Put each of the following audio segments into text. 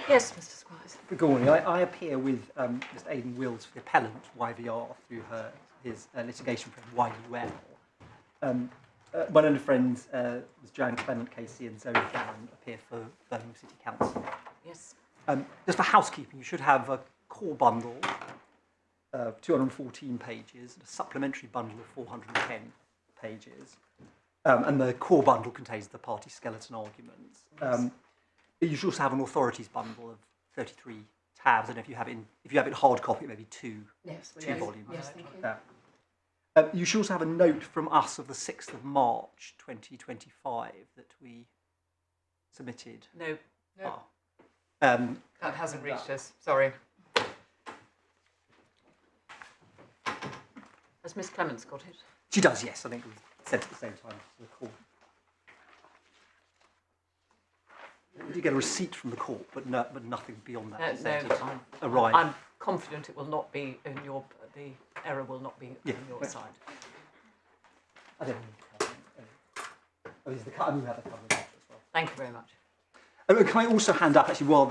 Yes, Mr. Squires. Good morning. I appear with Mr. Aidan Wills for the appellant, YVR, through his litigation firm, YVR. My other friends, was Joanne Claimant, Casey, and Zoe Gannon, appear for Birmingham City Council. Yes. Just for housekeeping, you should have a core bundle of 214 pages, and a supplementary bundle of 410 pages. And the core bundle contains the party skeleton arguments. Yes. You should also have an authorities bundle of 33 tabs, and if you have it hard copy, maybe two volumes. Yes, thank you. You should also have a note from us of the 6th of March 2025 that we submitted. No. That hasn't reached us, sorry. Has Miss Clements got it? She does, yes. I think we sent it at the same time to the court. We did get a receipt from the court, but nothing beyond that. I'm confident it will not be in your. The error will not be on your side. I don't know. Oh, is the cover as well. Thank you very much. Can I also hand up, actually, while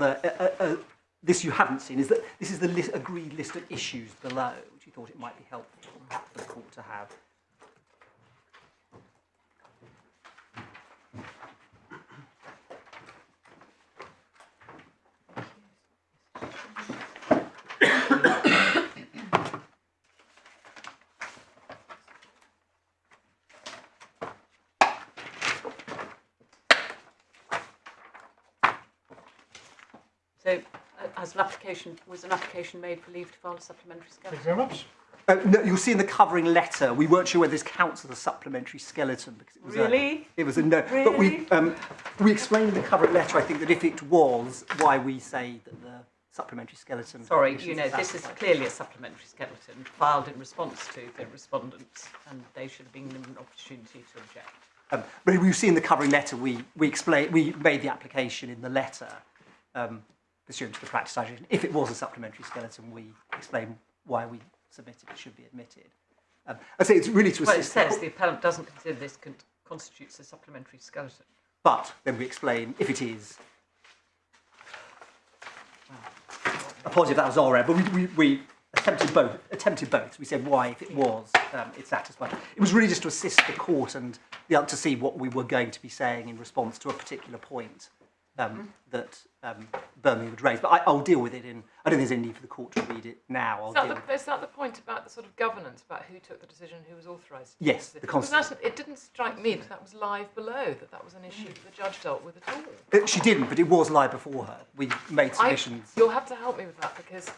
this you haven't seen, is that this is the agreed list of issues below, which you thought it might be helpful for the court to have. So, was an application made for leave to file a supplementary skeleton? Thank you very much. No, you'll see in the covering letter, we weren't sure whether this counts as a supplementary skeleton because it was it was a no. Really? But we explained in the covering letter, I think, that if it was, why we say that the supplementary skeleton. Sorry, this is clearly a supplementary skeleton filed in response to the respondents, and they should have been given an opportunity to object. But we see in the covering letter, we made the application in the letter. Pursuant to the practice situation. If it was a supplementary skeleton, we explain why we submitted it should be admitted. I say it's really to assist. Well, it says the appellant doesn't consider this constitutes a supplementary skeleton. But then we explain if it is. Apologies if that was our error, but we attempted both. We said why, if it was, it satisfied. It was really just to assist the court and to see what we were going to be saying in response to a particular point. That Birmingham would raise, but I'll deal with it I don't think there's any need for the court to read it now. Is that the point about the sort of governance, about who took the decision, who was authorised? Yes, the Constitution. It didn't strike me that was live below, that was an issue that the judge dealt with at all. She didn't, but it was live before her. We made submissions. You'll have to help me with that, because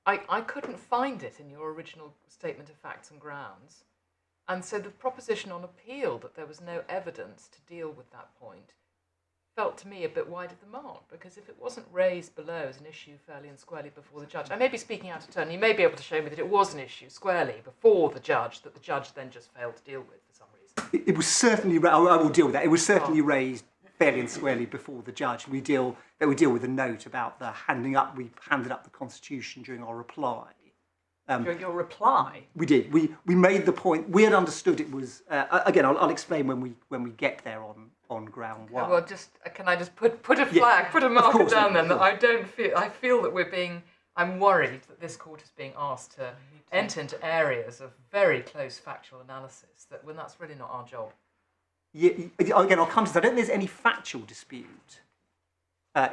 I couldn't find it in your original statement of facts and grounds. And so the proposition on appeal that there was no evidence to deal with that point felt to me a bit wide of the mark, because if it wasn't raised below as an issue fairly and squarely before the judge, I may be speaking out of turn, you may be able to show me that it was an issue squarely before the judge that the judge then just failed to deal with for some reason. It was certainly, I will deal with that, it was certainly raised fairly and squarely before the judge. We deal with a note about the handing up, we handed up the Constitution during our reply. During your reply? We did. We made the point. We had understood it was. Again, I'll explain when we get there on ground one. Well, can I just put a flag, put a marker down then that I don't feel. I feel that I'm worried that this court is being asked to enter into areas of very close factual analysis when that's really not our job. Yeah. Again, I'll come to that. I don't think there's any factual dispute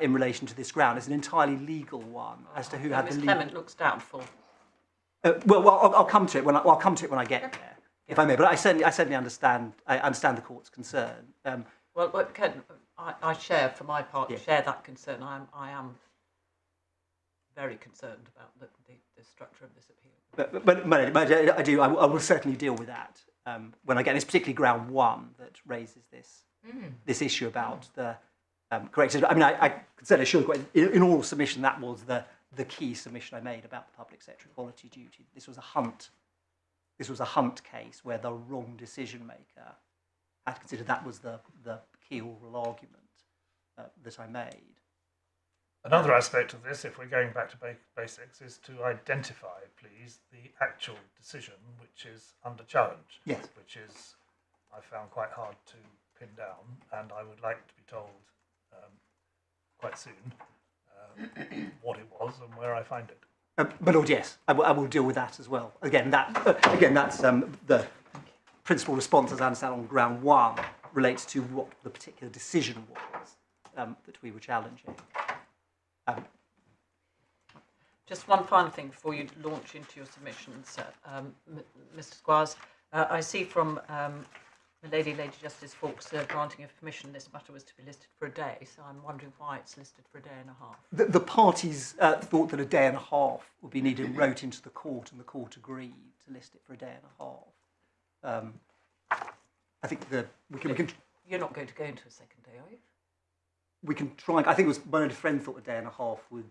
in relation to this ground. It's an entirely legal one as to who had the legal. Ms. Claimant looks doubtful. Well, I'll come to it when I get there, if I may. But I certainly understand. I understand the court's concern. I share, for my part, share that concern. I am very concerned about the structure of this appeal. But I do. I will certainly deal with that when I get. It's particularly ground one that raises this issue about the corrected. I mean, I can certainly assure you, in oral submission, that was the key submission I made about the public sector equality duty. This was a Hunt case where the wrong decision maker had considered that was the key oral argument that I made. Another aspect of this, if we're going back to basics, is to identify, please, the actual decision which is under challenge. Yes. Which is, I found quite hard to pin down, and I would like to be told quite soon what it was and where I find it. My Lord, yes, I will deal with that as well. Again, that's the principal response, as I understand, on ground 1 relates to what the particular decision was that we were challenging. Just one final thing before you launch into your submissions, Mr. Squires. I see from Lady Justice Fawkes granting of permission this matter was to be listed for a day, so I'm wondering why it's listed for a day and a half. The parties thought that a day and a half would be needed and wrote into the court, and the court agreed to list it for a day and a half. I think we can. You're not going to go into a second day, are you? We can try. I think it was my own friend thought a day and a half would,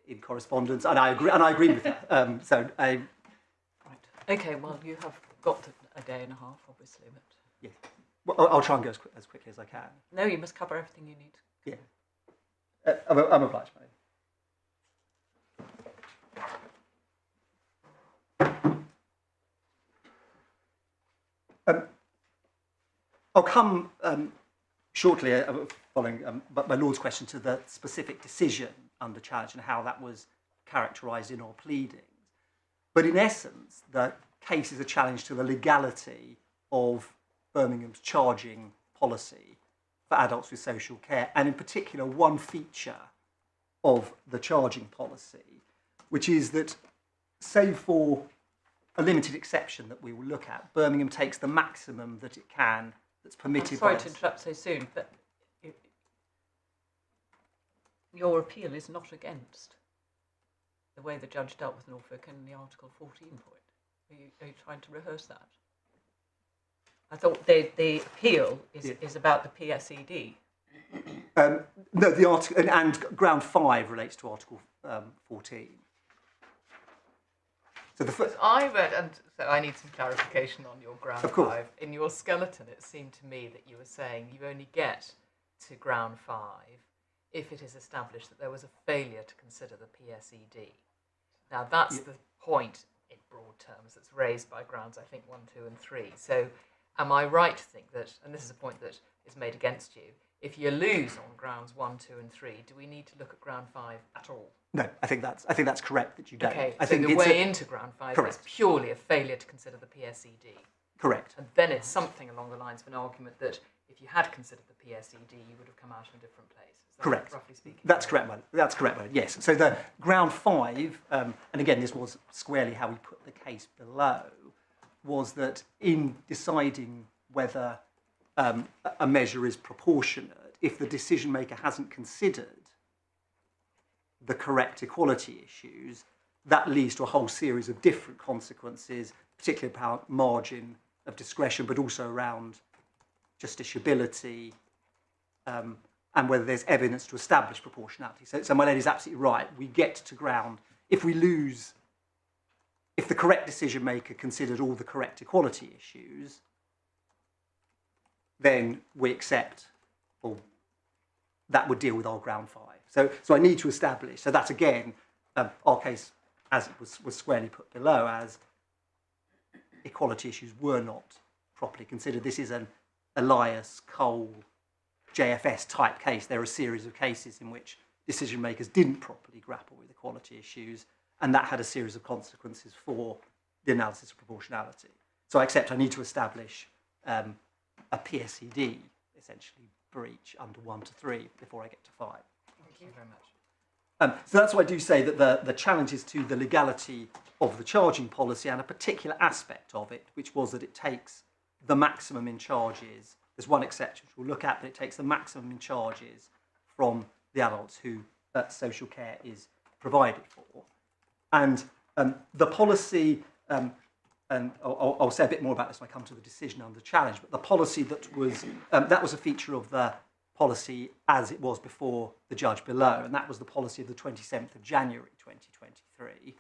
in correspondence, and I agree with that. Right. Okay. Well, you have got a day and a half, obviously, but yeah. Well, I'll try and go as quickly as I can. No, you must cover everything you need. Yeah. I'm obliged, mate. I'll come shortly, following my Lord's question, to the specific decision under challenge and how that was characterised in our pleadings. But in essence, the case is a challenge to the legality of Birmingham's charging policy for adults with social care, and in particular one feature of the charging policy, which is that, save for a limited exception that we will look at, Birmingham takes the maximum that it can that's permitted. I'm sorry to interrupt so soon, but your appeal is not against the way the judge dealt with Norfolk in the Article 14 point. Are you trying to rehearse that? I thought the appeal is about the PSED. No, the article and ground 5 relates to Article 14. So I read, and so I need some clarification on your ground Of course. 5. In your skeleton, it seemed to me that you were saying you only get to ground 5 if it is established that there was a failure to consider the PSED. Now, that's the point in broad terms that's raised by grounds, I think, 1, 2, and 3. So, am I right to think that, and this is a point that is made against you, if you lose on grounds 1, 2, and 3, do we need to look at ground 5 at all? No, I think that's correct that you don't. Okay, I so think the it's way into ground 5 Correct. is purely a failure to consider the PSED. Correct. And then it's something along the lines of an argument that if you had considered the PSED, you would have come out in a different place. Is that Correct. roughly speaking? That's correct, man. That's correct, man. Yes. So the ground 5, and again, this was squarely how we put the case below, was that in deciding whether a measure is proportionate, if the decision maker hasn't considered the correct equality issues, that leads to a whole series of different consequences, particularly about margin of discretion, but also around justiciability, and whether there's evidence to establish proportionality. So my lady's absolutely right. We get to ground, if we lose, if the correct decision maker considered all the correct equality issues, then we accept, or that would deal with our ground 5. So I need to establish, so that again, our case, as it was squarely put below, as equality issues were not properly considered. This is an Elias, Cole, JFS type case. There are a series of cases in which decision makers didn't properly grapple with equality issues, and that had a series of consequences for the analysis of proportionality. So I accept I need to establish a PSED, essentially, breach under 1 to 3 before I get to 5. Thank you very much. So that's why I do say that the challenge is to the legality of the charging policy and a particular aspect of it, which was that it takes the maximum in charges. There's one exception which we'll look at, but it takes the maximum in charges from the adults who social care is provided for. And the policy, and I'll say a bit more about this when I come to the decision under challenge, but the policy that was a feature of the policy as it was before the judge below, and that was the policy of the 27th of January 2023.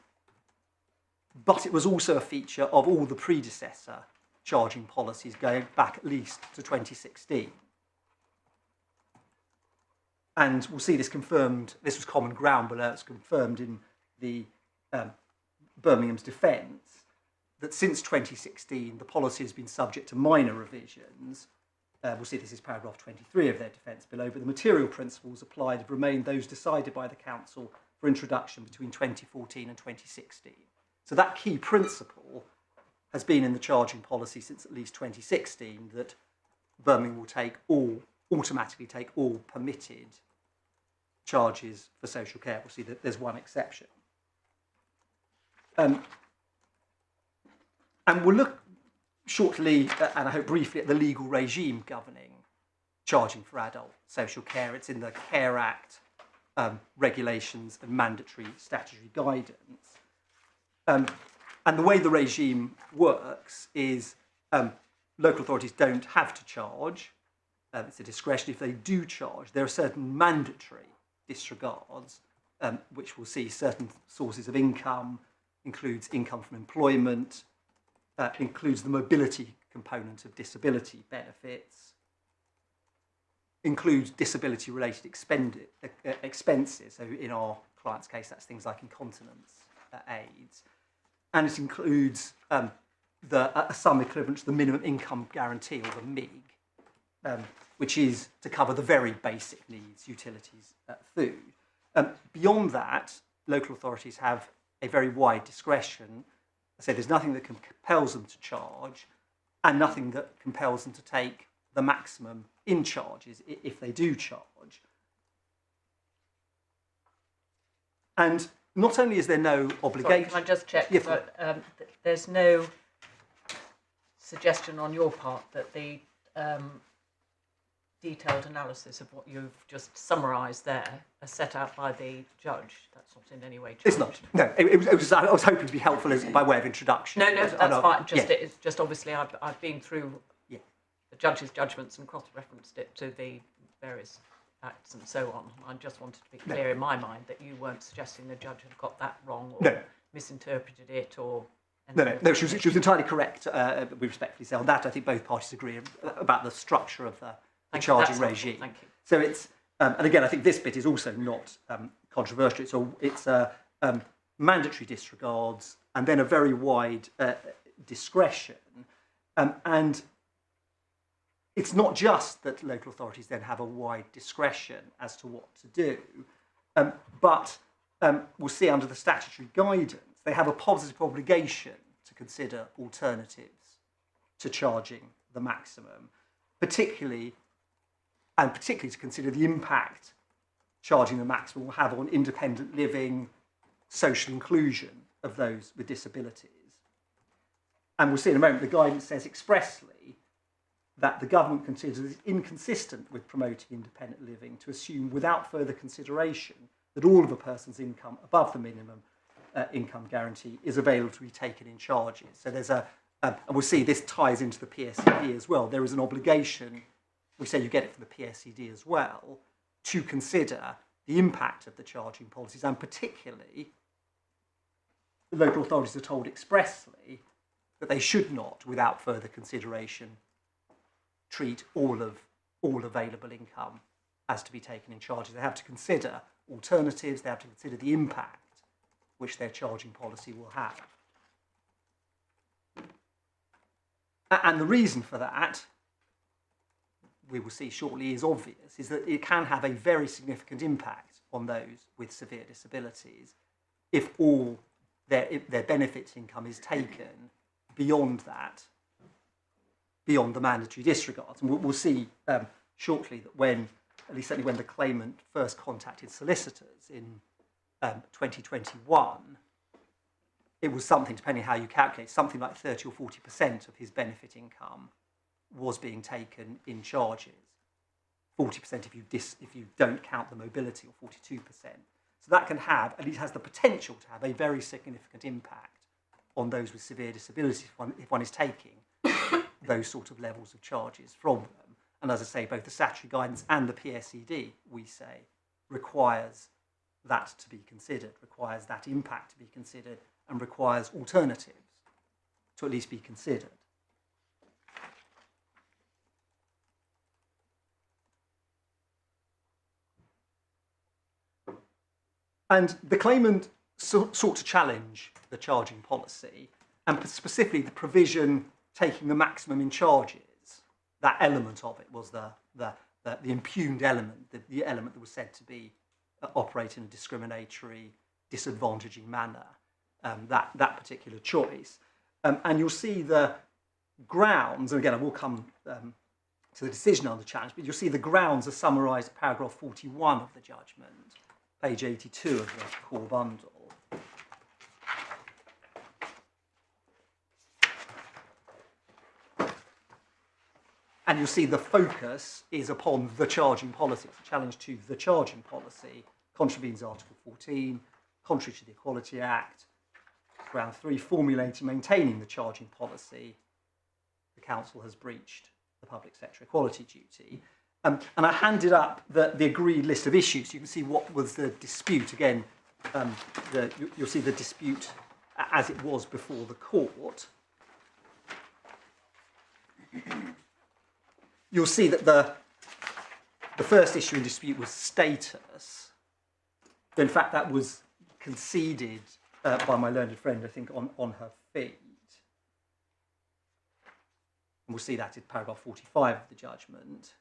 But it was also a feature of all the predecessor charging policies going back at least to 2016. And we'll see this confirmed, this was common ground below, it's confirmed in the Birmingham's defence, that since 2016 the policy has been subject to minor revisions, we'll see this is paragraph 23 of their defence below, but the material principles applied have remained those decided by the Council for introduction between 2014 and 2016. So that key principle has been in the charging policy since at least 2016, that Birmingham will automatically take all permitted charges for social care. We'll see that there's one exception. And we'll look shortly, and I hope briefly, at the legal regime governing charging for adult social care. It's in the Care Act, regulations and mandatory statutory guidance. And the way the regime works is local authorities don't have to charge. It's a discretion. If they do charge, there are certain mandatory disregards, which we'll see certain sources of income, includes income from employment, includes the mobility component of disability benefits, includes disability-related expenses. So in our client's case, that's things like incontinence aids. And it includes a sum equivalent to the minimum income guarantee, or the MIG, which is to cover the very basic needs, utilities, food. Beyond that, local authorities have a very wide discretion. I say there's nothing that compels them to charge, and nothing that compels them to take the maximum in charges if they do charge. And not only is there no obligation... Sorry, can I just check? Yeah, So, there's no suggestion on your part that the detailed analysis of what you've just summarised there are set out by the judge. That's not in any way changed. It's not. No, I was hoping to be helpful by way of introduction. No, that's fine. Just yeah. It's just obviously I've been through Yeah. the judge's judgments and cross-referenced it to the various acts and so on. I just wanted to be clear in my mind that you weren't suggesting the judge had got that wrong or misinterpreted it or... No, she was entirely correct. We respectfully say on that. I think both parties agree about the structure of the charging regime. Thank you. So it's, and again, I think this bit is also not controversial. It's mandatory disregards and then a very wide discretion. And it's not just that local authorities then have a wide discretion as to what to do, but we'll see under the statutory guidance, they have a positive obligation to consider alternatives to charging the maximum, particularly to consider the impact charging the maximum will have on independent living, social inclusion of those with disabilities. And we'll see in a moment, the guidance says expressly that the government considers it inconsistent with promoting independent living to assume without further consideration that all of a person's income above the minimum income guarantee is available to be taken in charges. So there's and we'll see this ties into the PSED as well. There is an obligation, we say you get it from the PSED as well, to consider the impact of the charging policies, and particularly the local authorities are told expressly that they should not, without further consideration, treat all available income as to be taken in charges. They have to consider alternatives, they have to consider the impact which their charging policy will have. And the reason for that, we will see shortly, is obvious, is that it can have a very significant impact on those with severe disabilities if all their benefits income is taken beyond that, beyond the mandatory disregards. And we'll see shortly that when, at least certainly when the claimant first contacted solicitors in 2021, it was something, depending how you calculate, something like 30 or 40% of his benefit income was being taken in charges. 40% if you don't count the mobility, or 42%. So that can have, at least has the potential to have, a very significant impact on those with severe disabilities if one is taking those sort of levels of charges from them. And as I say, both the statutory guidance and the PSED, we say, requires that to be considered, requires that impact to be considered, and requires alternatives to at least be considered. And the claimant sought to challenge the charging policy, and specifically the provision taking the maximum in charges that element of it was the impugned element, the element that was said to be operate in a discriminatory, disadvantaging manner, that particular choice. And you'll see the grounds, and again, I will come to the decision on the challenge, but you'll see the grounds are summarised in paragraph 41 of the judgment, page 82 of the core bundle. And you'll see the focus is upon the charging policy. It's a challenge to the charging policy, contravenes Article 14, contrary to the Equality Act. Ground 3, formulating, maintaining the charging policy. The council has breached the public sector equality duty. And I handed up the agreed list of issues. You can see what was the dispute. Again, you'll see the dispute as it was before the court. You'll see that the first issue in dispute was status. But in fact, that was conceded by my learned friend, I think, on her feet. And we'll see that in paragraph 45 of the judgment.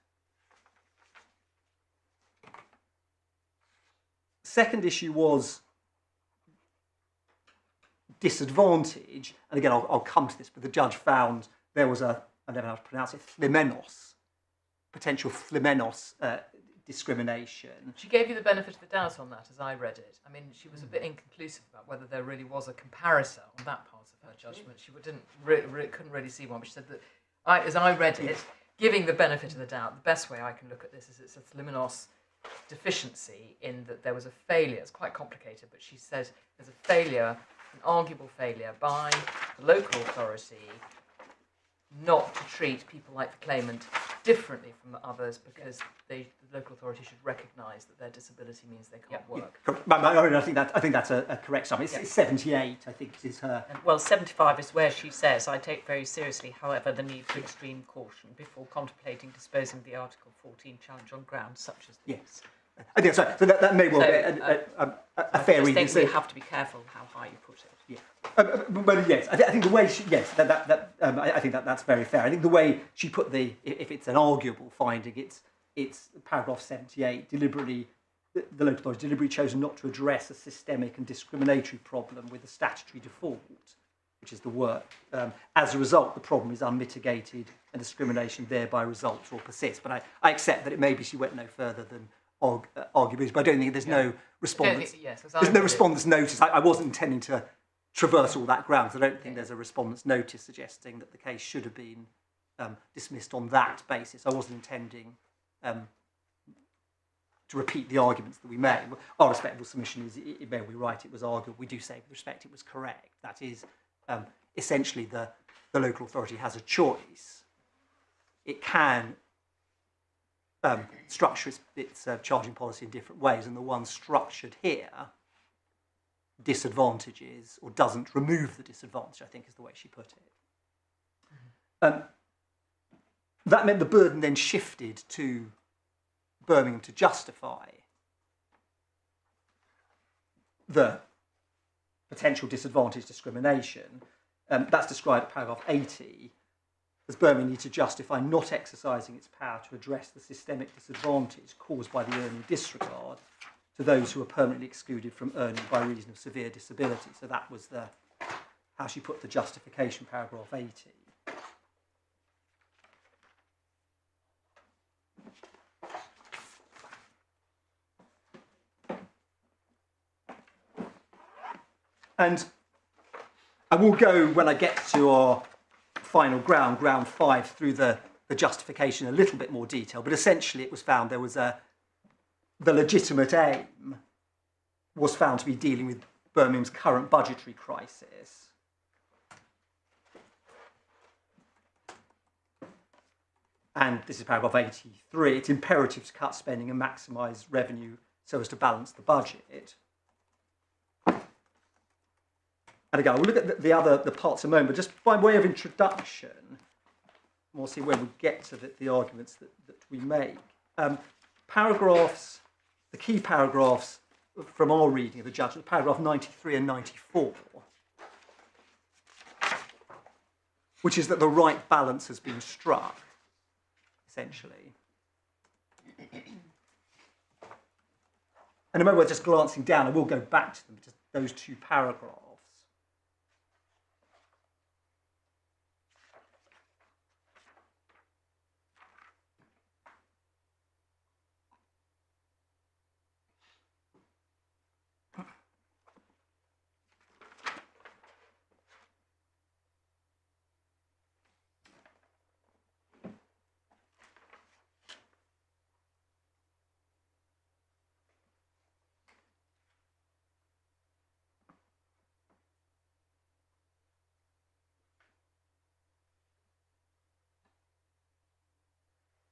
Second issue was disadvantage. And again, I'll come to this, but the judge found there was I don't know how to pronounce it, potential phlemenos discrimination. She gave you the benefit of the doubt on that, as I read it. I mean, she was a bit inconclusive about whether there really was a comparator on that part of her judgment. She couldn't really see one, but she said that, as I read it, giving the benefit of the doubt, the best way I can look at this is it's a phlemenos deficiency in that there was a failure. It's quite complicated, but she says there's a failure, an arguable failure by the local authority not to treat people like the claimant differently from others because the local authority should recognise that their disability means they can't work. Yeah, I think that's a correct sum. It's 78, I think, is her. Well, 75 is where she says, I take very seriously, however, the need for extreme caution before contemplating disposing of the Article 14 challenge on grounds such as this. Yes. I think so that may well be a fair reading. I think we have to be careful how high you put it. Yeah. But yes, I think the way she, yes, I think that's very fair. I think the way she put if it's an arguable finding, it's paragraph 78, deliberately, the local authority deliberately chosen not to address a systemic and discriminatory problem with a statutory default, which is the work. As a result, the problem is unmitigated and discrimination thereby results or persists. But I accept that maybe she went no further than arguably, but I don't think there's no respondent's, there's no respondent's notice. I wasn't intending to traverse all that ground, because I don't think there's a respondent's notice suggesting that the case should have been dismissed on that basis. I wasn't intending to repeat the arguments that we made. Our respectable submission is, it may be right, it was argued. We do say with respect it was correct. That is, essentially the local authority has a choice. It can structure its charging policy in different ways, and the one structured here disadvantages or doesn't remove the disadvantage, I think is the way she put it. That meant the burden then shifted to Birmingham to justify the potential disadvantage discrimination. That's described at paragraph 80, as Birmingham need to justify not exercising its power to address the systemic disadvantage caused by the earning disregard to those who are permanently excluded from earning by reason of severe disability. So that was how she put the justification, paragraph 80. And I will go, when I get to our final ground 5, through the justification in a little bit more detail, but essentially it was found there was the legitimate aim was found to be dealing with Birmingham's current budgetary crisis. And this is paragraph 83. It's imperative to cut spending and maximise revenue so as to balance the budget. And again, we'll look at the parts in a moment, but just by way of introduction, we'll see where we get to the arguments that we make. The key paragraphs from our reading of the judgment, paragraph 93 and 94, which is that the right balance has been struck. essentially. And a moment we're just glancing down, I will go back to them, just those two paragraphs.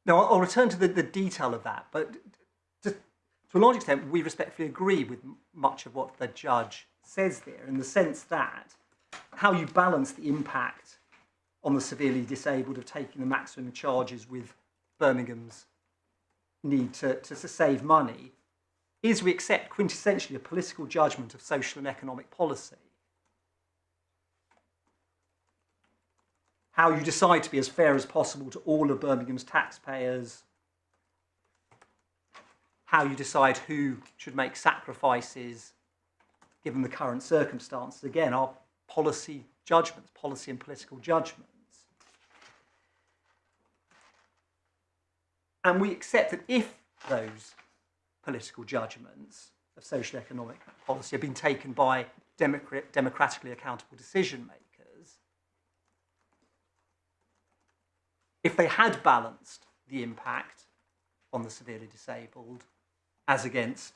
Now, I'll return to the detail of that, but just to a large extent, we respectfully agree with much of what the judge says there, in the sense that how you balance the impact on the severely disabled of taking the maximum charges with Birmingham's need to save money is, we accept, quintessentially a political judgment of social and economic policy. How you decide to be as fair as possible to all of Birmingham's taxpayers, how you decide who should make sacrifices given the current circumstances, again, are policy judgments, policy and political judgments. And we accept that if those political judgments of social economic policy have been taken by democratically accountable decision makers, if they had balanced the impact on the severely disabled as against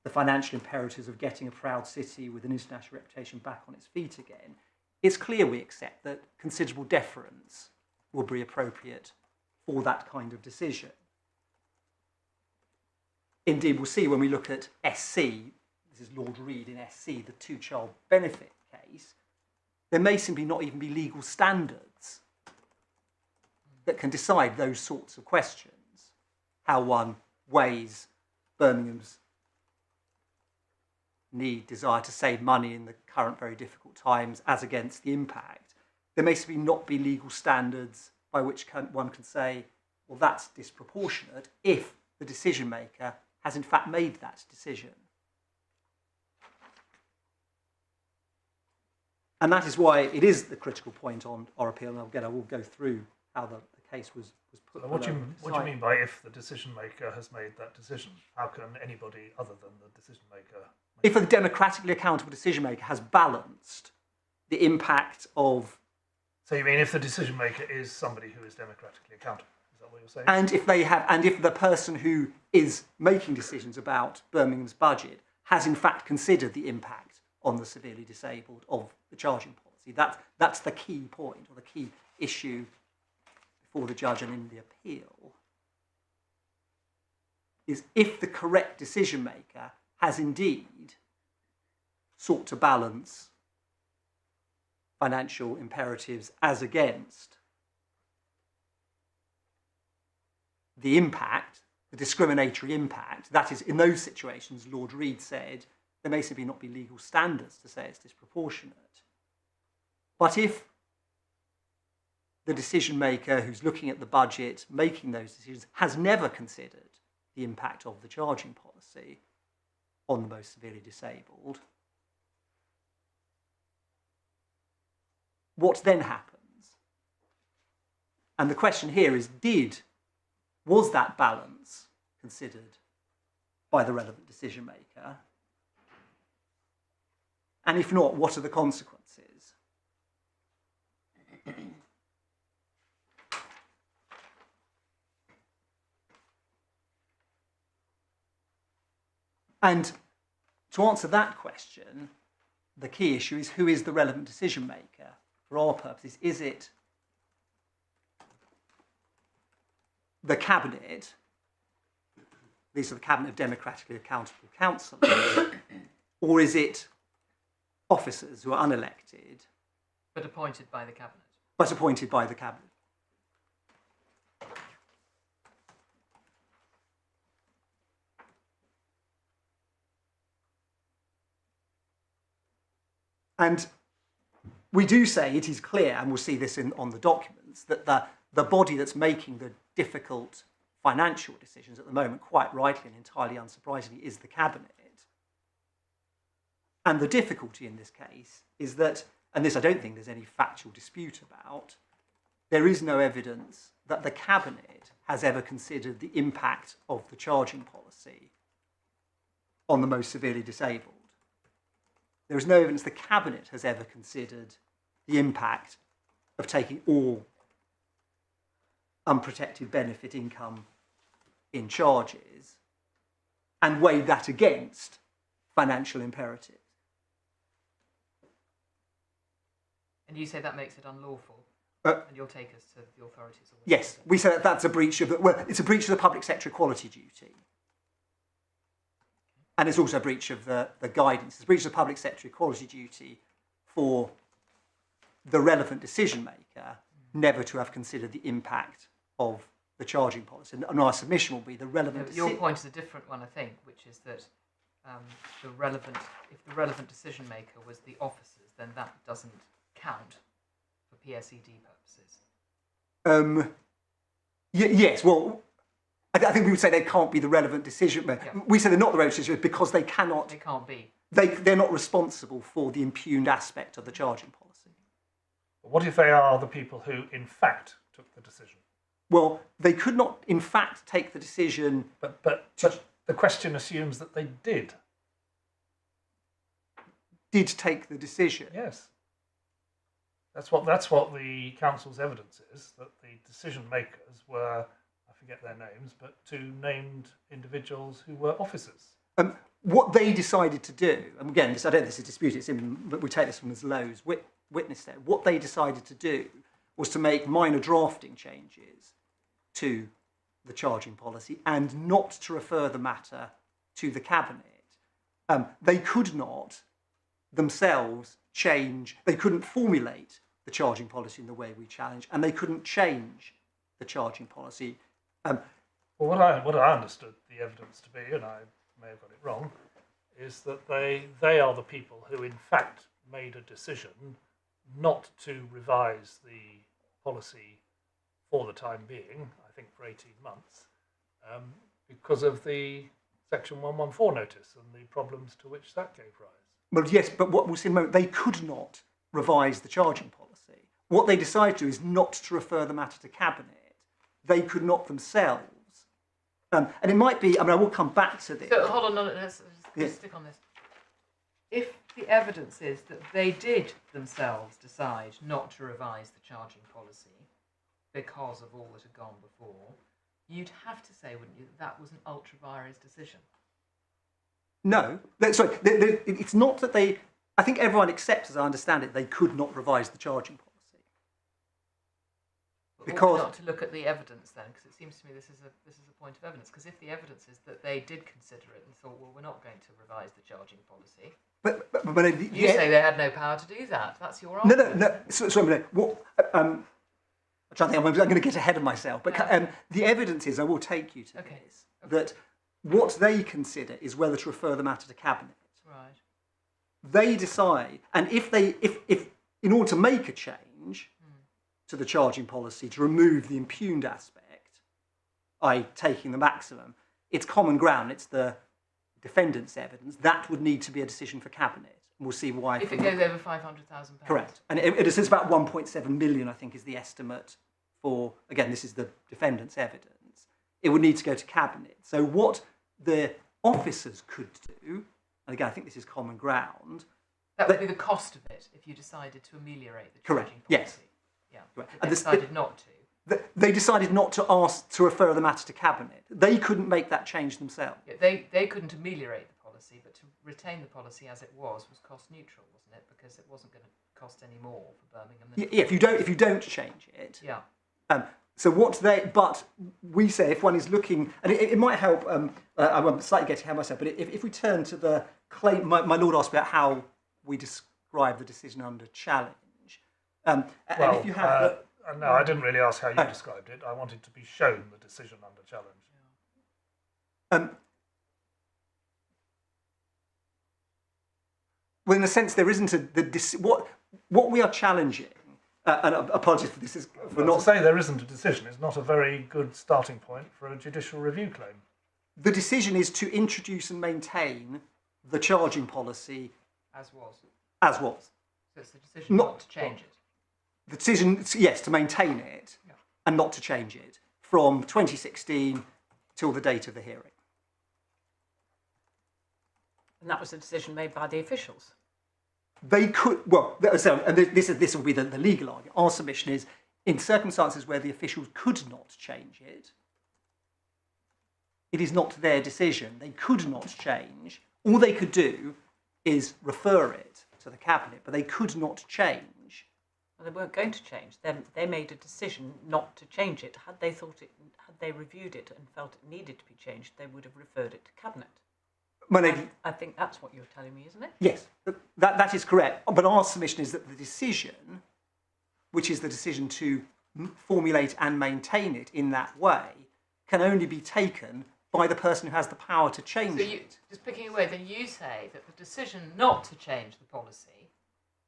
the financial imperatives of getting a proud city with an international reputation back on its feet again, it's clear we accept that considerable deference will be appropriate for that kind of decision. Indeed, we'll see when we look at SC, this is Lord Reed in SC, the two-child benefit case, there may simply not even be legal standards that can decide those sorts of questions, how one weighs Birmingham's need, desire to save money in the current very difficult times as against the impact. There may simply not be legal standards by which one can say, well, that's disproportionate if the decision maker has in fact made that decision. And that is why it is the critical point on our appeal, and again, I will go through how the case was put. So what do you mean by if the decision maker has made that decision? How can anybody other than the decision maker? If a democratically accountable decision maker has balanced the impact of. So you mean if the decision maker is somebody who is democratically accountable? Is that what you're saying? And if the person who is making decisions about Birmingham's budget has in fact considered the impact on the severely disabled of the charging policy. That's the key point, or the key issue before the judge and in the appeal, is if the correct decision maker has indeed sought to balance financial imperatives as against the impact, the discriminatory impact. That is, in those situations, Lord Reed said, there may simply not be legal standards to say it's disproportionate. But if the decision maker who's looking at the budget, making those decisions, has never considered the impact of the charging policy on the most severely disabled, what then happens? And the question here is, was that balance considered by the relevant decision maker? And if not, what are the consequences? And to answer that question, the key issue is, who is the relevant decision maker? For our purposes, is it the Cabinet, these are the Cabinet of democratically accountable councillors, or is it officers who are unelected but appointed by the Cabinet? But appointed by the Cabinet. And we do say, it is clear, and we'll see this on the documents, that the body that's making the difficult financial decisions at the moment, quite rightly and entirely unsurprisingly, is the Cabinet. And the difficulty in this case is that, and this I don't think there's any factual dispute about, there is no evidence that the Cabinet has ever considered the impact of the charging policy on the most severely disabled. There is no evidence the Cabinet has ever considered the impact of taking all unprotected benefit income in charges and weighed that against financial imperatives. And you say that makes it unlawful, and you'll take us to the authorities? Or Yes, we say that that's a breach of it's a breach of the public sector equality duty. And it's also a breach of the guidance. It's a breach of the public sector equality duty for the relevant decision maker never to have considered the impact of the charging policy. And our submission will be the relevant... No, your point is a different one, I think, which is that if the relevant decision maker was the officers, then that doesn't count for PSED purposes. Yes, well, I think we would say they can't be the relevant decision maker. Yeah. We say they're not the relevant decision maker because they cannot... They can't be. They're not responsible for the impugned aspect of the charging policy. What if they are the people who, in fact, took the decision? Well, they could not, in fact, take the decision... But the question assumes that they did. Did take the decision? Yes. That's what the council's evidence is, that the decision makers were, I forget their names, but two named individuals who were officers. What they decided to do, and again, I don't think this is disputed, but we take this from Ms. Lowe's witness there, what they decided to do was to make minor drafting changes to the charging policy and not to refer the matter to the Cabinet. They could not themselves change, they couldn't formulate the charging policy in the way we challenge, and they couldn't change the charging policy. Well, what I understood the evidence to be, and I may have got it wrong, is that they are the people who in fact made a decision not to revise the policy for the time being, I think for 18 months, because of the Section 114 notice and the problems to which that gave rise. Well, yes, but what we'll see in a moment, they could not revise the charging policy. What they decided to do is not to refer the matter to Cabinet. They could not themselves. And it might be, I will come back to this. So hold on, let's stick on this. If the evidence is that they did themselves decide not to revise the charging policy because of all that had gone before, you'd have to say, wouldn't you, that was an ultra vires decision? No, sorry, it's not that they... I think everyone accepts, as I understand it, they could not revise the charging policy. Because not to look at the evidence then, because it seems to me this is a point of evidence. Because if the evidence is that they did consider it and thought, well, we're not going to revise the charging policy, but you say they had no power to do that. That's your argument. No. Sorry, what? I'm trying to think. I'm going to get ahead of myself. But the evidence is, I will take you to this, that what they consider is whether to refer the matter to Cabinet. Right. They decide, and if in order to make a change to the charging policy, to remove the impugned aspect, i.e. taking the maximum, it's common ground, it's the defendant's evidence, that would need to be a decision for Cabinet. And we'll see why. If it goes over £500,000. Correct. And it is about 1.7 million, I think, is the estimate for, again, this is the defendant's evidence. It would need to go to Cabinet. So what the officers could do, and again, I think this is common ground. That would be the cost of it if you decided to ameliorate the charging policy. Yes. Yeah. Correct. But they decided not to. They decided not to ask to refer the matter to Cabinet. They couldn't make that change themselves. Yeah, they couldn't ameliorate the policy, but to retain the policy as it was cost neutral, wasn't it? Because it wasn't going to cost any more for Birmingham. Yeah, if you don't change it. Yeah. So but we say if one is looking, and it might help. I'm slightly getting ahead of myself, but if we turn to the claim, my lord asked about how we describe the decision under challenge. And if you have no, I didn't really ask how you described it. I wanted to be shown the decision under challenge. Well, in a sense, there isn't what we are challenging and apologies for this. Well, not to say there isn't a decision is not a very good starting point for a judicial review claim. The decision is to introduce and maintain the charging policy As was. as was. So it's the decision not to change it. The decision, yes, to maintain it and not to change it from 2016 till the date of the hearing. And that was a decision made by the officials. They could, well, so, and this will be the legal argument. Our submission is, in circumstances where the officials could not change it, it is not their decision. They could not change. All they could do is refer it to the Cabinet, but they could not change. Well, they weren't going to change. They made a decision not to change it. Had they reviewed it and felt it needed to be changed, they would have referred it to Cabinet. I think that's what you're telling me, isn't it? Yes, that is correct. But our submission is that the decision, which is the decision to formulate and maintain it in that way, can only be taken by the person who has the power to change it. Just picking away, then you say that the decision not to change the policy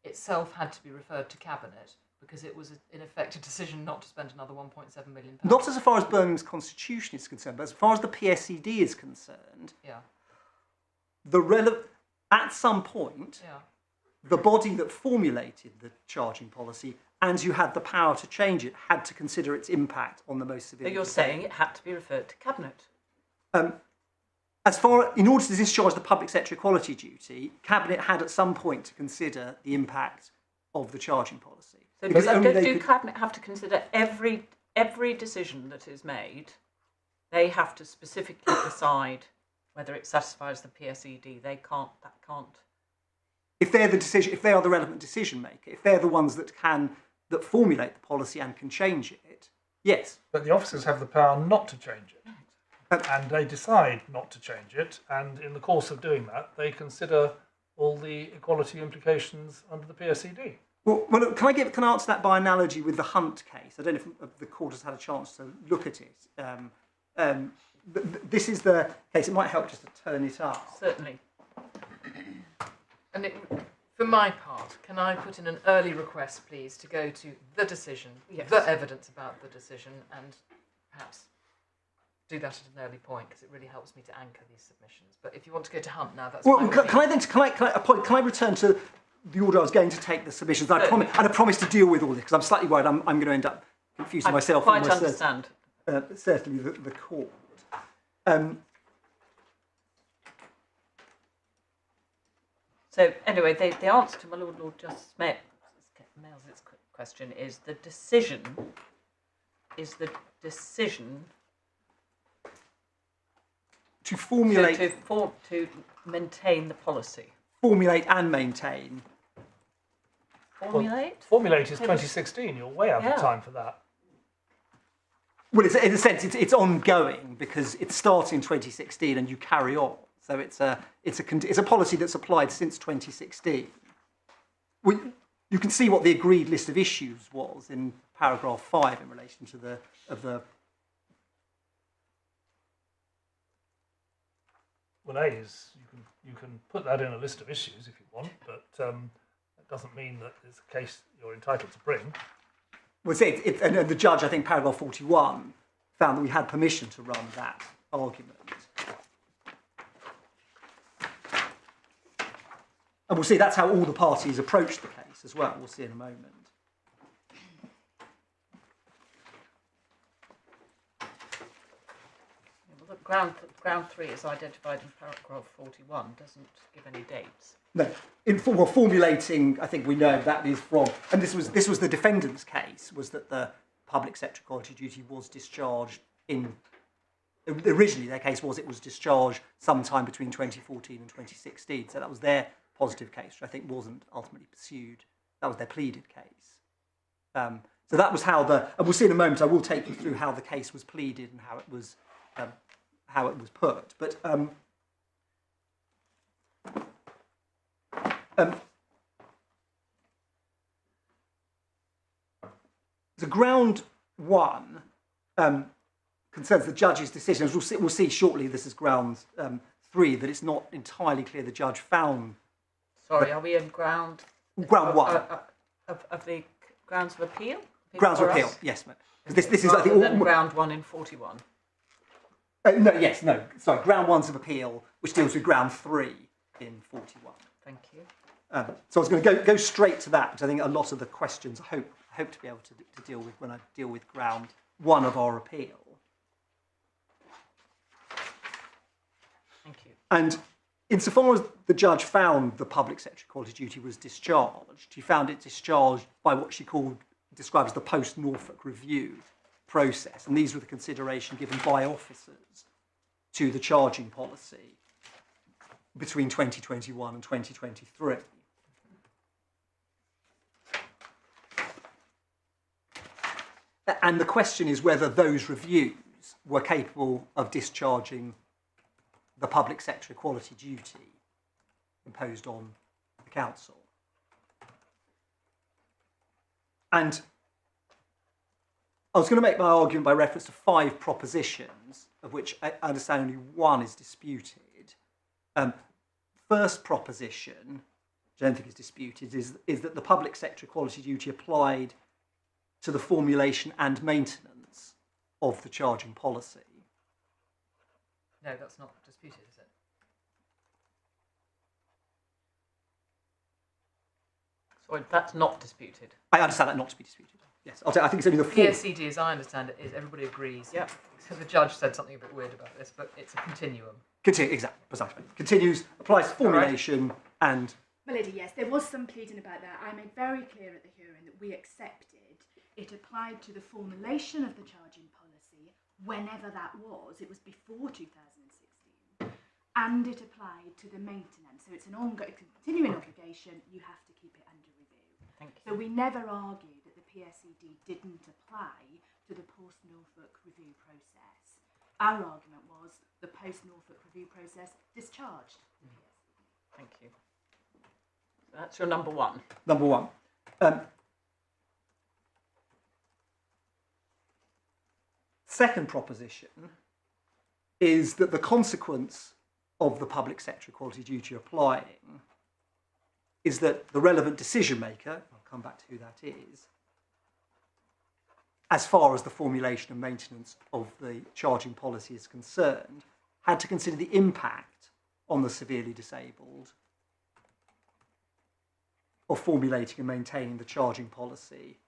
itself had to be referred to Cabinet because it was, in effect, a decision not to spend another £1.7 million. Not as far as Birmingham's constitution is concerned, but as far as the PSED is concerned, at some point, the body that formulated the charging policy and who had the power to change it had to consider its impact on the most severe. So you're saying it had to be referred to Cabinet? In order to discharge the public sector equality duty, Cabinet had at some point to consider the impact of the charging policy. So do Cabinet have to consider every decision that is made? They have to specifically decide whether it satisfies the PSED. That can't. If they're the relevant decision maker, if they're the ones that formulate the policy and can change it, yes. But the officers have the power not to change it. And they decide not to change it, and in the course of doing that, they consider all the equality implications under the PSED. Well, look, can I answer that by analogy with the Hunt case? I don't know if the court has had a chance to look at it. This is the case. It might help just to turn it up. Certainly. And for my part, can I put in an early request, please, to go to the decision, the evidence about the decision, and perhaps do that at an early point because it really helps me to anchor these submissions. But if you want to go to Hunt now, that's fine. Can I return to the order I was going to take the submissions? And I promise to deal with all this because I'm slightly worried I'm going to end up confusing myself. Quite understand. Certainly the court. So anyway, the answer to my Lord Justice Mail's question is the decision to formulate to maintain the policy. Formulate and maintain. Formulate? Well, formulate is 2016. You're way out of time for that. Well, in a sense, it's ongoing because it starts in 2016 and you carry on. So it's a policy that's applied since 2016. You can see what the agreed list of issues was in paragraph 5 in relation to the. Well, A is you can put that in a list of issues if you want, but that doesn't mean that it's a case you're entitled to bring. Well, and the judge, I think, paragraph 41, found that we had permission to run that argument. And we'll see that's how all the parties approached the case as well. We'll see in a moment. Well, ground 3 is identified in paragraph 41, doesn't give any dates. No, formulating, I think we know that is from, and this was the defendant's case, was that the public sector equality duty was discharged originally their case was it was discharged sometime between 2014 and 2016, so that was their positive case, which I think wasn't ultimately pursued. That was their pleaded case. So that was how and we'll see in a moment, I will take you through how the case was pleaded and how it was put, but the ground 1 concerns the judge's decision. As we'll see shortly, this is ground 3, that it's not entirely clear the judge found. Sorry, are we in ground 1? Of the grounds of appeal? Grounds of before appeal, us? yes, ma'am. Because this is, I Rather think, than ground 1 in 41. Sorry, ground 1's of appeal, which deals with ground 3 in 41. Thank you. So I was going to go straight to that, because I think a lot of the questions I hope to be able to deal with when I deal with ground 1 of our appeal. Thank you. And insofar as the judge found the public sector equality duty was discharged, he found it discharged by what she described as the post-Norfolk review process. And these were the consideration given by officers to the charging policy between 2021 and 2023. And the question is whether those reviews were capable of discharging the public sector equality duty imposed on the council. And I was going to make my argument by reference to 5 propositions, of which I understand only 1 is disputed. First proposition, which I don't think is disputed, is that the public sector equality duty applied to the formulation and maintenance of the charging policy. No, that's not disputed, is it? Sorry, that's not disputed. I understand that not to be disputed. Yes, I think it's only the 4th. PSCD, as I understand it, is everybody agrees. Yeah. So the judge said something a bit weird about this, but it's a continuum. Exactly, precisely. Continues, applies to formulation and... Melody, yes, there was some pleading about that. I made very clear at the hearing that we accepted it applied to the formulation of the charging policy, whenever that was. It was before 2016. And it applied to the maintenance. So it's an ongoing, continuing obligation. You have to keep it under review. Thank you. So we never argued that the PSCD didn't apply to the post-Norfolk review process. Our argument was the post-Norfolk review process discharged the PSCD. Thank you. So that's your number 1. Number 1. Second proposition is that the consequence of the public sector equality duty applying is that the relevant decision maker, I'll come back to who that is, as far as the formulation and maintenance of the charging policy is concerned, had to consider the impact on the severely disabled of formulating and maintaining the charging policy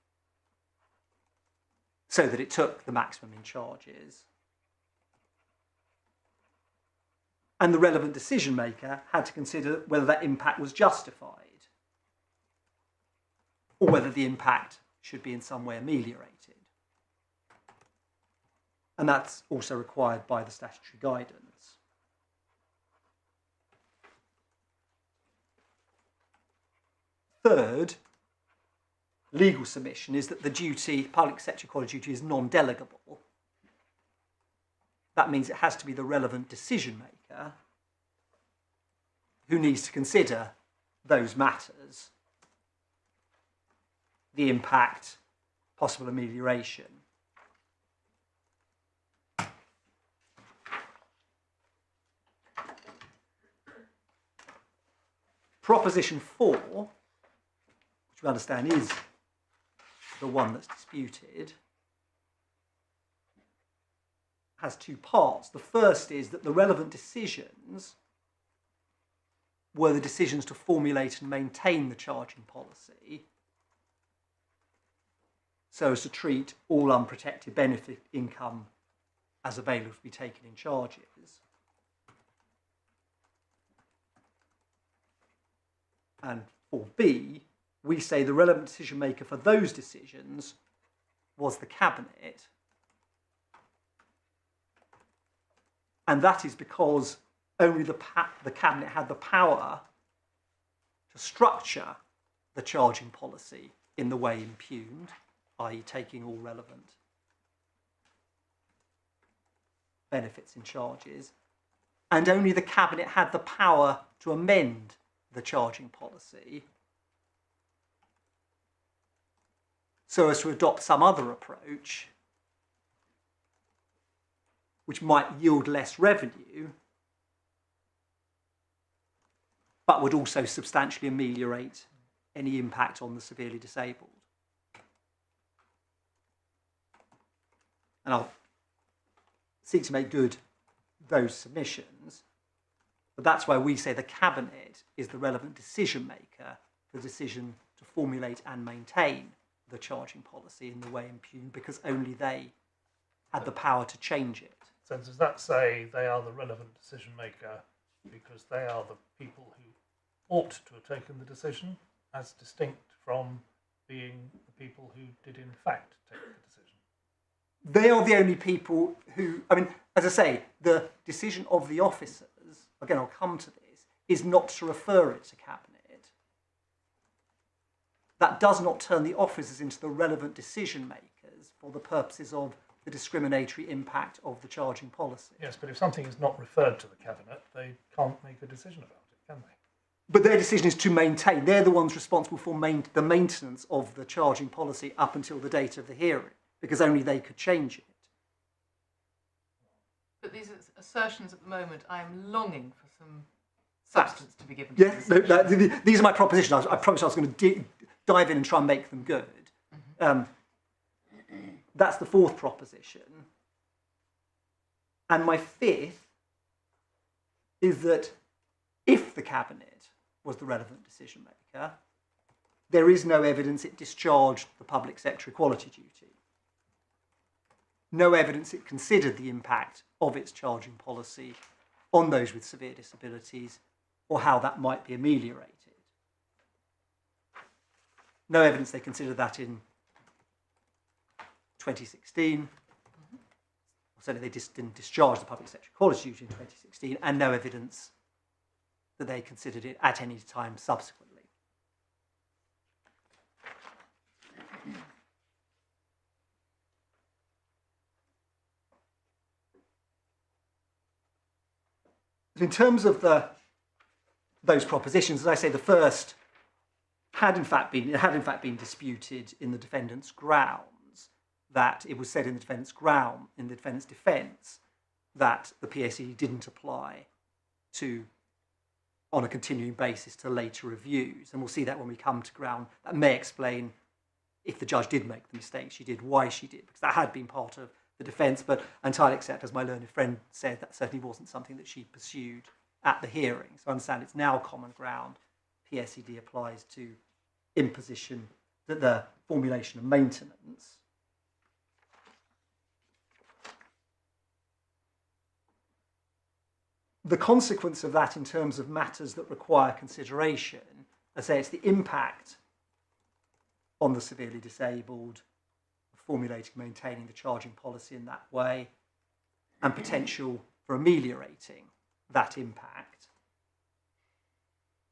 so that it took the maximum in charges. And the relevant decision maker had to consider whether that impact was justified or whether the impact should be in some way ameliorated. And that's also required by the statutory guidance. Third, legal submission is that the duty, public sector equality duty, is non-delegable. That means it has to be the relevant decision maker who needs to consider those matters, the impact, possible amelioration. Proposition 4, which we understand is the one that's disputed, has 2 parts. The first is that the relevant decisions were the decisions to formulate and maintain the charging policy so as to treat all unprotected benefit income as available to be taken in charges. And for B, we say the relevant decision maker for those decisions was the Cabinet. And that is because only the Cabinet had the power to structure the charging policy in the way impugned, i.e. taking all relevant benefits in charges. And only the Cabinet had the power to amend the charging policy so as to adopt some other approach which might yield less revenue but would also substantially ameliorate any impact on the severely disabled. and I'll seek to make good those submissions. But that's why we say the Cabinet is the relevant decision maker for the decision to formulate and maintain the charging policy in the way impugned, because only they had the power to change it. So does that say they are the relevant decision maker because they are the people who ought to have taken the decision, as distinct from being the people who did in fact take the decision? They are the only people who, I mean, as I say, the decision of the officers, again, I'll come to this, is not to refer it to Cabinet. That does not turn the officers into the relevant decision makers for the purposes of the discriminatory impact of the charging policy. Yes, but if something is not referred to the Cabinet, they can't make a decision about it, can they? But their decision is to maintain. They're the ones responsible for the maintenance of the charging policy up until the date of the hearing, because only they could change it. But these assertions at the moment, I am longing for some substance to be given to Yes, these are my propositions. I promised I was going to dive in and try and make them good. That's the fourth proposition. And my fifth is that if the Cabinet was the relevant decision maker, there is no evidence it discharged the public sector equality duty. No evidence it considered the impact of its charging policy on those with severe disabilities or how that might be ameliorated. No evidence they considered that in 2016. Certainly they didn't discharge the public sector equality duty in 2016, and no evidence that they considered it at any time subsequently. In terms of those propositions, as I say, the first had in fact been disputed in the defendant's grounds, that it was said in the defendant's defence that the PSE didn't apply on a continuing basis to later reviews, and we'll see that when we come to ground. That may explain if the judge did make the mistake she did, why she did, because that had been part of the defence, but I entirely accept, as my learned friend said, that certainly wasn't something that she pursued at the hearing. So I understand it's now common ground. PSED applies to imposition, the formulation and maintenance. The consequence of that in terms of matters that require consideration, I say it's the impact on the severely disabled, formulating, maintaining the charging policy in that way, and potential for ameliorating that impact.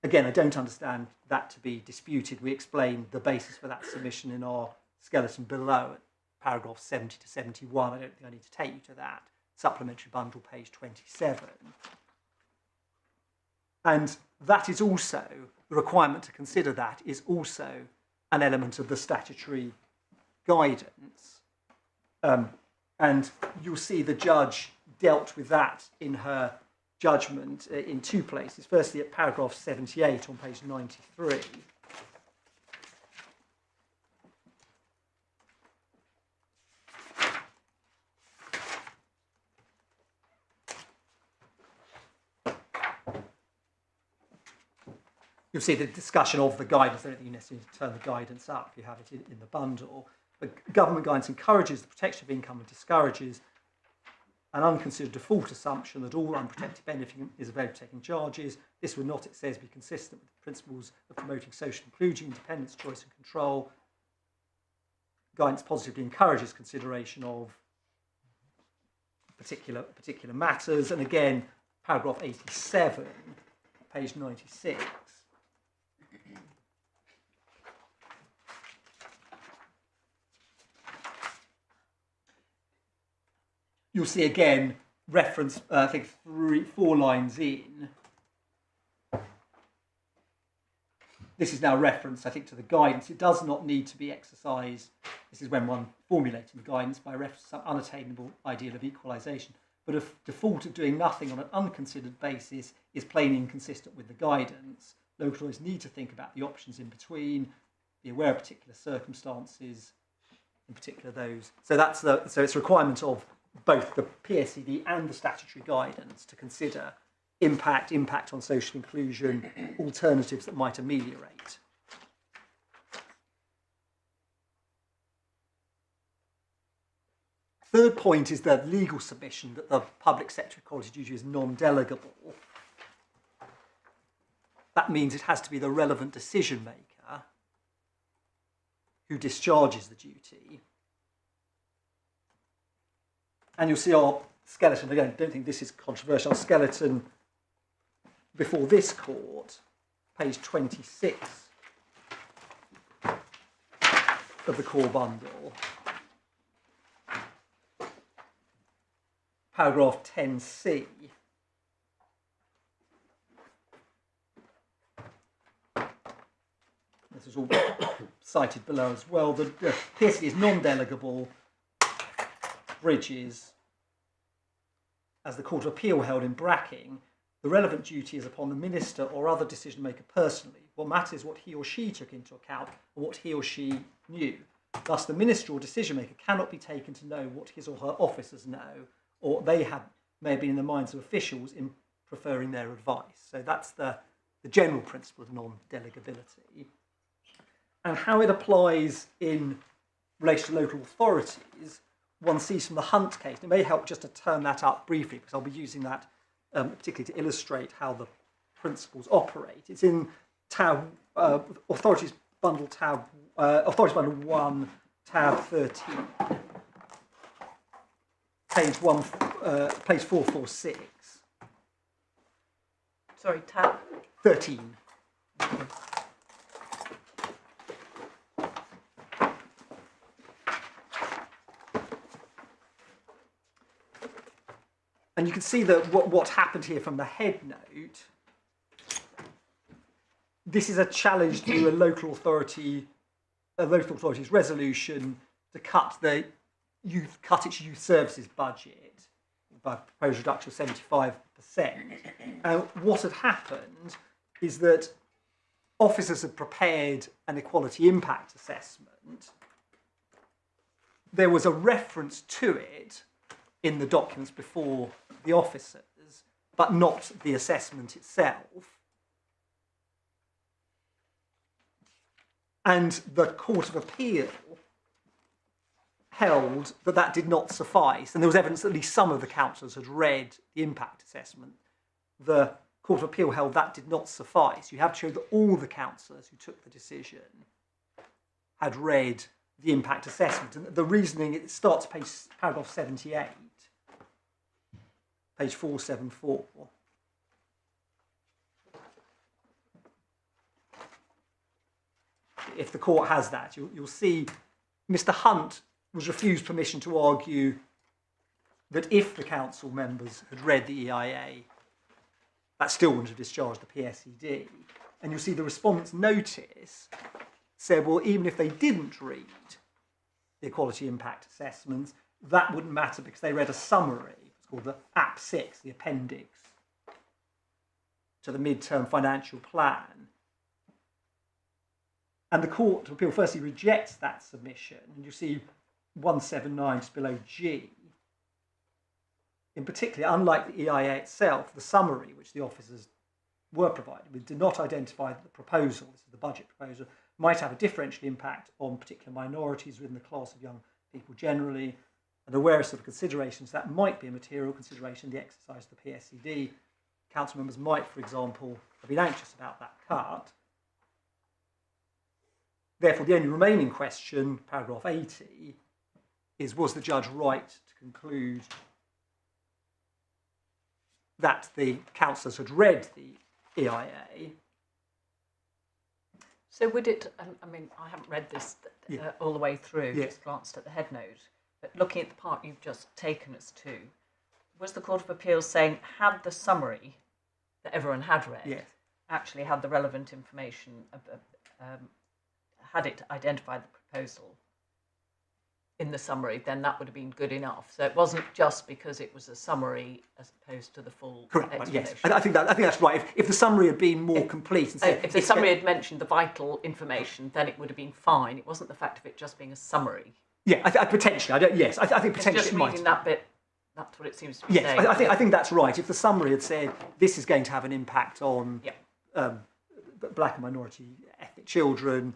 Again, I don't understand that to be disputed. We explain the basis for that submission in our skeleton below at paragraphs 70 to 71. I don't think I need to take you to that. Supplementary bundle, page 27. And that is also, the requirement to consider that is also an element of the statutory guidance. And you'll see the judge dealt with that in her judgment in two places. Firstly, at paragraph 78 on page 93. You'll see the discussion of the guidance. I don't think you necessarily need to turn the guidance up. You have it in the bundle. But government guidance encourages the protection of income and discourages an unconsidered default assumption that all unprotected benefiting is available for taking charges. This would not, it says, be consistent with the principles of promoting social inclusion, independence, choice and control. Guidance positively encourages consideration of particular matters. And again, paragraph 87, page 96. You'll see again reference, I think 4 lines in. This is now reference, I think, to the guidance. It does not need to be exercised. This is when one formulating the guidance by reference to some unattainable ideal of equalisation. But a default of doing nothing on an unconsidered basis is plainly inconsistent with the guidance. Local authorities need to think about the options in between, be aware of particular circumstances, in particular those. So that's so it's a requirement of both the PSED and the statutory guidance to consider impact on social inclusion, alternatives that might ameliorate. Third point is the legal submission that the public sector equality duty is non-delegable. That means it has to be the relevant decision maker who discharges the duty. And you'll see our skeleton, again, I don't think this is controversial, our skeleton before this court, page 26 of the core bundle. Paragraph 10C. This is all cited below as well. The PSED is non-delegable. Bridges, as the Court of Appeal held in Bracking, the relevant duty is upon the minister or other decision maker personally. What matters is what he or she took into account or what he or she knew. Thus, the minister or decision maker cannot be taken to know what his or her officers know, or may have been in the minds of officials in preferring their advice. So that's the general principle of non-delegability. And how it applies in relation to local authorities, one sees from the Hunt case. It may help just to turn that up briefly, because I'll be using that particularly to illustrate how the principles operate. It's in Authorities Bundle 1, tab 13. Page 446. Sorry, tab 13. And you can see that what happened here from the head note. This is a challenge to a local authority's resolution to cut its youth services budget by a proposed reduction of 75%. And what had happened is that officers had prepared an equality impact assessment. There was a reference to it in the documents before the officers, but not the assessment itself. And the Court of Appeal held that that did not suffice, and there was evidence that at least some of the councillors had read the impact assessment. The Court of Appeal held that did not suffice. You have to show that all the councillors who took the decision had read the impact assessment. And the reasoning, it starts paragraph 78, page 474. If the court has that, you'll see Mr. Hunt was refused permission to argue that if the council members had read the EIA, that still wouldn't have discharged the PSED. And you'll see the respondent's notice said, well, even if they didn't read the equality impact assessments, that wouldn't matter because they read a summary. It's called the App 6, the appendix to the mid-term financial plan. And the Court of Appeal firstly rejects that submission. And you see 179 just below G. In particular, unlike the EIA itself, the summary which the officers were provided with did not identify that the proposal, this is the budget proposal, might have a differential impact on particular minorities within the class of young people generally, and awareness of considerations that might be a material consideration in the exercise of the PSED. Council members might, for example, have been anxious about that cut. Therefore, the only remaining question, paragraph 80, is was the judge right to conclude that the councillors had read the EIA? So would it, I mean, I haven't read this all the way through, just glanced at the head note, but looking at the part you've just taken us to, was the Court of Appeal saying, had the summary that everyone had read actually had the relevant information, had it identified the proposal in the summary, then that would have been good enough. So it wasn't just because it was a summary as opposed to the full explanation. Yes, I think that's right. If the summary had been more complete, and said, if the summary had mentioned the vital information, then it would have been fine. It wasn't the fact of it just being a summary. Yeah, potentially. I don't. Yes, I think It's potentially just it might. reading that bit. That's what it seems to be Yes, saying. I think that's right. If the summary had said this is going to have an impact on black and minority ethnic children,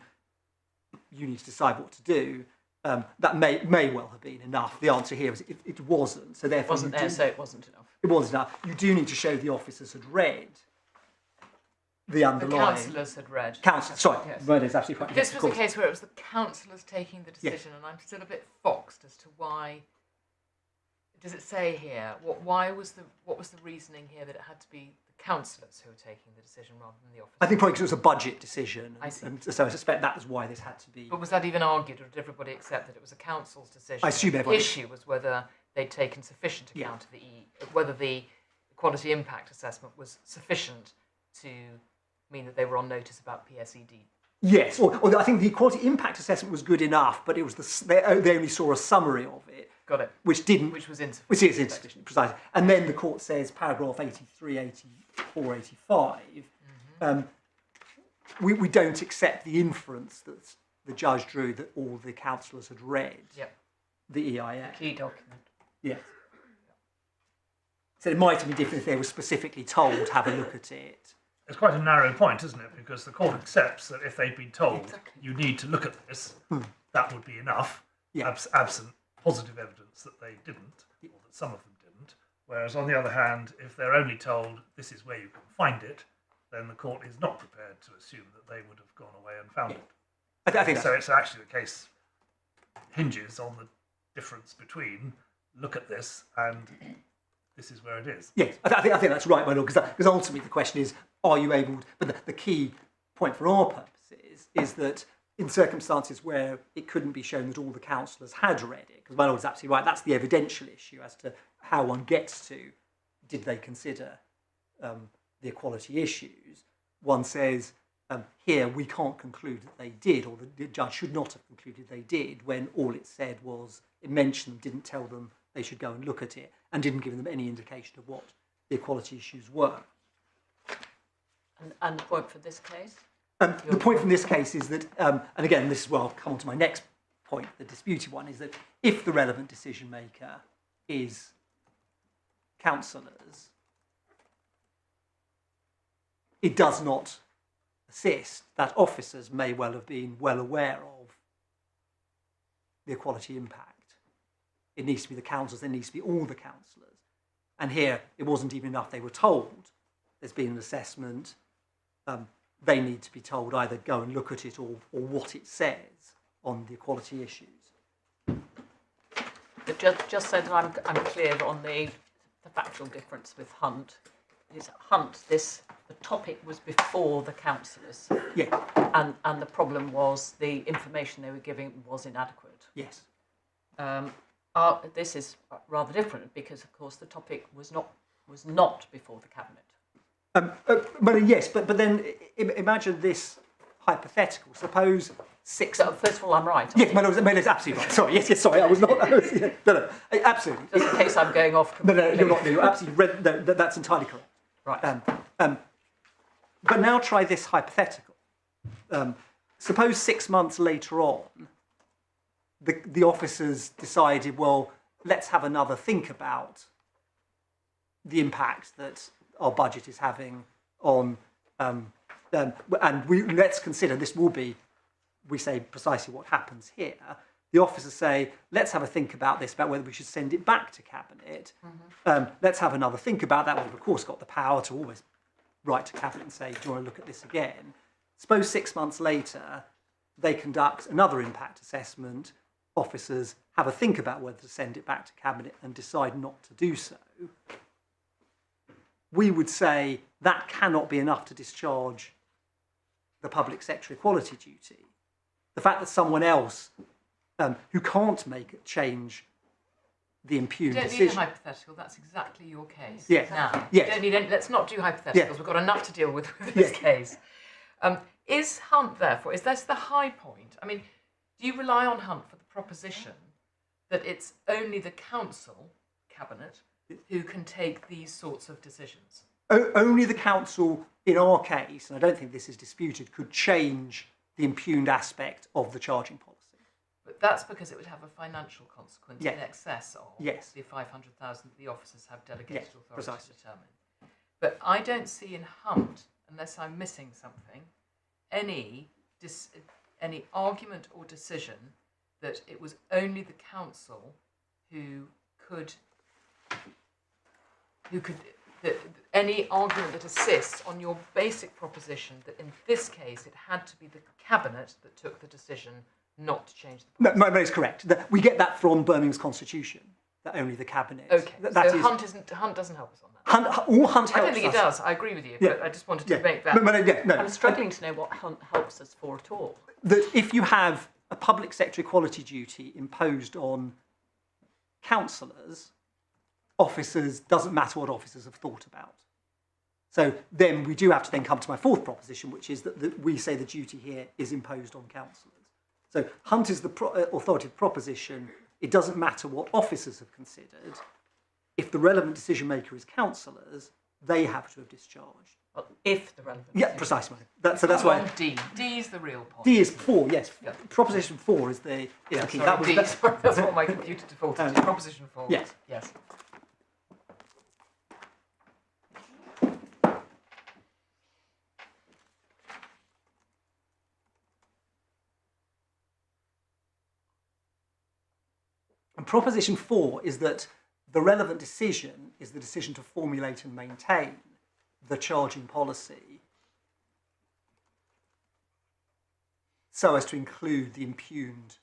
you need to decide what to do. That may well have been enough. The answer here is it wasn't. So therefore, It wasn't there, so it wasn't enough. It wasn't enough. You do need to show the officers had read the underlying. The councillors had read. Sorry, Yes. Murder is absolutely right. This Yes, was a case where it was the councillors taking the decision, and I'm still a bit foxed as to why. Does it say here what was the reasoning here that it had to be the councillors who were taking the decision rather than the officers? I think probably because it was a budget decision. I see. And so I suspect that was why this had to be. But was that even argued, or did everybody accept that it was a council's decision? I assume the everybody. issue was whether they'd taken sufficient account of whether the quality impact assessment was sufficient to mean that they were on notice about PSED. Yes, or I think the equality impact assessment was good enough, but it was they only saw a summary of it. Got it. Which didn't. Which was insufficient. Which is insufficient, precisely. And then the court says, paragraph 83, 84, 85, we don't accept the inference that the judge drew that all the councillors had read the EIA. The key document. Yes. So it might have been different if they were specifically told, have a look at it. It's quite a narrow point, isn't it? Because the court accepts that if they'd been told you need to look at this, that would be enough, absent positive evidence that they didn't, or that some of them didn't. Whereas on the other hand, if they're only told this is where you can find it, then the court is not prepared to assume that they would have gone away and found it. I think so. It's actually the case hinges on the difference between look at this and this is where it is. Yes, I think that's right, my lord, because ultimately the question is, are you able to, but the key point for our purposes is that in circumstances where it couldn't be shown that all the councillors had read it, because my lord is absolutely right, that's the evidential issue as to how one gets to, did they consider the equality issues. One says, here we can't conclude that they did, or the judge should not have concluded they did, when all it said was, it mentioned them, didn't tell them they should go and look at it, and didn't give them any indication of what the equality issues were. And the point for this case? The point from this case is that, and again, this is where I'll come on to my next point, the disputed one, is that if the relevant decision maker is councillors, it does not assist that officers may well have been well aware of the equality impact. It needs to be the councillors, there needs to be all the councillors. And here, it wasn't even enough they were told there's been an assessment. They need to be told either go and look at it or what it says on the equality issues. But just so that I'm clear on the factual difference with Hunt, is Hunt, the topic was before the councillors. Yeah. And the problem was the information they were giving was inadequate. Yes. This is rather different because, of course, the topic was not before the cabinet. But yes, but then imagine this hypothetical. Suppose six. So, first of all, I'm right. Yes, Melo's absolutely right. Sorry, yes, sorry, I was not. No, absolutely. Just in case I'm going off. No, you're not. You're absolutely right. No, that's entirely correct. Right. But now try this hypothetical. Suppose 6 months later on, the officers decided, well, let's have another think about the impact that our budget is having on, and let's consider, this will be, we say precisely what happens here. The officers say, let's have a think about this, about whether we should send it back to Cabinet. Let's have another think about that. We've, of course, got the power to always write to Cabinet and say, do you want to look at this again? Suppose 6 months later, they conduct another impact assessment. Officers have a think about whether to send it back to Cabinet and decide not to do so. We would say that cannot be enough to discharge the public sector equality duty. The fact that someone else who can't change the impugned You don't decision. need a hypothetical, that's exactly your case. Yes. Now, Yes. you don't need any, let's not do hypotheticals, Yes. we've got enough to deal with this Yes. case. Is Hunt, therefore, is this the high point? I mean, do you rely on Hunt for the proposition that it's only the council, Cabinet, who can take these sorts of decisions? Only the council, in our case, and I don't think this is disputed, could change the impugned aspect of the charging policy. But that's because it would have a financial consequence Yeah. in excess of Yes. the 500,000 that the officers have delegated Yes, authority precisely. to determine. But I don't see in Hunt, unless I'm missing something, any argument or decision that it was only the council who could any argument that assists on your basic proposition that in this case it had to be the cabinet that took the decision not to change the policy. No, it's correct. We get that from Birmingham's constitution, that only the cabinet. Okay, That so is, Hunt doesn't help us on that. all Hunt helps I don't think us. it does. I agree with you, Yeah. but I just wanted to Yeah. make that. No. I'm struggling to know what Hunt helps us for at all. That if you have a public sector equality duty imposed on councillors, officers, doesn't matter what officers have thought about. So then we do have to then come to my fourth proposition, which is that we say the duty here is imposed on councillors. So Hunt is the authoritative proposition. It doesn't matter what officers have considered. If the relevant decision maker is councillors, they have to have discharged. Well, if the relevant. Yeah, precisely. So that's why D. D is the real point. D is 4. Yes, Yeah. Proposition 4 is the key. Sorry, D. Sorry, that's what my computer defaulted to. Proposition 4. Yes. Yes. And Proposition 4 is that the relevant decision is the decision to formulate and maintain the charging policy so as to include the impugned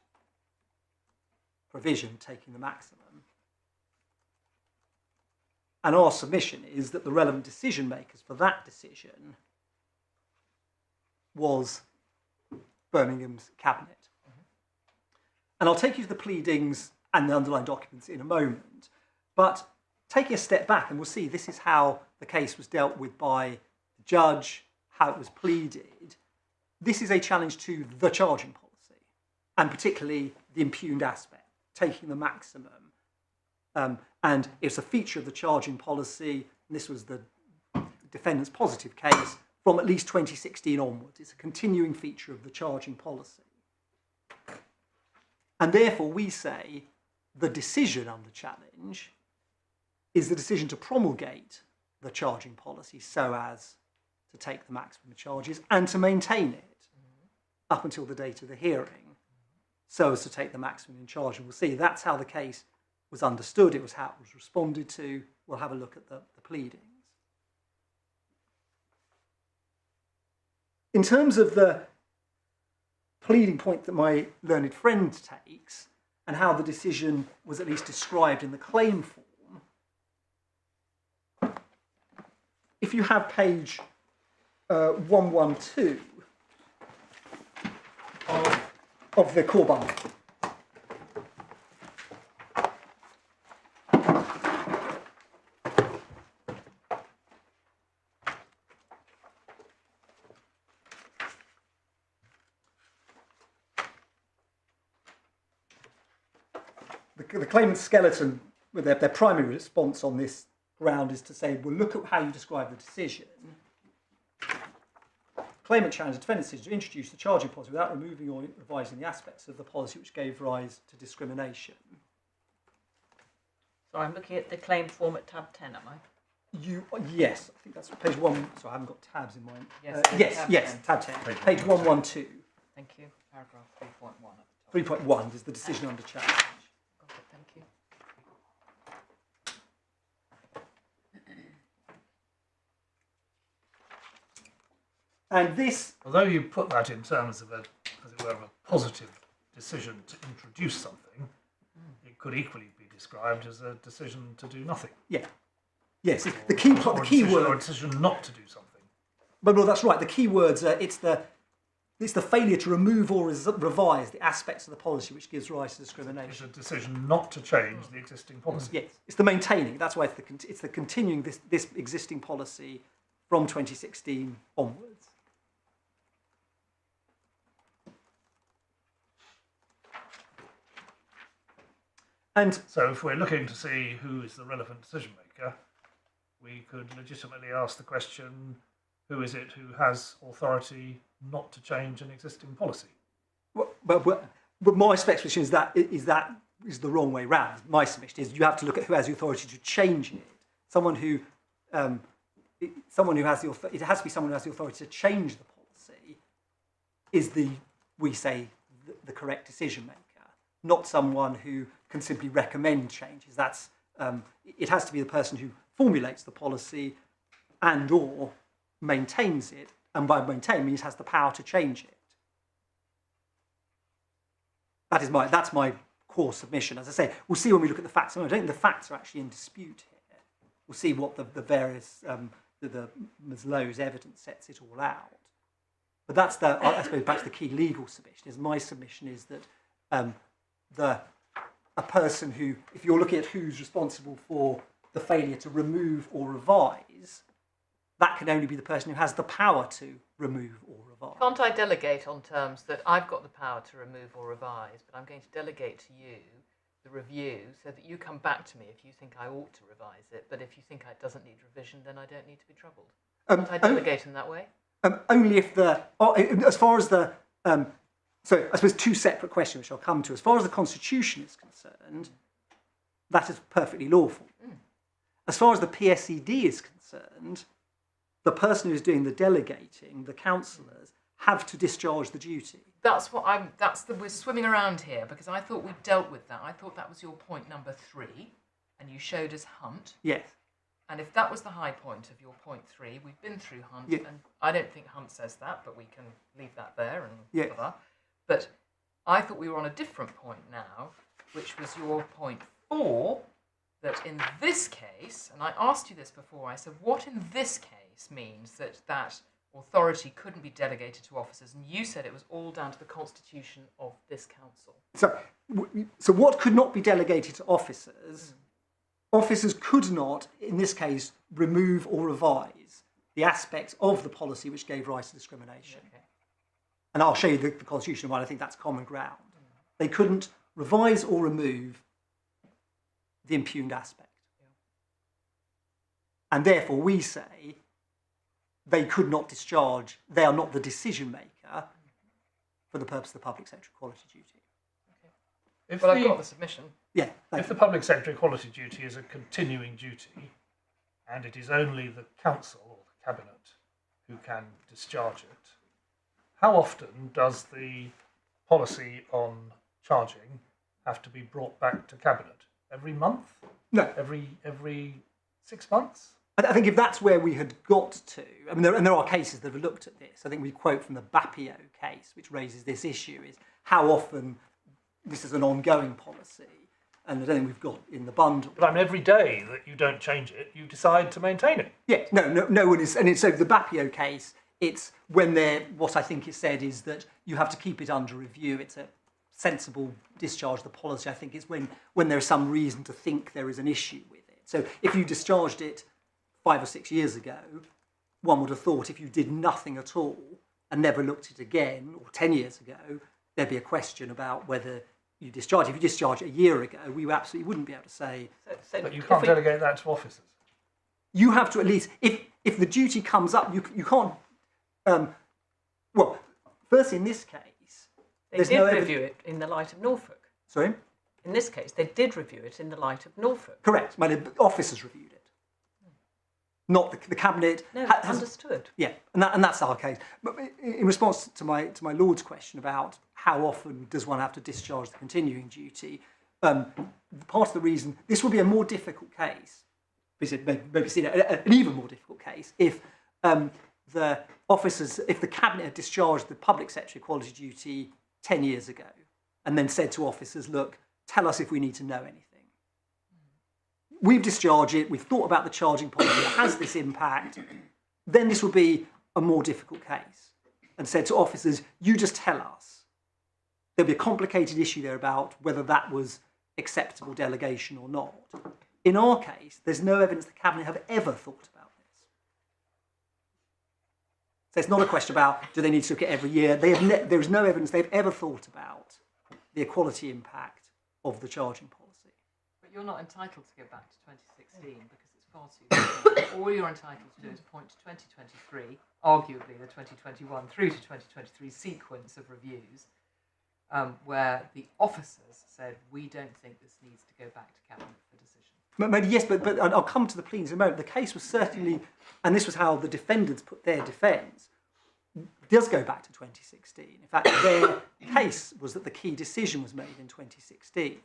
provision taking the maximum. And our submission is that the relevant decision makers for that decision was Birmingham's cabinet. And I'll take you to the pleadings and the underlying documents in a moment. But taking a step back, and we'll see this is how the case was dealt with by the judge, how it was pleaded. This is a challenge to the charging policy, and particularly the impugned aspect, taking the maximum. And it's a feature of the charging policy, and this was the defendant's positive case, from at least 2016 onwards. It's a continuing feature of the charging policy. And therefore, we say the decision under challenge is the decision to promulgate the charging policy so as to take the maximum charges and to maintain it up until the date of the hearing so as to take the maximum in charge. And we'll see that's how the case was understood. It was how it was responded to. We'll have a look at the pleadings. In terms of the pleading point that my learned friend takes and how the decision was at least described in the claim form, if you have page 112 of the core bundle, the claimant's skeleton, with their primary response on this ground is to say, well, look at how you describe the decision. Claimant challenged the defendant's decision to introduce the charging policy without removing or revising the aspects of the policy which gave rise to discrimination. So I'm looking at the claim form at tab 10, am I? Yes, I think that's page 1. Sorry, I haven't got tabs in mine. Yes, tab 10. Page 112. Thank you. Paragraph 3.1 at the top. 3.1 is the decision under challenge. Got it, thank you. And this, Although you put that in terms of as it were, of a positive decision to introduce something, it could equally be described as a decision to do nothing. yes, the key Or a word. decision not to do something. But no, that's right. The key words are it's the failure to remove or revise the aspects of the policy which gives rise to It's discrimination. a decision not to change the existing policy. Yes, it's the maintaining. That's why it's the continuing this existing policy from 2016 onwards. And So if we're looking to see who is the relevant decision maker, we could legitimately ask the question, who is it who has authority not to change an existing policy? but but my speculation is that the wrong way round. My submission is you have to look at who has the authority to change it. Someone who has the it has to be someone who has the authority to change the policy is the correct decision maker, not someone who can simply recommend changes. That's it has to be the person who formulates the policy and or maintains it, and by maintain means has the power to change it. That's my core submission. As I say, we'll see when we look at the facts. I don't think the facts are actually in dispute here. We'll see what the various the Ms. Lowe's evidence sets it all out. But that's I suppose perhaps the key legal submission. My submission is that a person who, if you're looking at who's responsible for the failure to remove or revise, that can only be the person who has the power to remove or revise. Can't I delegate on terms that I've got the power to remove or revise, but I'm going to delegate to you the review so that you come back to me if you think I ought to revise it, but if you think it doesn't need revision, then I don't need to be troubled. Can't I delegate in that way? Only if as far as the so I suppose two separate questions which I'll come to. As far as the Constitution is concerned, that is perfectly lawful. As far as the PSED is concerned, the person who's doing the delegating, the councillors, have to discharge the duty. We're swimming around here because I thought we dealt with that. I thought that was your point number 3, and you showed us Hunt. Yes. And if that was the high point of your point 3, we've been through Hunt, Yeah. and I don't think Hunt says that, but we can leave that there and Yeah. whatever. But I thought we were on a different point now, which was your point 4, that in this case, and I asked you this before, I said, what in this case means that authority couldn't be delegated to officers, and you said it was all down to the constitution of this council. So what could not be delegated to officers? Officers could not, in this case, remove or revise the aspects of the policy which gave rise to discrimination. Okay. And I'll show you the Constitution why I think that's common ground. They couldn't revise or remove the impugned aspect. And therefore we say they could not discharge, they are not the decision maker for the purpose of the public sector equality duty. I've got the submission. Yeah. If the public sector equality duty is a continuing duty, and it is only the council or the cabinet who can discharge it, how often does the policy on charging have to be brought back to cabinet? Every month? No. Every 6 months? I think if that's where we had got to, I mean, there are cases that have looked at this. I think we quote from the Bappio case, which raises this issue, is how often this is an ongoing policy, and I don't think we've got in the bundle. But I mean, every day that you don't change it, you decide to maintain it. Yeah, no one is, and so the Bappio case, it's when what I think is said is that you have to keep it under review. It's a sensible discharge of the policy. I think it's when there is some reason to think there is an issue with it. So if you discharged it 5 or 6 years ago, one would have thought if you did nothing at all and never looked at it again, or 10 years ago, there'd be a question about whether you discharge. If you discharge it a year ago, we absolutely wouldn't be able to say. But you can't delegate that to officers. You have to at least, if the duty comes up, you can't. Well, first in this case, They did review it in the light of Norfolk. Sorry? In this case, they did review it in the light of Norfolk. Correct. The officers reviewed it, not the cabinet. No, understood. Yeah, and that's our case. But in response to my Lord's question about how often does one have to discharge the continuing duty, part of the reason this will be a more difficult case, maybe seen an even more difficult case if the officers, if the cabinet had discharged the public sector equality duty 10 years ago, and then said to officers, "Look, tell us if we need to know anything." We've discharged it, we've thought about the charging policy, it has this impact, then this would be a more difficult case. And said to officers, you just tell us. There'd be a complicated issue there about whether that was acceptable delegation or not. In our case, there's no evidence the cabinet have ever thought about this. So it's not a question about do they need to look at every year. There is no evidence they've ever thought about the equality impact of the charging policy. But you're not entitled to go back to 2016 because it's far too late. All you're entitled to do is point to 2023, arguably the 2021 through to 2023 sequence of reviews, where the officers said, we don't think this needs to go back to Cabinet for decision. Maybe yes, but I'll come to the pleadings in a moment. The case was certainly, and this was how the defendants put their defence, does go back to 2016. In fact, their case was that the key decision was made in 2016.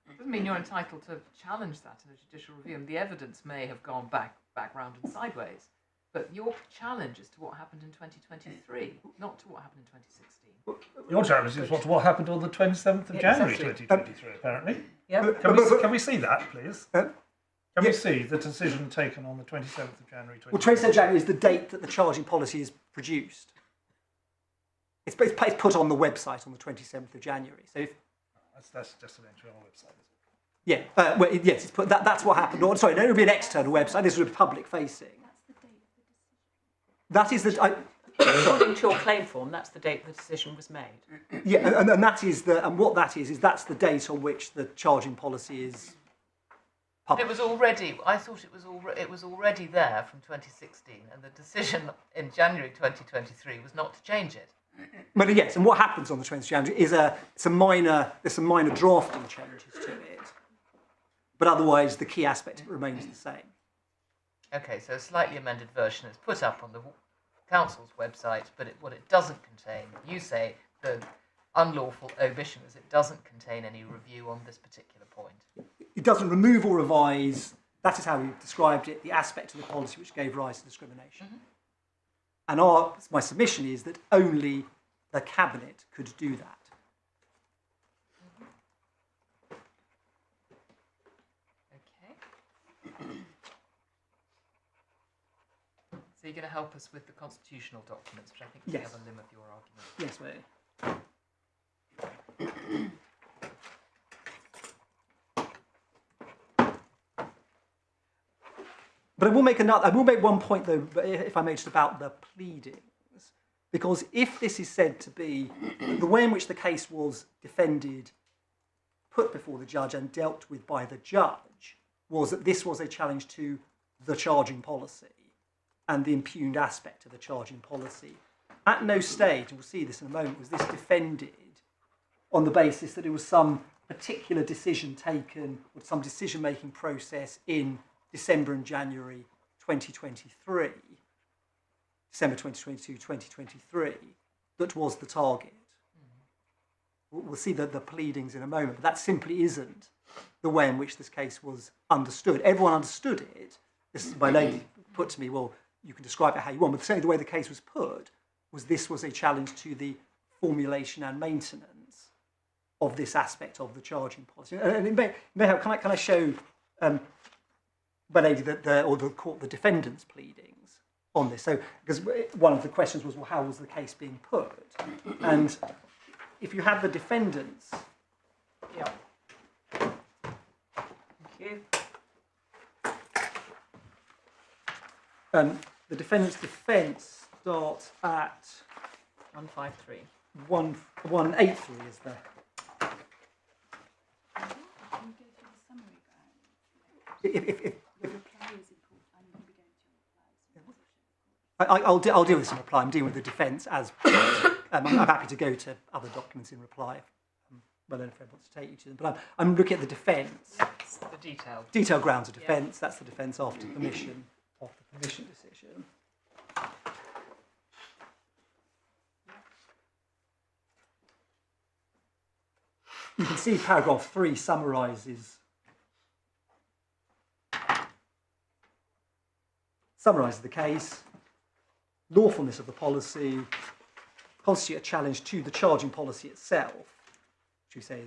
It doesn't mean you're entitled to challenge that in a judicial review. And the evidence may have gone back round and sideways, but your challenge is to what happened in 2023, not to what happened in 2016. Your challenge is what happened on the 27th of January exactly. 2023, apparently. Yeah. Can we see that, please? Can we see the decision taken on the 27th of January 2023? Well, 27th of January is the date that the charging policy is produced. It's put on the website on the 27th of January. So if, That's just an entry on the website, is it? yeah, well, yes, it's put, that's what happened. Or, sorry, no, it would be an external website. This would be public facing. That is the. According to your claim form, that's the date the decision was made. Yeah, and that is what that is that's the date on which the charging policy is published. It was already. I thought it was already there from 2016, and the decision in January 2023 was not to change it. But yes, and what happens on the 20th of January is there's some minor drafting changes to it, but otherwise the key aspect of it remains the same. Okay, so a slightly amended version is put up on the council's website, but what it doesn't contain, you say, the unlawful omission is it doesn't contain any review on this particular point. It doesn't remove or revise, that is how we described it, the aspect of the policy which gave rise to discrimination. Mm-hmm. And my submission is that only the Cabinet could do that. Okay. So you're going to help us with the constitutional documents, which I think is the other limb of your argument. Yes, mate. But I will make one point though, if I may, just about the pleadings, because if this is said to be the way in which the case was defended, put before the judge and dealt with by the judge, was that this was a challenge to the charging policy and the impugned aspect of the charging policy. At no stage, and we'll see this in a moment, was this defended on the basis that it was some particular decision taken or some decision-making process in December and January 2023, December 2022, 2023, that was the target. We'll see the pleadings in a moment, but that simply isn't the way in which this case was understood. Everyone understood it. This is my lady put to me, well, you can describe it how you want, but certainly the way the case was put was this was a challenge to the formulation and maintenance of this aspect of the charging policy. And it may help. Can I show my lady the defendant's pleadings on this? So, because one of the questions was, well, how was the case being put? And if you have the defendants, Yeah. Thank you. The defendant's defence starts at 153. 183 is the. I'll deal with this in reply. I'm dealing with the defence as. I'm happy to go to other documents in reply. Well, if Fred wants to take you to them, but I'm looking at the defence. Yes, the Detailed grounds of defence. That's the defence after permission of the permission decision. You can see paragraph 3 summarises the case, lawfulness of the policy, constitute a challenge to the charging policy itself, which we say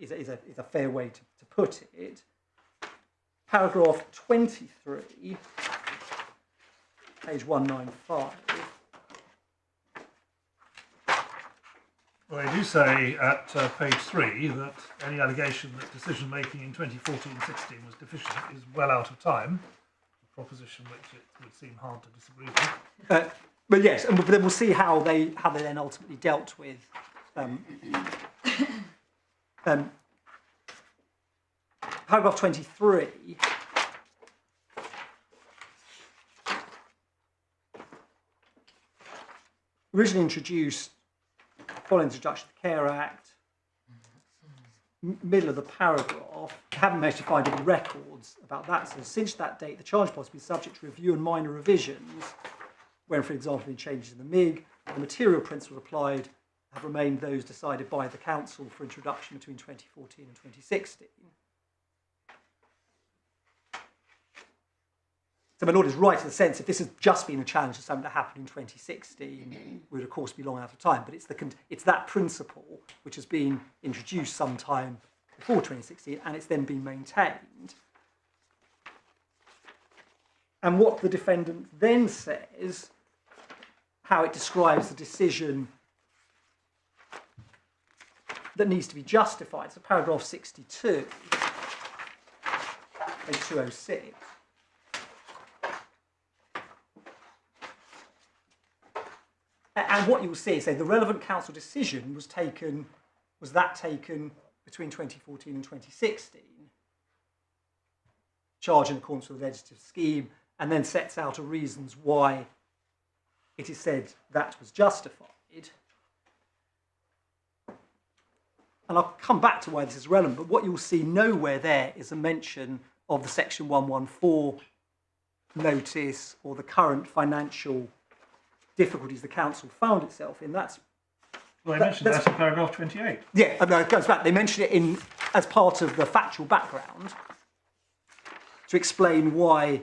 is a fair way to put it. Paragraph 23, page 195. Well, they do say at page 3 that any allegation that decision-making in 2014-16 was deficient is well out of time, a proposition which it would seem hard to disagree with. But yes, and then we'll see how they then ultimately dealt with paragraph 23. Originally introduced following the introduction of the Care Act, middle of the paragraph, haven't managed to find any records about that. So since that date, the charge policy has been subject to review and minor revisions, when, for example, in changes in the MIG, the material principles applied have remained those decided by the Council for introduction between 2014 and 2016. So my Lord is right in the sense, if this has just been a challenge to something that happened in 2016, we would of course be long out of time, but it's that principle which has been introduced sometime before 2016 and it's then been maintained. And what the defendant then says, how it describes the decision that needs to be justified. So paragraph 62, page 206. And what you'll see is the relevant council decision was taken between 2014 and 2016, charged in accordance with the legislative scheme, and then sets out the reasons why it is said that was justified. And I'll come back to why this is relevant, but what you'll see nowhere there is a mention of the Section 114 notice or the current financial difficulties the council found itself in. Well, they mentioned that in paragraph 28. Yeah, no, it goes back. They mention it as part of the factual background to explain why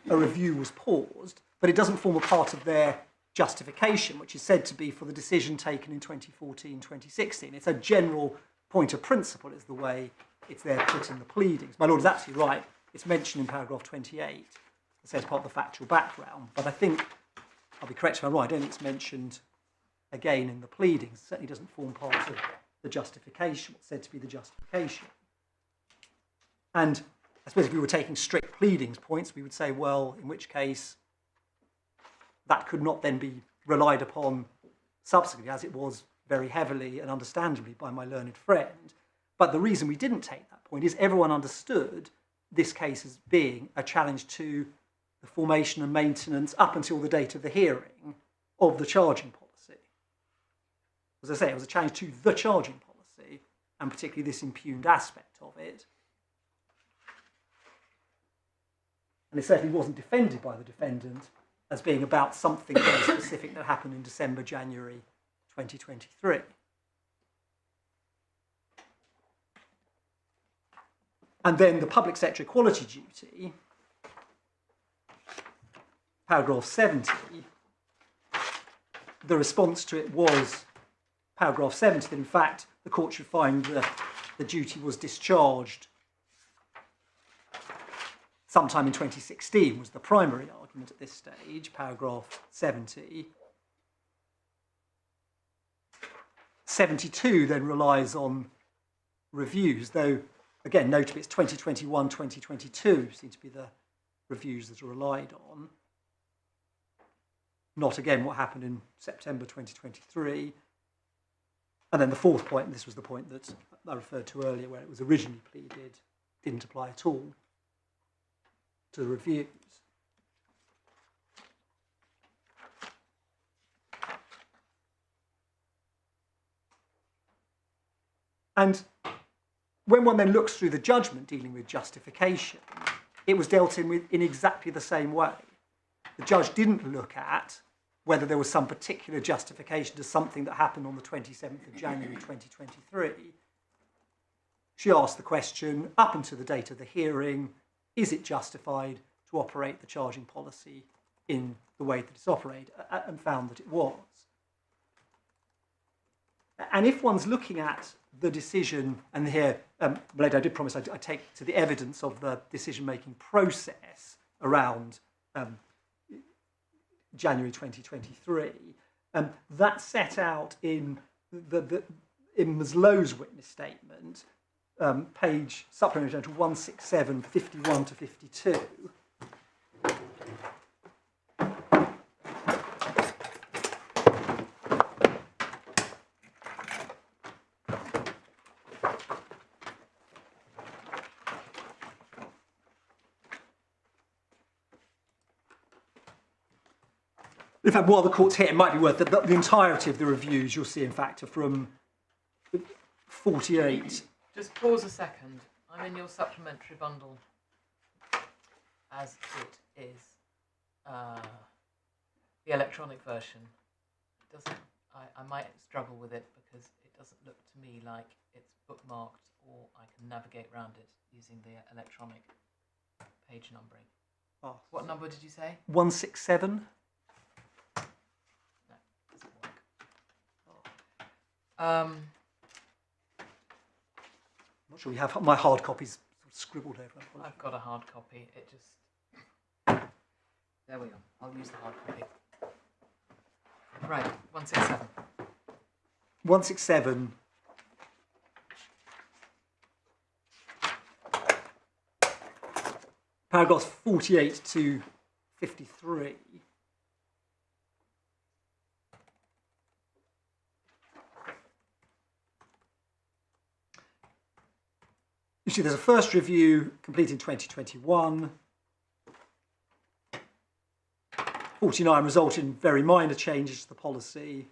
a review was paused, but it doesn't form a part of their justification, which is said to be for the decision taken in 2014-2016. It's a general point of principle is the way it's there put in the pleadings. My Lord is absolutely right. It's mentioned in paragraph 28. It says part of the factual background, but I think, I'll be correct if I'm right, I don't think it's mentioned again in the pleadings. It certainly doesn't form part of the justification, what's said to be the justification. And I suppose if we were taking strict pleadings points, we would say, well, in which case that could not then be relied upon subsequently, as it was very heavily and understandably by my learned friend. But the reason we didn't take that point is everyone understood this case as being a challenge to the formation and maintenance up until the date of the hearing of the charging policy. As I say, it was a challenge to the charging policy and particularly this impugned aspect of it. And it certainly wasn't defended by the defendant as being about something very specific that happened in December, January 2023. And then the public sector equality duty, paragraph 70, the response to it was, paragraph 70, that in fact the court should find that the duty was discharged sometime in 2016 was the primary argument at this stage, paragraph 70. 72 then relies on reviews, though, again, notably it's 2021, 2022 seem to be the reviews that are relied on. Not, again, what happened in September 2023. And then the fourth point, and this was the point that I referred to earlier, where it was originally pleaded, didn't apply at all to the reviews. And when one then looks through the judgment dealing with justification, it was dealt with in exactly the same way. The judge didn't look at whether there was some particular justification to something that happened on the 27th of January 2023. She asked the question, up until the date of the hearing, is it justified to operate the charging policy in the way that it's operated, and found that it was. And if one's looking at the decision, and here, Blade, I did promise I'd take to the evidence of the decision-making process around January 2023, that's set out in Ms. Lowe's witness statement, page supplementary to 167, 51 to 52. In fact, while the court's here, it might be worth the entirety of the reviews you'll see, in fact, are from 48. Just pause a second. I'm in your supplementary bundle as it is the electronic version. It doesn't. I might struggle with it because it doesn't look to me like it's bookmarked or I can navigate around it using the electronic page numbering. Oh. What number did you say? 167. No, doesn't work. I'm not sure we have my hard copies scribbled over. I've got a hard copy. It just... There we are. I'll use the hard copy. Right, 167. 167. Paragraphs 48 to 53. You see, there's a first review completed in 2021. 49 resulted in very minor changes to the policy.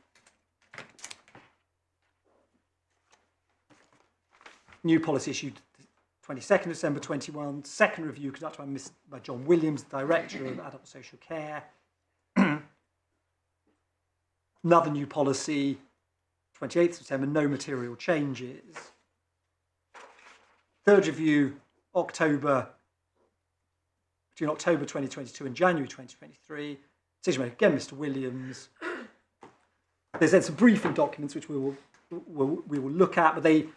New policy issued 22nd December 21. Second review conducted by John Williams, Director of Adult Social Care. Another new policy, 28th September, no material changes. Third review, between October 2022 and January 2023. Decision maker, again, Mr. Williams. There's then some briefing documents which we will look at, but they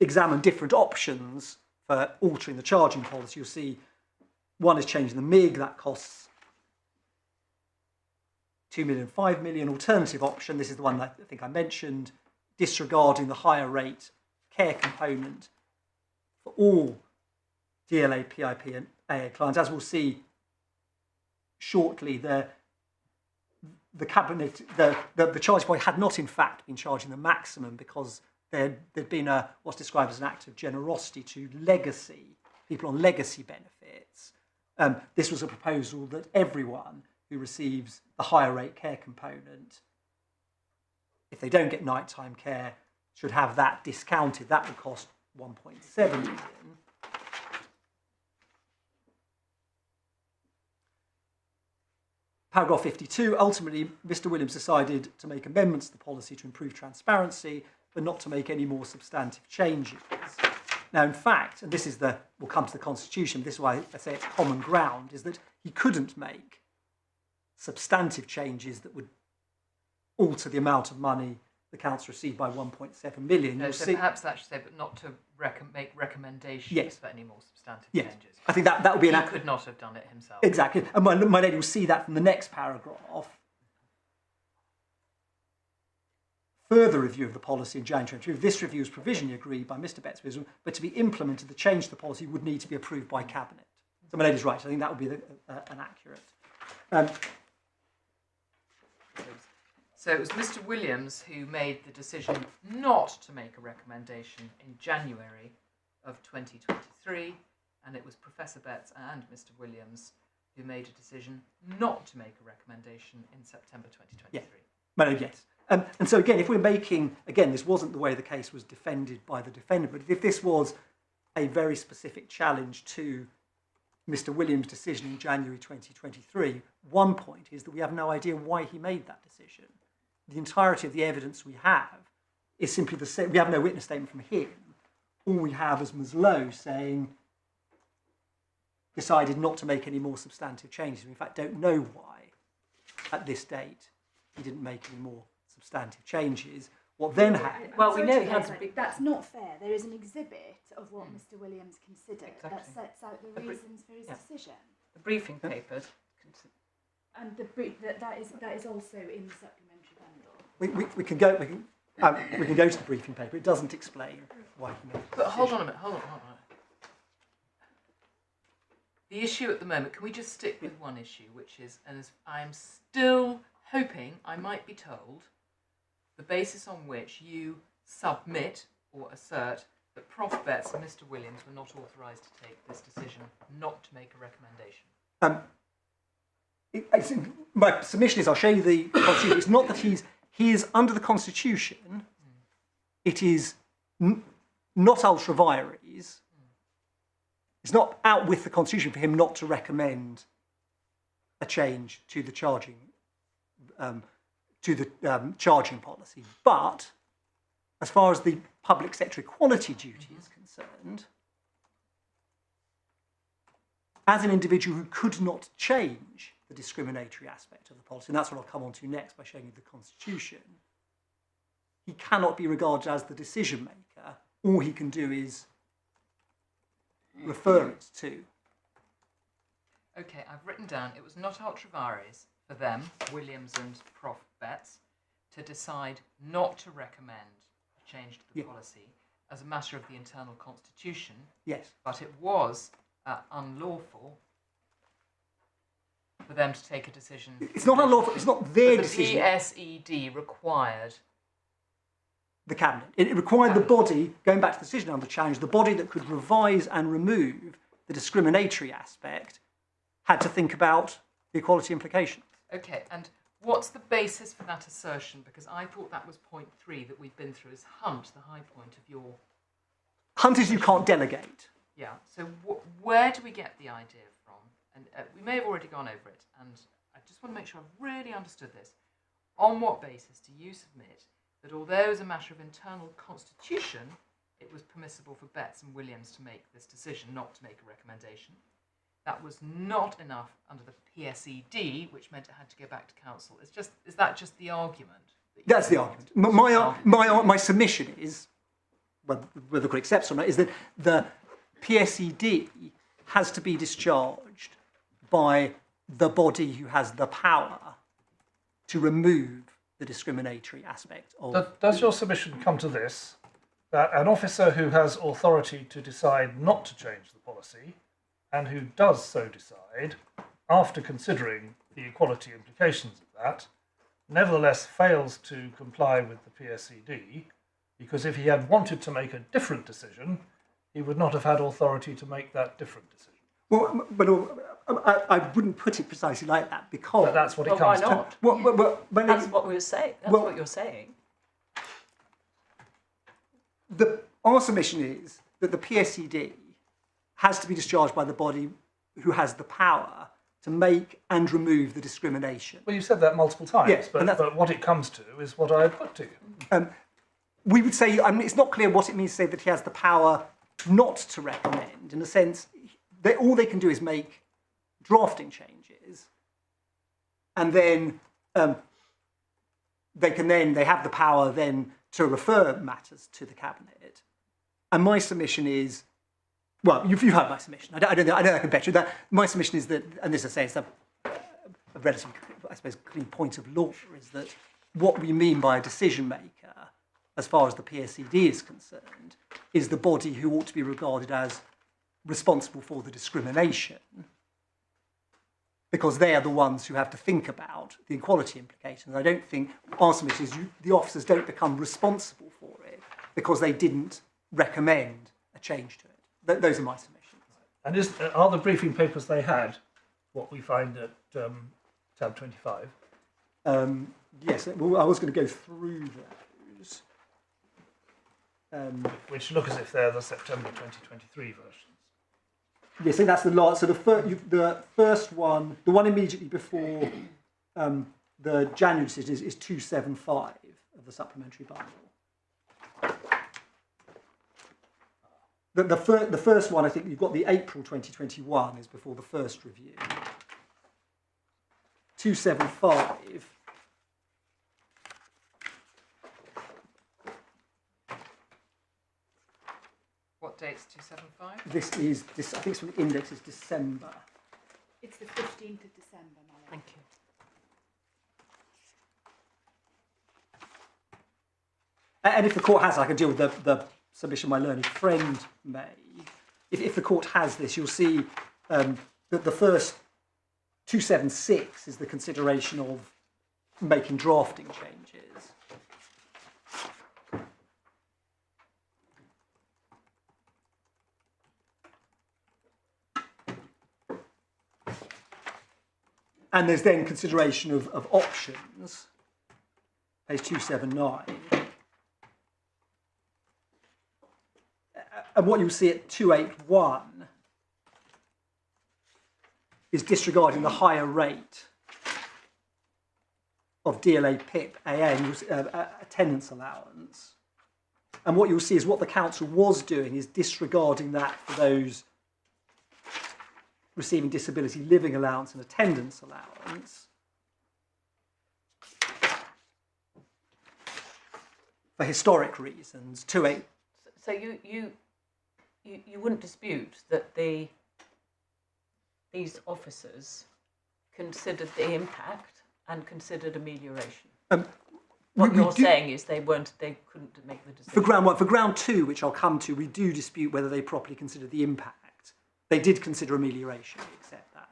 examine different options for altering the charging policy. You'll see one is changing the MIG, that costs 2 million, 5 million. Alternative option, this is the one that I think I mentioned, disregarding the higher rate care component for all DLA, PIP and AA clients. As we'll see shortly, the cabinet, the charge point had not in fact been charging the maximum because there'd been what's described as an act of generosity to legacy, people on legacy benefits. This was a proposal that everyone who receives the higher rate care component, if they don't get nighttime care, should have that discounted. That would cost 1.7 million. Paragraph 52, ultimately, Mr. Williams decided to make amendments to the policy to improve transparency, but not to make any more substantive changes. Now, in fact, and this is we'll come to the Constitution, this is why I say it's common ground, is that he couldn't make substantive changes that would alter the amount of money the council received by 1.7 million. No, so perhaps that should say, but not to make recommendations for any more substantive changes. I think that would be He could not have done it himself. Exactly. And my lady will see that from the next paragraph. Further review of the policy in January 2022. This review is provisionally agreed by Mr. Betts, but to be implemented, the change to the policy would need to be approved by Cabinet. So my lady's right. I think that would be an accurate. So it was Mr. Williams who made the decision not to make a recommendation in January of 2023, and it was Professor Betts and Mr. Williams who made a decision not to make a recommendation in September 2023. Yes. And so again, if we're making, again, this wasn't the way the case was defended by the defendant, but if this was a very specific challenge to Mr. Williams' decision in January 2023, one point is that we have no idea why he made that decision. The entirety of the evidence we have is simply the same. We have no witness statement from him. All we have is Ms. Lowe saying, decided not to make any more substantive changes. We in fact don't know why, at this date, he didn't make any more substantive changes. What then happened? Well, we know he had. That's not fair. There is an exhibit of what Mr. Williams considered that sets out the reasons for his decision. The briefing papers. And that is also in the supplementary bundle. We can go to the briefing paper. It doesn't explain why he made the decision. But hold on a minute. Hold on. The issue at the moment, can we just stick with one issue, which is, and I'm still hoping I might be told, the basis on which you submit or assert that Prof. Betts and Mr. Williams were not authorised to take this decision not to make a recommendation. My submission is, I'll show you the constitution. It's not that he is under the Constitution. It is not ultra vires. It's not out with the Constitution for him not to recommend a change to the charging policy. But as far as the public sector equality duty is concerned, as an individual who could not change the discriminatory aspect of the policy, and that's what I'll come on to next by showing you the Constitution, he cannot be regarded as the decision maker. All he can do is refer it to. Okay, I've written down it was not ultra vires for them, Williams and Prof. Betts, to decide not to recommend a change to the policy as a matter of the internal constitution. Yes. But it was unlawful for them to take a decision. It's not unlawful, it's not their decision. The PSED required the Cabinet. It required the body, going back to the decision under challenge, the body that could revise and remove the discriminatory aspect had to think about the equality implications. Okay, and what's the basis for that assertion? Because I thought that was point 3 that we've been through, is Hunt, the high point of your... Hunt is you can't delegate. Yeah, so where do we get the idea from? And we may have already gone over it, and I just want to make sure I've really understood this. On what basis do you submit that although as a matter of internal constitution, it was permissible for Betts and Williams to make this decision, not to make a recommendation, that was not enough under the PSED, which meant it had to go back to council? Is that just the argument? That's the argument. My submission is, whether the court accepts or not, is that the PSED has to be discharged by the body who has the power to remove the discriminatory aspect of... Does your submission come to this, that an officer who has authority to decide not to change the policy, and who does so decide, after considering the equality implications of that, nevertheless fails to comply with the PSED, because if he had wanted to make a different decision, he would not have had authority to make that different decision? Well, but I wouldn't put it precisely like that, because... But that's what it comes why not? to. But That's what we were saying. That's what you're saying. Our submission is that the PSED has to be discharged by the body who has the power to make and remove the discrimination. Well, you said that multiple times, Yes, but what it comes to is what I put to you. We would say, it's not clear what it means to say that he has the power not to recommend. In a sense, all they can do is make drafting changes, and then they have the power then to refer matters to the Cabinet. And my submission is, well, you've heard my submission. I don't know I can bet you that. My submission is that, and this I say, it's a relatively, I suppose, clean point of law, is that what we mean by a decision maker, as far as the PSED is concerned, is the body who ought to be regarded as responsible for the discrimination, because they are the ones who have to think about the equality implications. I don't think our submission is the officers don't become responsible for it because they didn't recommend a change to it. Those are my submissions. And are the briefing papers they had what we find at tab 25? Yes, well, I was going to go through those. Which look as if they're the September 2023 versions. Yes, so that's the last. So the first one, the one immediately before the January decision is 275 of the supplementary bundle. The first one, I think you've got the April 2021 is before the first review. 275. What date's 275? This is, I think it's from the index, is December. It's the 15th of December, my love. Thank you. And if the court has, I can deal with the submission my learned friend made. If the court has this, you'll see that the first 276 is the consideration of making drafting changes. And there's then consideration of options. page 279. And what you'll see at 281 is disregarding the higher rate of DLA PIP AN, attendance allowance. And what you'll see is what the council was doing is disregarding that for those receiving disability living allowance and attendance allowance. For historic reasons, So you wouldn't dispute that these officers considered the impact and considered amelioration. What you're saying is they couldn't make the decision. For ground one, for ground two, which I'll come to, we do dispute whether they properly considered the impact. They did consider amelioration. We accept that.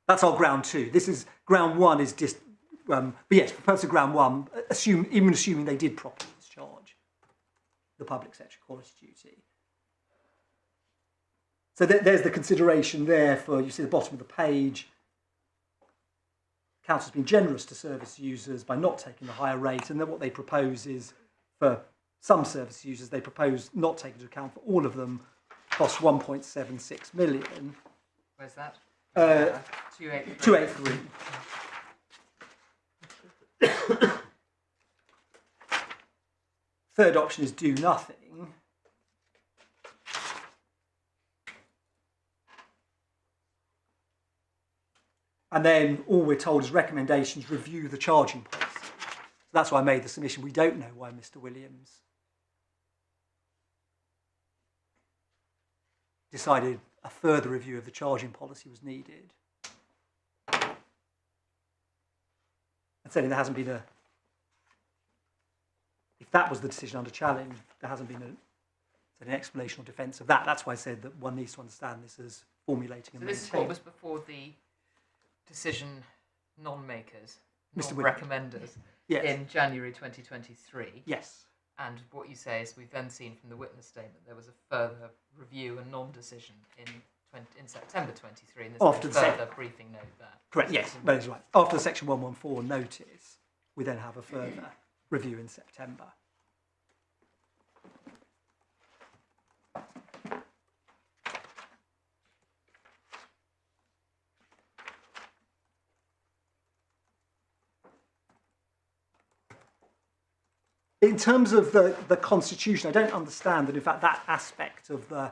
That's our ground two. This is ground one is just. But yes, for purpose of ground one, even assuming they did properly discharge the public sector quality duty. So there's the consideration there for, you see the bottom of the page. Council's been generous to service users by not taking the higher rate, and then what they propose is for some service users, they propose not taking into account for all of them, costs 1.76 million. Where's that? 283. Third option is do nothing. And then all we're told is recommendations review the charging policy. So that's why I made the submission. We don't know why Mr. Williams decided a further review of the charging policy was needed. And certainly there hasn't been if that was the decision under challenge, there hasn't been an explanation or defence of that. That's why I said that one needs to understand this as formulating and this is what was before the decision non-makers, non-recommenders, yes. in January 2023. Yes. And what you say is we've then seen from the witness statement there was a further review and non-decision in September 23, and there's a further briefing note there. Correct, yes, that is right. After the Section 114 notice, we then have a further review in September. In terms of the Constitution, I don't understand that, in fact, that aspect of the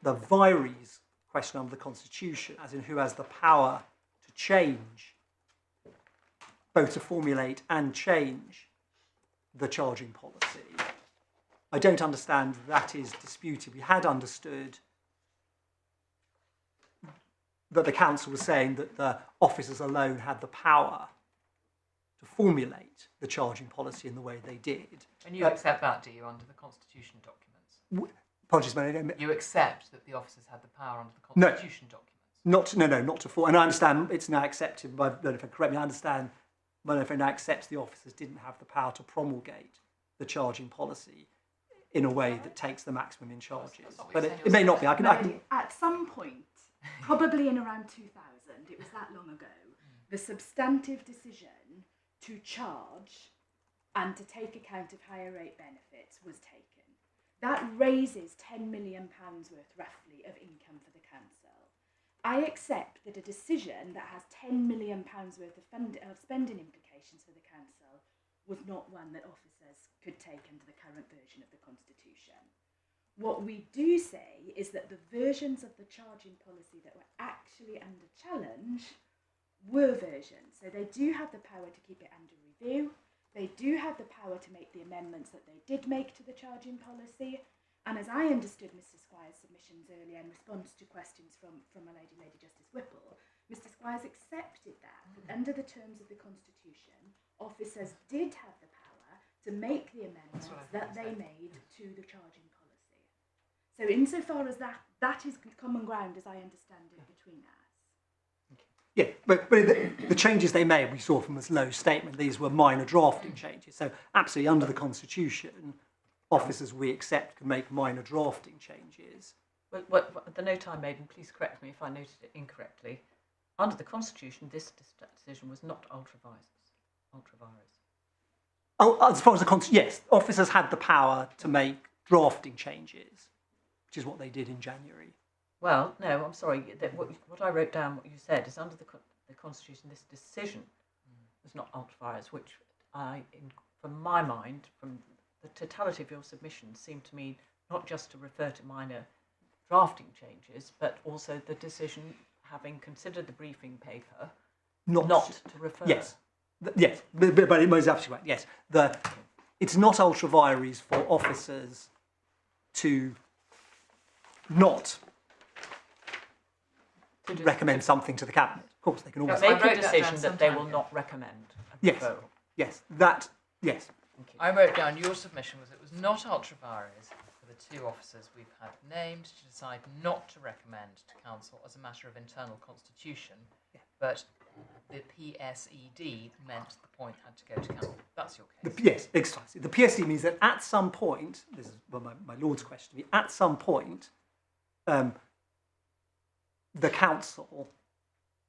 vires question under the Constitution, as in who has the power to change, both to formulate and change the charging policy. I don't understand that is disputed. We had understood that the council was saying that the officers alone had the power to formulate the charging policy in the way they did. And you accept that, do you, under the Constitution documents? Apologies, man. You accept that the officers had the power under the Constitution documents? Not to and I understand it's now accepted, but I don't know if I correct me, I understand Monaco now accepts the officers didn't have the power to promulgate the charging policy in a way that takes the maximum in charges. But it may not be. I can At some point, probably in around 2000, it was that long ago, the substantive decision to charge and to take account of higher rate benefits was taken. That raises £10 million worth, roughly, of income for the council. I accept that a decision that has £10 million worth of spending implications for the council was not one that officers could take under the current version of the Constitution. What we do say is that the versions of the charging policy that were actually under challenge were versions. So they do have the power to keep it under review. They do have the power to make the amendments that they did make to the charging policy. And as I understood Mr. Squire's submissions earlier in response to questions from Lady Justice Whipple, Mr. Squires accepted that under the terms of the Constitution, officers did have the power to make the amendments that they made to the charging policy. So insofar as that is common ground, as I understand it, between us. Yeah, but the changes they made, we saw from this low statement, these were minor drafting changes. So absolutely under the Constitution, officers we accept can make minor drafting changes. Well, the note I made, and please correct me if I noted it incorrectly, under the Constitution, this decision was not ultra vires. Oh, as far as the yes, officers had the power to make drafting changes, which is what they did in January. Well, no, I'm sorry. What I wrote down, what you said, is under the Constitution, this decision was not ultra vires, which from my mind, from the totality of your submission, seemed to me not just to refer to minor drafting changes, but also the decision, having considered the briefing paper, not to refer. Yes, yes, but it was absolutely right. Yes, it's not ultra vires for officers to not recommend something to the cabinet. Of course, they can always make a decision that they will not recommend a referral. Yes. I wrote down your submission was it was not ultra vires for the two officers we've had named to decide not to recommend to council as a matter of internal constitution, but the PSED meant the point had to go to council. That's your case. Yes, exactly. The PSED means that at some point, this is my Lord's question to me, at some point, the council,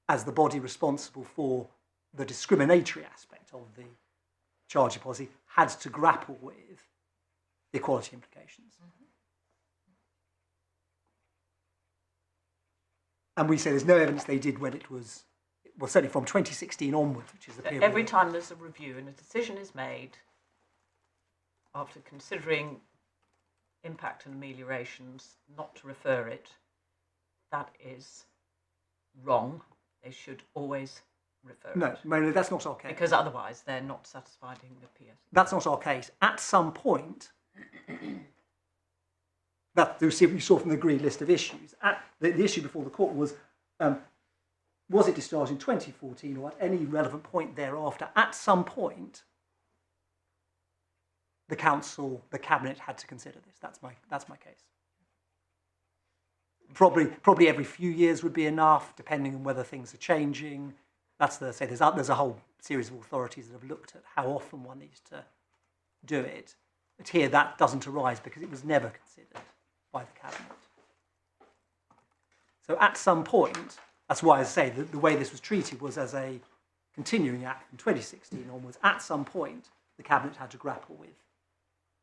as the body responsible for the discriminatory aspect of the charging policy, had to grapple with the equality implications. And we say there's no evidence they did when it was, well, certainly from 2016 onwards, which is the period. Every time there's a review and a decision is made, after considering impact and ameliorations, not to refer it, that is wrong. They should always refer it. No, that's not our case. Because otherwise they're not satisfying the PS. That's not our case. At some point, that you saw from the agreed list of issues, the issue before the court was it discharged in 2014 or at any relevant point thereafter? At some point, the council, the cabinet had to consider this. That's my case. Probably every few years would be enough, depending on whether things are changing. There's a whole series of authorities that have looked at how often one needs to do it. But here that doesn't arise because it was never considered by the cabinet. So at some point, that's why I say that the way this was treated was as a continuing act from 2016 onwards. At some point, the cabinet had to grapple with.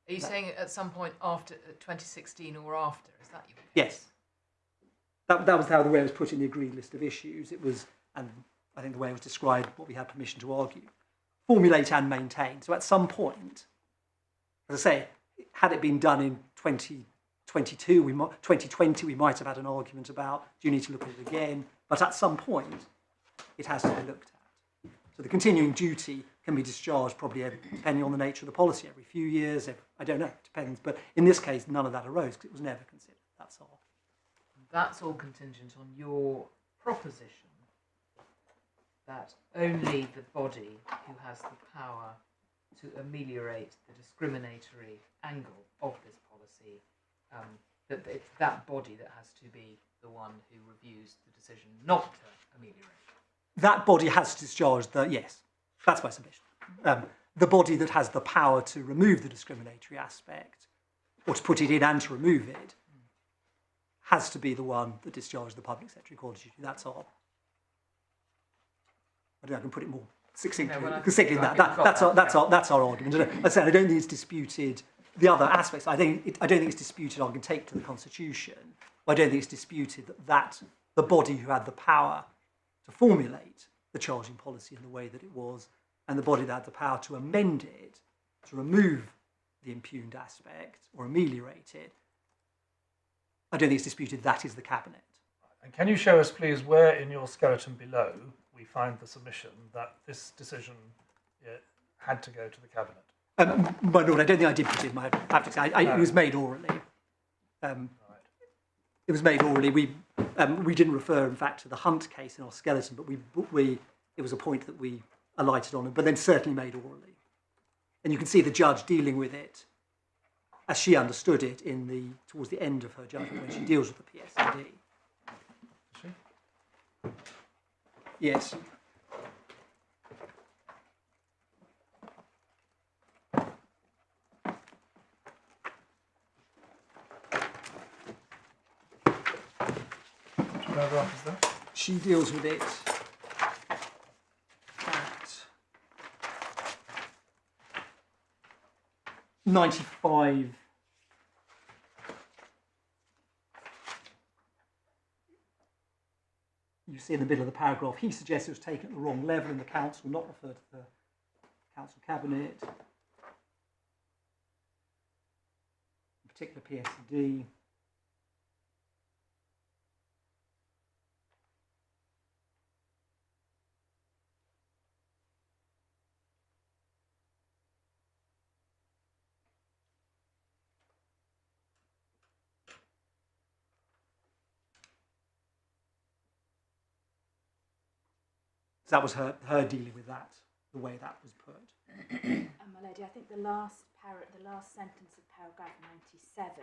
Are you saying at some point after 2016 or after? Is that your case? Yes. That was how the way it was put in the agreed list of issues. It was, and I think the way it was described, what we had permission to argue. Formulate and maintain. So at some point, as I say, had it been done in 2020, we might have had an argument about, do you need to look at it again? But at some point, it has to be looked at. So the continuing duty can be discharged probably depending on the nature of the policy, every few years, I don't know, it depends. But in this case, none of that arose because it was never considered. That's all. That's all contingent on your proposition that only the body who has the power to ameliorate the discriminatory angle of this policy, that it's that body that has to be the one who reviews the decision not to ameliorate. That body has to discharge yes, that's my submission. The body that has the power to remove the discriminatory aspect, or to put it in and to remove it, has to be the one that discharges the public sector equality duty. That's all. I don't know, I can put it more succinctly. That's our argument. I said I don't think it's disputed. The other aspects, I don't think it's disputed. I can take to the Constitution. But I don't think it's disputed that the body who had the power to formulate the charging policy in the way that it was, and the body that had the power to amend it, to remove the impugned aspect or ameliorate it, I don't think it's disputed that is the cabinet. And can you show us, please, where in your skeleton below we find the submission that this decision had to go to the cabinet? My Lord, I don't think I did put it in my practice. It was made orally. It was made orally. We didn't refer, in fact, to the Hunt case in our skeleton, but it was a point that we alighted on, but then certainly made orally. And you can see the judge dealing with it as she understood it towards the end of her judgment when she deals with the PSED. Yes. Which paragraph is that? She deals with it 95. You see in the middle of the paragraph, he suggests it was taken at the wrong level in the council, not referred to the council cabinet. In particular, PSD. So that was her dealing with that, the way that was put. My lady, I think the last sentence of paragraph 97,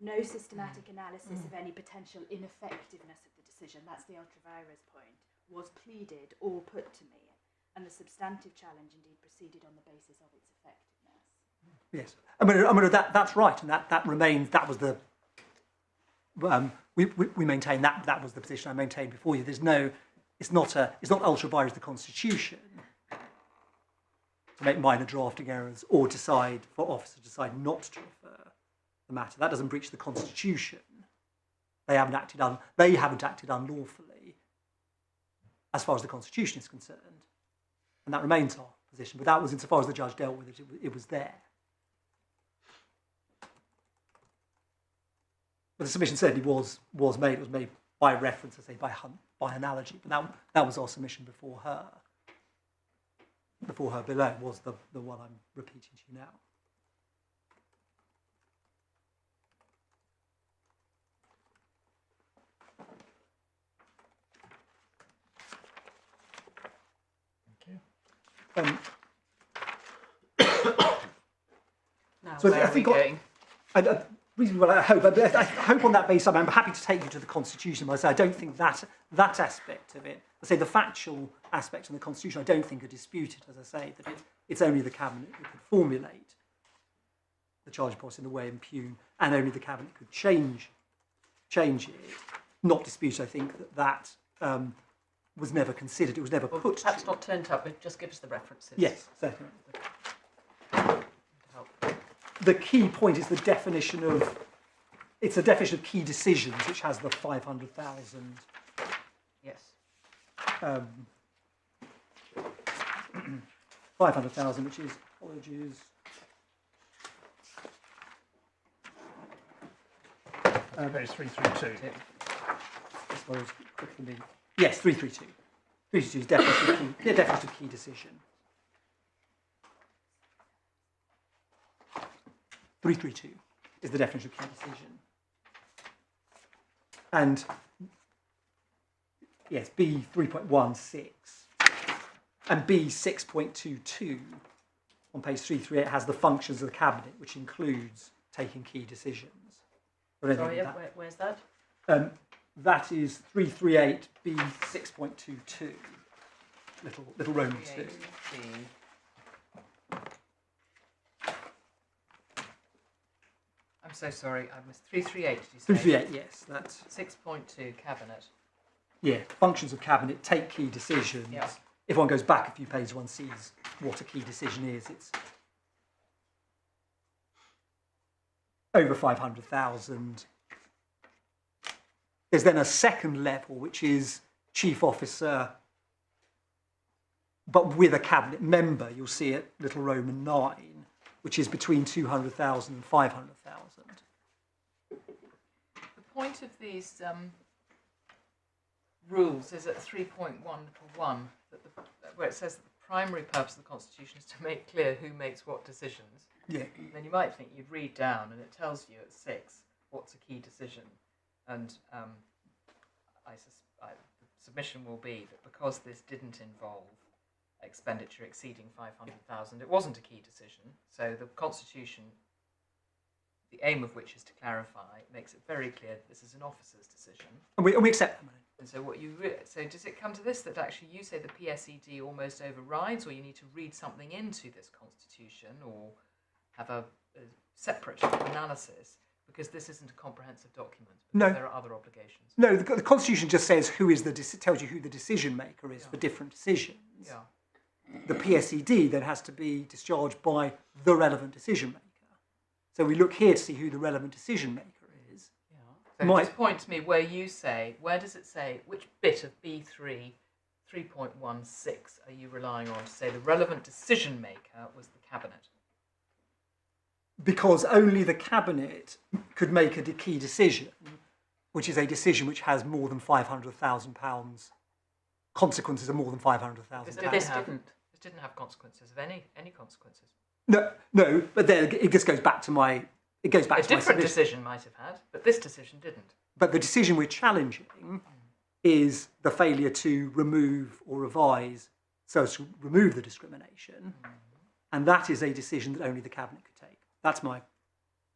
no systematic analysis of any potential ineffectiveness of the decision, that's the ultra vires point, was pleaded or put to me, and the substantive challenge indeed proceeded on the basis of its effectiveness. Yes, that's right, and that remains. That was the we maintain that was the position I maintained before you. There's no. It's not ultra vires the Constitution to make minor drafting errors or for officers to decide not to refer the matter. That doesn't breach the Constitution. They haven't acted unlawfully as far as the Constitution is concerned, and that remains our position. But that was insofar as the judge dealt with it. It was there. But the submission certainly was made. It was made by reference, I say, by analogy. But that was our submission before her. Before her below was the one I'm repeating to you now. Thank you. Now, so where I think are we going? Reasonably well, I hope on that basis, I'm happy to take you to the Constitution, but I say I don't think that aspect of it, I say the factual aspects of the Constitution, I don't think are disputed, as I say, that it's only the Cabinet that could formulate the charge policy in the way impugned, and only the Cabinet could change it. Not disputed, I think, that was never considered, it was never put to. Perhaps not turned up, but just give us the references. Yes, certainly. The key point is the definition of, it's a definition of key decisions, which has the 500,000. Yes. 500,000, which is, apologies. Page 332. As far as quick for me. Yes, 332. 332 is definition of key decision. 332 is the definition of key decision. And yes, B 3.16 and B 6.22 on page 338 has the functions of the Cabinet, which includes taking key decisions. Sorry, where's that? That is 338 B 6.22, little Roman 2. I'm so sorry, I missed 338, did you say? 338, yes. That's 6.2, Cabinet. Yeah, functions of Cabinet, take key decisions. Yeah. If one goes back a few pages, one sees what a key decision is. It's over 500,000. There's then a second level, which is Chief Officer, but with a Cabinet member. You'll see it, little Roman 9, which is between 200,000 and 500,000. The point of these rules is at 3.1.1, where it says that the primary purpose of the Constitution is to make clear who makes what decisions. Yeah. Then you might think you'd read down and it tells you at 6 what's a key decision. And the submission will be that because this didn't involve expenditure exceeding 500,000, it wasn't a key decision. So the Constitution, the aim of which is to clarify, makes it very clear that this is an officer's decision. And we accept them. And so so does it come to this, that actually you say the PSED almost overrides, or you need to read something into this Constitution or have a separate analysis? Because this isn't a comprehensive document. No. There are other obligations. No, the Constitution just says tells you who the decision maker is for different decisions. Yeah. the PSED then has to be discharged by the relevant decision maker. So we look here to see who the relevant decision maker is. Yeah. So just point to me where you say, where does it say, which bit of B3 3.16 are you relying on to say the relevant decision maker was the Cabinet? Because only the Cabinet could make a key decision, which is a decision which has more than £500,000, consequences of more than £500,000. This didn't have consequences of any consequences. No, but then it just goes back to my. It goes back a to different decision might have had, but this decision didn't. But the decision we're challenging is the failure to remove or revise, so as to remove the discrimination, and that is a decision that only the Cabinet could take. That's my.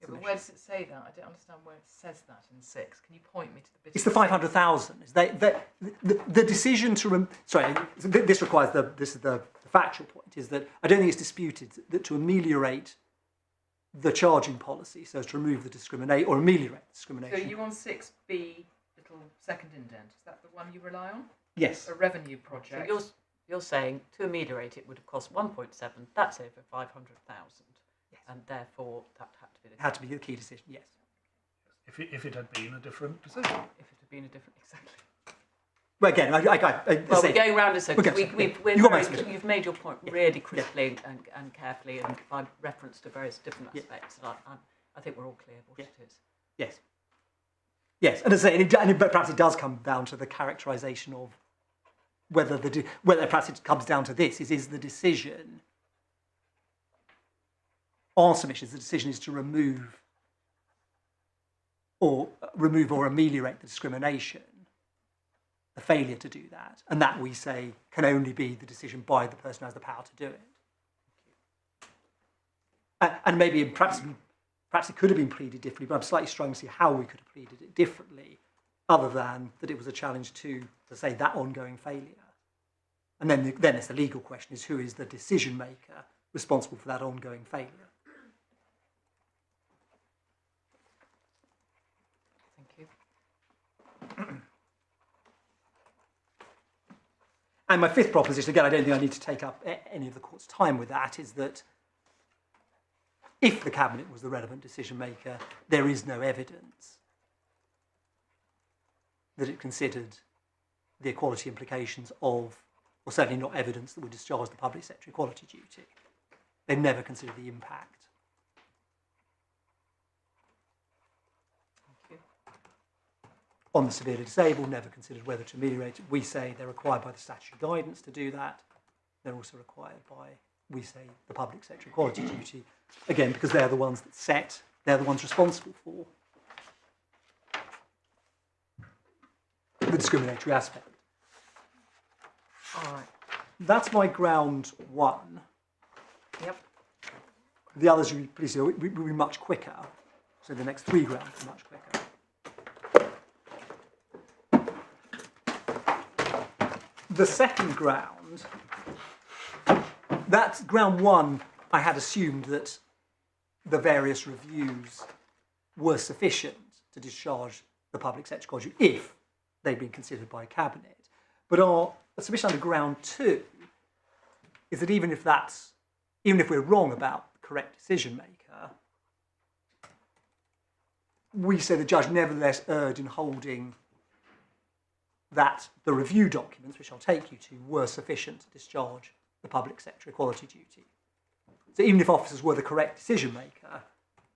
Yeah, but where does it say that? I don't understand where it says that in 6. Can you point me to the bit? It's the 500,000. The decision to this requires this is the factual point, is that I don't think it's disputed that to ameliorate the charging policy, so as to remove the discriminate or ameliorate discrimination. So you on 6B little second indent? Is that the one you rely on? Yes. A revenue project. So you're saying to ameliorate it would have cost 1.7. That's over 500,000. Yes. And therefore that had to be the It had to be the key decision. Yes. If it had been a different decision. if it had been a different exactly. Well, again, Well, we're going round in circles. You've made your point really crisply and carefully, and by reference to various different aspects. And I think we're all clear what it is. Yes. Yes, and as I say, but perhaps it does come down to the characterisation of whether perhaps it comes down to this: is the decision. Our submissions, the decision is to remove or ameliorate the discrimination. The failure to do that, and that we say can only be the decision by the person who has the power to do it. And maybe perhaps it could have been pleaded differently, but I'm slightly struggling to see how we could have pleaded it differently, other than that it was a challenge to say, that ongoing failure. And then it's the legal question: is who is the decision maker responsible for that ongoing failure? Thank you. And my fifth proposition, again, I don't think I need to take up any of the court's time with that, is that if the Cabinet was the relevant decision maker, there is no evidence that it considered the equality implications of, or certainly not evidence that would discharge the public sector equality duty. They've never considered the impact. On the severely disabled, never considered whether to ameliorate it. We say they're required by the statutory guidance to do that. They're also required by, we say, the public sector equality duty. Again, because they're the ones that they're the ones responsible for the discriminatory aspect. All right. That's my ground one. Yep. The others will be much quicker. So the next 3 grounds are much quicker. The second ground, that's ground one. I had assumed that the various reviews were sufficient to discharge the public sector equality if they'd been considered by a Cabinet. But our submission under ground two is that even if we're wrong about the correct decision maker, we say the judge nevertheless erred in holding that the review documents, which I'll take you to, were sufficient to discharge the public sector equality duty. So even if officers were the correct decision maker,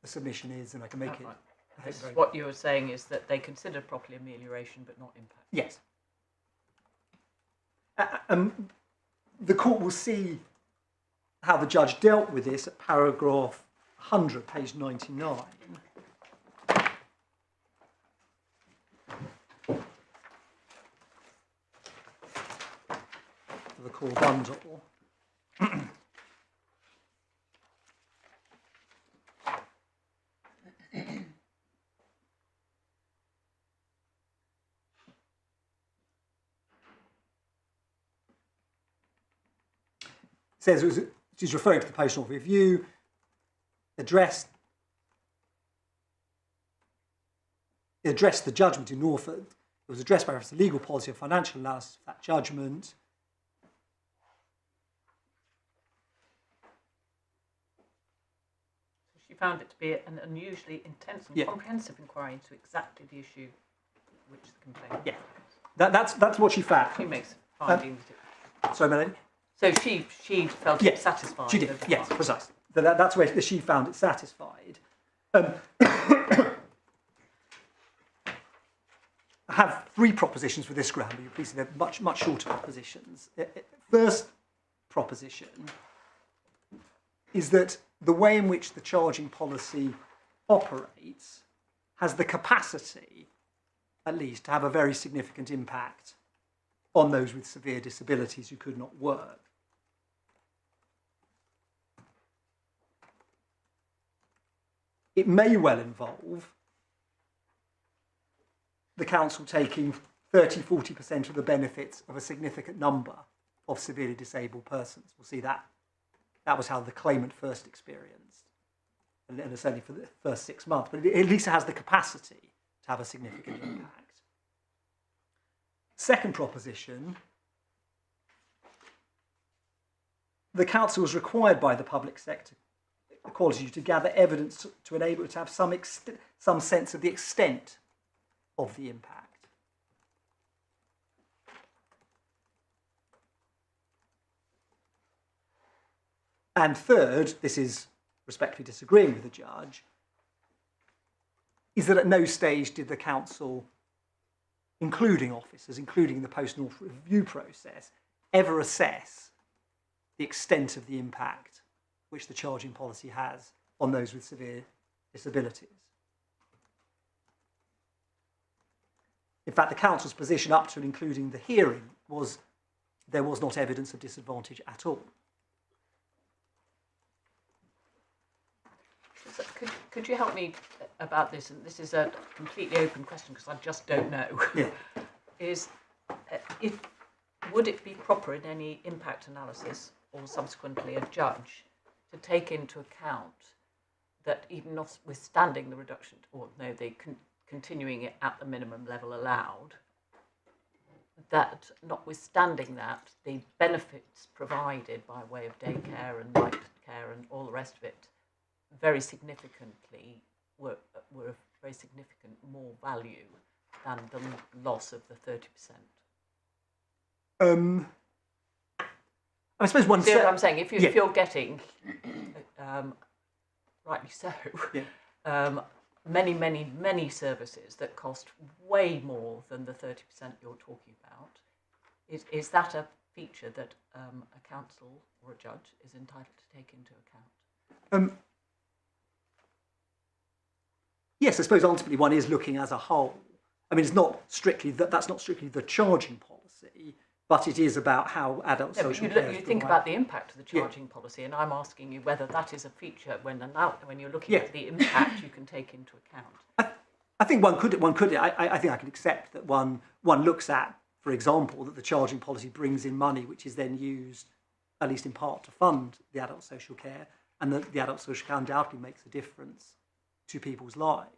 the submission is, and I can make it. Right. What you were saying is that they considered properly amelioration but not impact. Yes. The court will see how the judge dealt with this at paragraph 100, page 99. The core bundle. Says she's referring to the post-mortem review, addressed the judgment in Norfolk. It was addressed by reference to legal policy and financial analysis of that judgment. found it to be an unusually intense and comprehensive inquiry into exactly the issue which the complaint. Yeah, that's what she found. She makes findings. Sorry, Melanie. So she felt satisfied. She did. Yes, precisely. That's where she found it satisfied. I have 3 propositions for this ground, but you're pleased they're much shorter propositions. First proposition is that the way in which the charging policy operates has the capacity, at least, to have a very significant impact on those with severe disabilities who could not work. It may well involve the council taking 30-40% of the benefits of a significant number of severely disabled persons. We'll see that. That was how the claimant first experienced, and it's only for the first 6 months, but at least it has the capacity to have a significant impact. Second proposition, the council was required by the public sector equality to gather evidence to enable it to have some sense of the extent of the impact. And third, this is respectfully disagreeing with the judge, is that at no stage did the council, including officers, including the post-North review process, ever assess the extent of the impact which the charging policy has on those with severe disabilities. In fact, the council's position up to and including the hearing was there was not evidence of disadvantage at all. So could you help me about this? And this is a completely open question because I just don't know. Yeah. Would it be proper in any impact analysis or subsequently a judge to take into account that even notwithstanding the reduction, or no, continuing it at the minimum level allowed, that notwithstanding that, the benefits provided by way of daycare and night care and all the rest of it very significantly were of very significant more value than the loss of the 30%? I suppose one. See what I'm saying? If you're getting, rightly so, many services that cost way more than the 30% you're talking about, is that a feature that a council or a judge is entitled to take into account? Yes, I suppose ultimately one is looking as a whole. I mean, it's not strictly that's not strictly the charging policy, but it is about how adult social care. You think about the impact of the charging policy, and I'm asking you whether that is a feature when you're looking at the impact you can take into account. I think one could. I think I can accept that one looks at, for example, that the charging policy brings in money which is then used, at least in part, to fund the adult social care, and that the adult social care undoubtedly makes a difference to people's lives.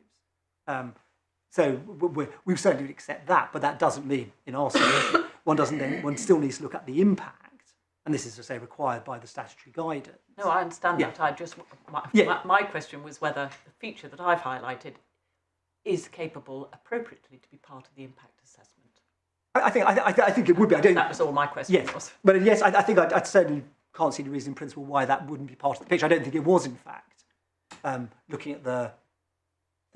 So we certainly would accept that, but that doesn't mean, in our solution, one still needs to look at the impact, and this is to say required by the statutory guidance. No, I understand that. I just my question was whether the feature that I've highlighted is capable appropriately to be part of the impact assessment. I think it would be. That was all my question was. But yes, I think I certainly can't see the reason in principle why that wouldn't be part of the picture. I don't think it was, in fact, looking at the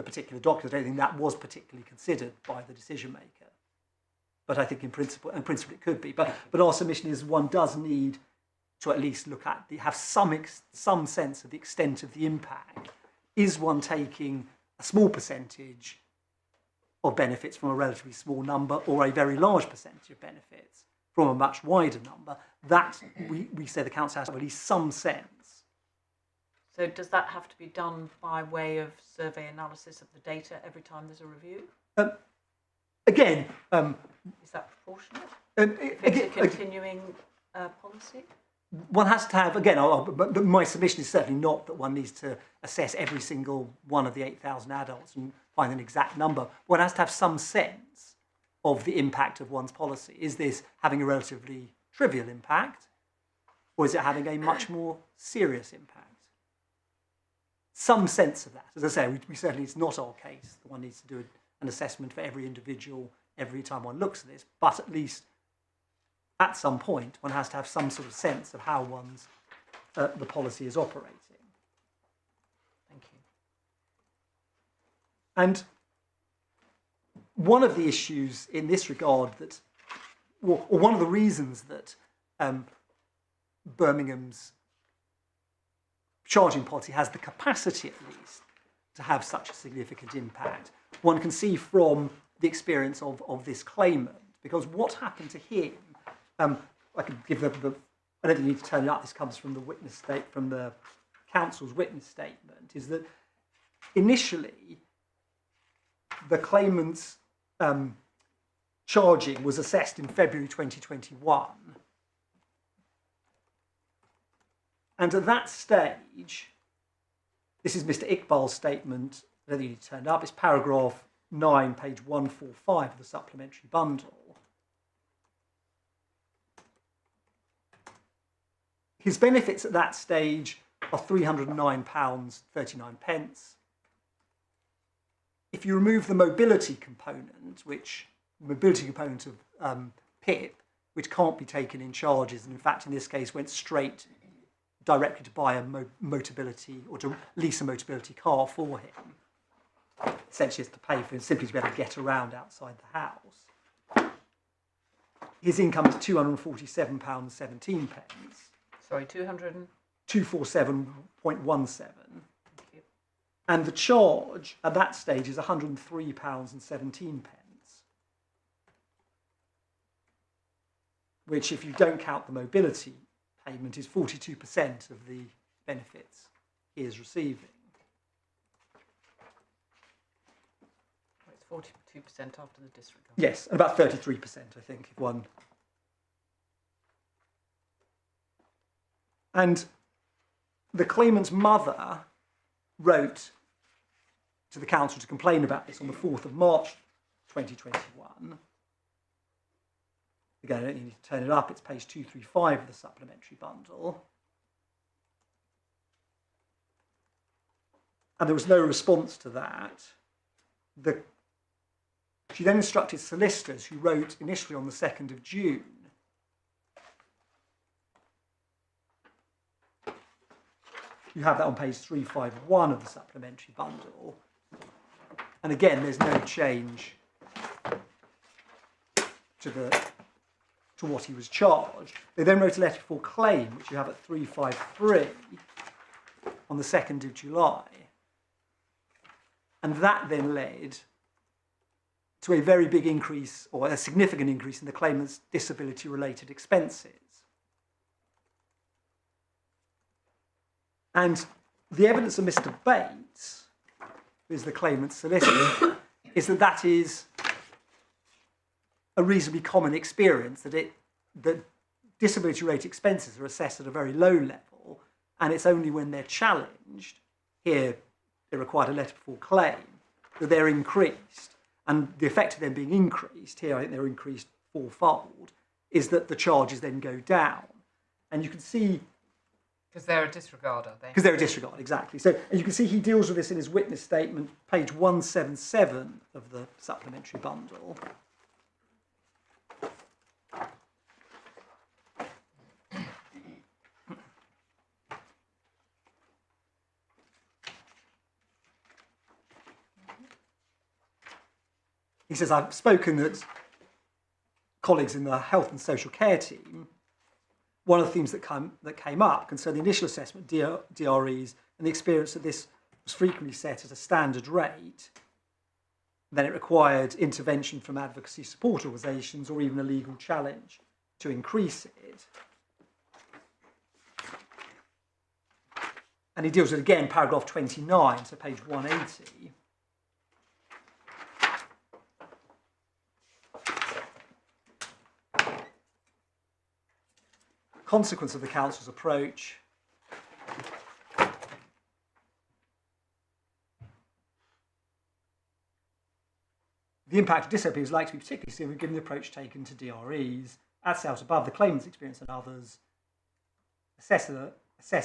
particular document. I don't think that was particularly considered by the decision maker. But I think in principle it could be. But our submission is one does need to at least look at have some sense of the extent of the impact. Is one taking a small percentage of benefits from a relatively small number, or a very large percentage of benefits from a much wider number? That we say the council has to have at least some sense. So does that have to be done by way of survey analysis of the data every time there's a review? Again, is that proportionate? If it's a continuing policy? One has to have, again, but my submission is certainly not that one needs to assess every single one of the 8,000 adults and find an exact number. One has to have some sense of the impact of one's policy. Is this having a relatively trivial impact, or is it having a much more serious impact? some sense of that. As I say, we certainly, it's not our case that one needs to do an assessment for every individual every time one looks at this, but at least at some point one has to have some sort of sense of how the policy is operating. Thank you. And one of the issues in this regard that, or one of the reasons that Birmingham's charging policy has the capacity, at least, to have such a significant impact, one can see from the experience of this claimant, because what happened to him, I can give I don't think you need to turn it up, this comes from the council's witness statement, is that initially the claimant's charging was assessed in February 2021. And at that stage, this is Mr. Iqbal's statement, I don't think you need to turn it up, it's paragraph 9, page 145 of the supplementary bundle. His benefits at that stage are £309.39. If you remove the mobility component of PIP, which can't be taken in charges, and in fact in this case went straight directly to buy a Motability or to lease a Motability car for him, essentially has to pay for him simply to be able to get around outside the house. His income is £247.17. Sorry, 200 and... 247.17. And the charge at that stage is £103.17, which, if you don't count the mobility payment, is 42% of the benefits he is receiving. It's 42% after the disregard. Yes, and about 33%, I think, if one. And the claimant's mother wrote to the council to complain about this on the 4th of March 2021. Again, I don't need to turn it up, it's page 235 of the supplementary bundle. And there was no response to that. She then instructed solicitors, who wrote initially on the 2nd of June. You have that on page 351 of the supplementary bundle. And again, there's no change to what he was charged. They then wrote a letter for claim, which you have at 353 on the 2nd of July. And that then led to a very big increase, or a significant increase, in the claimant's disability-related expenses. And the evidence of Mr. Bates, who is the claimant's solicitor, is that is a reasonably common experience, that disability-related expenses are assessed at a very low level, and it's only when they're challenged, here they required a letter before claim, that they're increased. And the effect of them being increased, here I think they're increased fourfold, is that the charges then go down. And you can see... Because they're a disregard, are they? Because they're a disregard, exactly. So and you can see he deals with this in his witness statement, page 177 of the supplementary bundle. He says, I've spoken that colleagues in the health and social care team, one of the themes that came up concerned the initial assessment, DREs, and the experience that this was frequently set at a standard rate. Then it required intervention from advocacy support organisations or even a legal challenge to increase it. And he deals with, again, paragraph 29, so page 180. Consequence of the council's approach. The impact of disability is likely to be particularly severe given the approach taken to DREs, as set out above, the claimant's experience and others, assess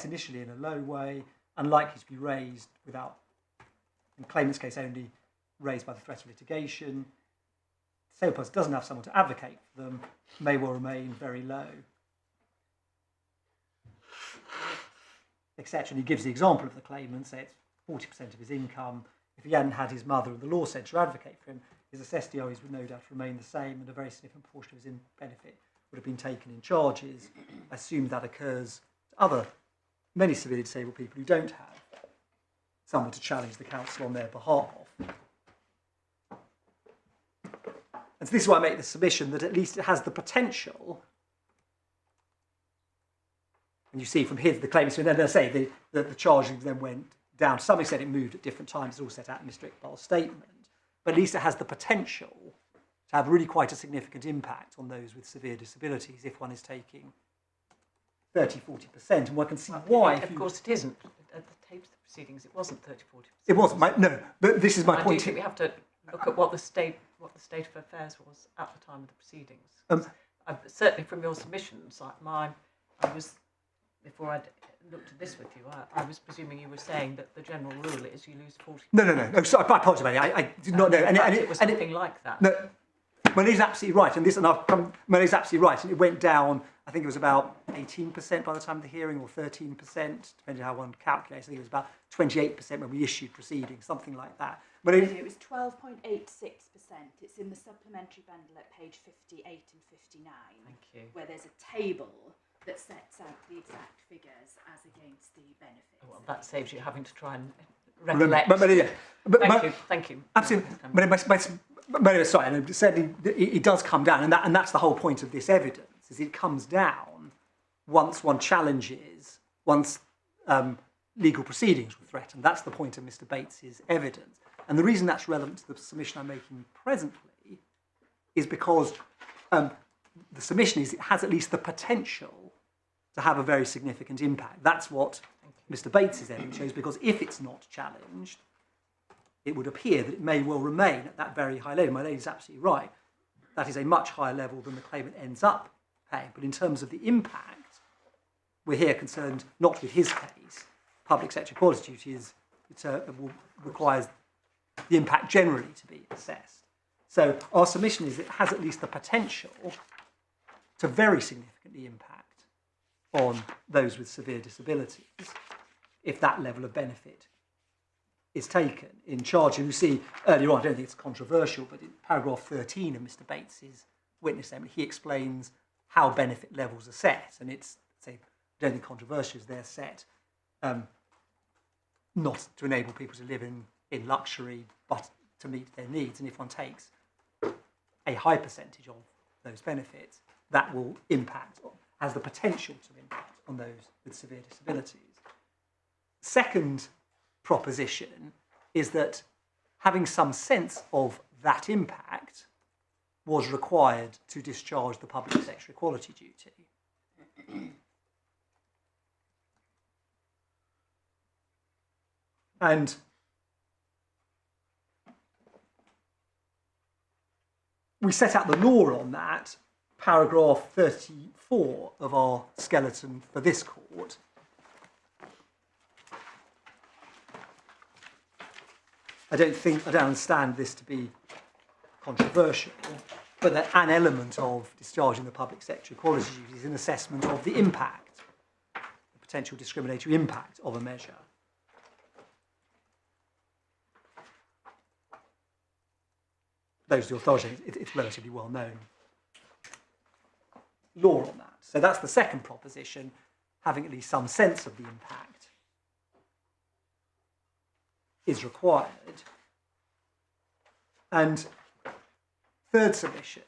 initially in a low way, unlikely to be raised without, in claimant's case only, raised by the threat of litigation. The disabled person doesn't have someone to advocate for them, may well remain very low, etc. And he gives the example of the claimant, say it's 40% of his income. If he hadn't had his mother and the law centre advocate for him, his assessed DREs would no doubt remain the same, and a very significant portion of his benefit would have been taken in charges. I assume that occurs to many severely disabled people who don't have someone to challenge the council on their behalf. And so this is why I make the submission that at least it has the potential. And you see from here the claimants, and then I say the charging then went down. To some extent, it moved at different times. It's all set out in Mr. Iqbal's statement. But at least it has the potential to have really quite a significant impact on those with severe disabilities if one is taking 30, 40%. And one can see why. Of course, it isn't. At the tapes of the proceedings, it wasn't 30, 40%. It wasn't. No, but this is my point. I do think we have to look at what the state of affairs was at the time of the proceedings. Certainly from your submissions, I was, before I'd looked at this with you, I was presuming you were saying that the general rule is you lose 40%. No. Sorry, I apologise, I did not know. And it was something like that. No, Monique's absolutely right, Monique's absolutely right, and it went down. I think it was about 18% by the time of the hearing, or 13%, depending on how one calculates. I think it was about 28% when we issued proceedings, something like that. It was 12.86%. It's in the supplementary bundle at page 58 and 59. Thank you. Where there's a table that sets out the exact figures as against the benefits. Well, that saves you having to try and recollect. Thank you. Absolutely. But sorry, and certainly it does come down, and that's the whole point of this evidence, is it comes down once one challenges, once legal proceedings were threatened. That's the point of Mr. Bates's evidence. And the reason that's relevant to the submission I'm making presently is because the submission is it has at least the potential to have a very significant impact. That's what Mr. Bates's evidence shows, because if it's not challenged, it would appear that it may well remain at that very high level. My lady's absolutely right. That is a much higher level than the claimant ends up paying. But in terms of the impact, we're here concerned not with his case. Public sector equality duty requires the impact generally to be assessed. So our submission is it has at least the potential to very significantly impact on those with severe disabilities if that level of benefit is taken in charge. And you see earlier on, I don't think it's controversial, but in paragraph 13 of Mr. Bates's witness statement, he explains how benefit levels are set, and it's, I don't think controversial, is they're set not to enable people to live in luxury, but to meet their needs. And if one takes a high percentage of those benefits, that will impact, has the potential to impact on those with severe disabilities. Second proposition is that having some sense of that impact was required to discharge the public sector equality duty. And we set out the law on that, paragraph 34 of our skeleton for this court. I don't understand this to be controversial, but that an element of discharging the public sector equality duty is an assessment of the impact, the potential discriminatory impact of a measure. Those are the authorities, it's relatively well known law on that. So that's the second proposition, having at least some sense of the impact is required. And third submission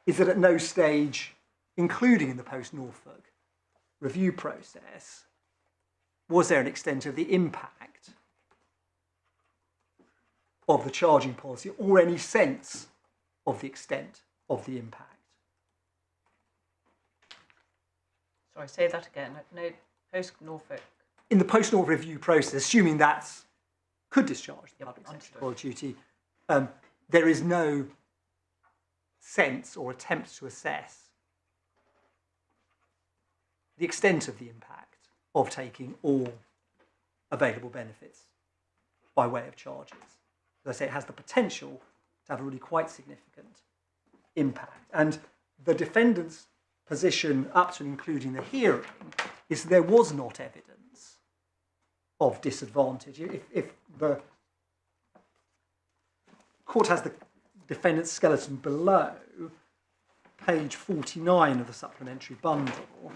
is that at no stage, including in the post-Norfolk review process, was there an extent of the impact of the charging policy or any sense of the extent of the impact. Sorry, say that again. No, post-Norfolk. In the post-Norfolk review process, assuming that could discharge the public sector equality duty, there is no sense or attempt to assess the extent of the impact of taking all available benefits by way of charges. As I say, it has the potential to have a really quite significant impact. And the defendant's position up to and including the hearing is there was not evidence of disadvantage. If the court has the defendant's skeleton below, page 49 of the supplementary bundle,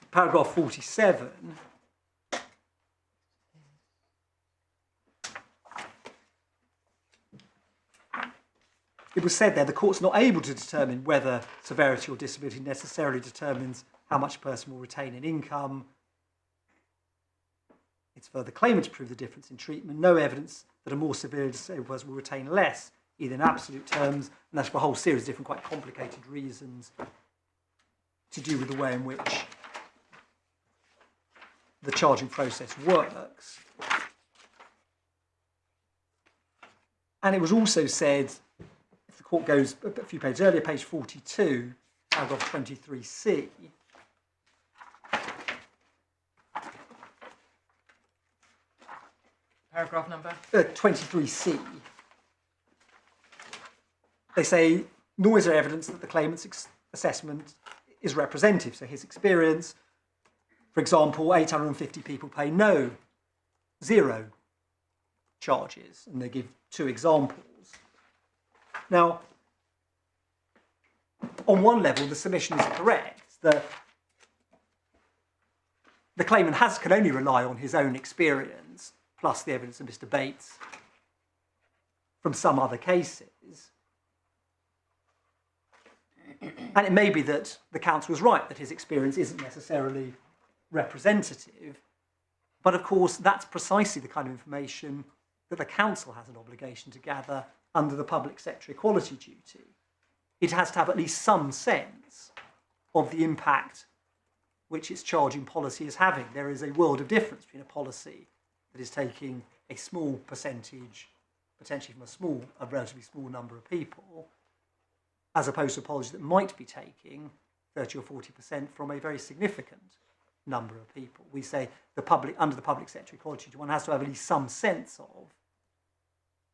paragraph 47, it was said there the court's not able to determine whether severity or disability necessarily determines how much a person will retain in income. It's for the claimant to prove the difference in treatment. No evidence that a more severely disabled person will retain less, either in absolute terms, and that's for a whole series of different quite complicated reasons to do with the way in which the charging process works. And it was also said, if the court goes a few pages earlier, page 42, paragraph 23C, Paragraph number? 23C, they say, nor is there evidence that the claimant's assessment is representative. So his experience, for example, 850 people pay zero charges, and they give 2 examples. Now, on one level, the submission is correct. The claimant can only rely on his own experience, plus the evidence of Mr. Bates from some other cases. And it may be that the counsel was right, that his experience isn't necessarily representative, but of course that's precisely the kind of information that the council has an obligation to gather under the public sector equality duty. It has to have at least some sense of the impact which its charging policy is having. There is a world of difference between a policy that is taking a small percentage, potentially from a relatively small number of people, as opposed to a policy that might be taking 30 or 40% from a very significant number of people. We say under the public sector equality, one has to have at least some sense of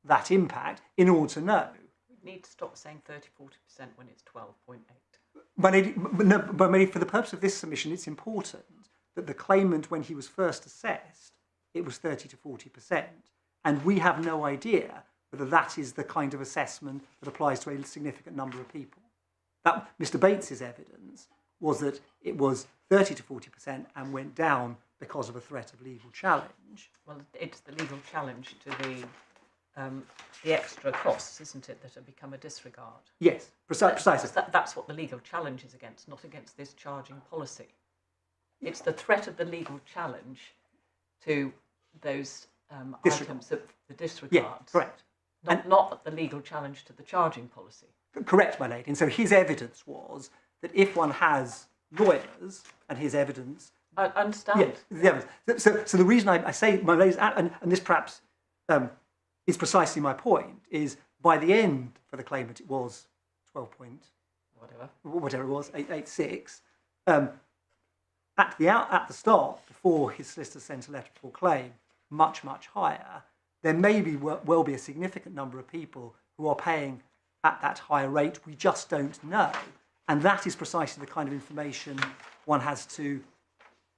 that impact in order to know. We need to stop saying 30-40% when it's 12.8. But for the purpose of this submission, it's important that the claimant, when he was first assessed, it was 30 to 40%. And we have no idea whether that is the kind of assessment that applies to a significant number of people. That Mr. Bates's evidence was that it was 30 to 40% and went down because of a threat of legal challenge. Well, it's the legal challenge to the extra costs, isn't it, that have become a disregard? Yes, precisely. That's what the legal challenge is against, not against this charging policy. It's the threat of the legal challenge to those items of the disregards. Yeah, correct. Not the legal challenge to the charging policy. Correct, my lady. And so his evidence was that if one has lawyers and his evidence... I understand. Yes, the evidence. So the reason I say, my ladies, and this perhaps is precisely my point, is by the end for the claimant it was 12 point... Whatever it was, 886. At the start, before his solicitor sent a letter for claim, much, much higher, there may well be a significant number of people who are paying at that higher rate. We just don't know. And that is precisely the kind of information one has to